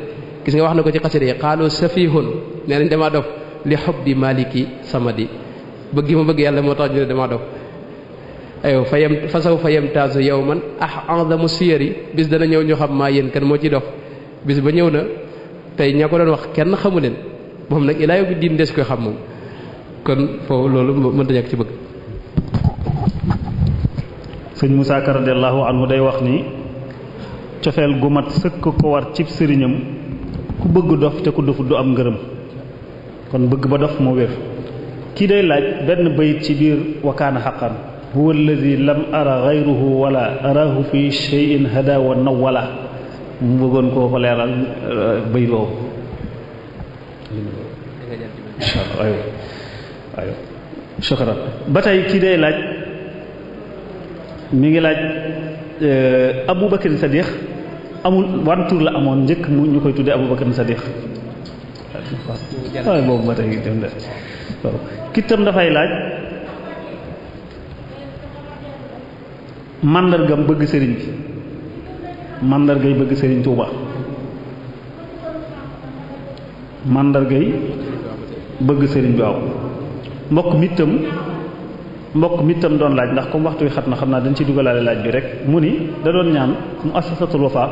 gis nga wax na ko ci xasida yi xaalu safihun nee nañ damaa dof li hubbi maliki samadi bëgg ma bëgg yàlla moo tax ñu ne damaa dof ayow fa saw fa yamtaazu yawman a'zamu siyari bis dana ñëw ñu xam maa yéen kan moo ci dof bis ba ñëw na tey ña ko doon wax kenn xamu leen moom nag ilaa yow bi diin des koy xam moom kon foofu loolu mënta ñàkk ci bëgg. sëñ Musaa Ka radiyallahu anhu day wax ni cofeel gu mat sëkk ko war cib sëriñam ku bëgg dof te ku dofut du am ngërëm kon bëgg ba dof moo wér kii day laaj benn bayit ci biir wakaana xaqan huwa alladi lam ara gayruhu wala arahu fi shay'in hada wa nawala mu bëggoon koo ko leeral bayit woowu insha Allah ayo shukran ba tey kii day laaj mi ngi laaj Abu Bakr Sadiq amul wan tur la amoon njëkk mu ñu koy tuddee Abu Bakr Sadiq waaye boobu ba tey dem de waaw kitam dafay laaj màndargam bëgg sëriñ bi màndargay bëgg sëriñ Tuuba màndargay bëgg sëriñ bi waaw mbokk mi itam doon laaj ndax comme waxtu wi xat na xam naa dañ ci dugalaale laaj bi rek mu ni da doon ñaan mu assasatul Wafa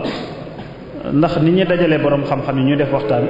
ndax nit ñi dajalee borom xam-xam yi ñu def waxtaan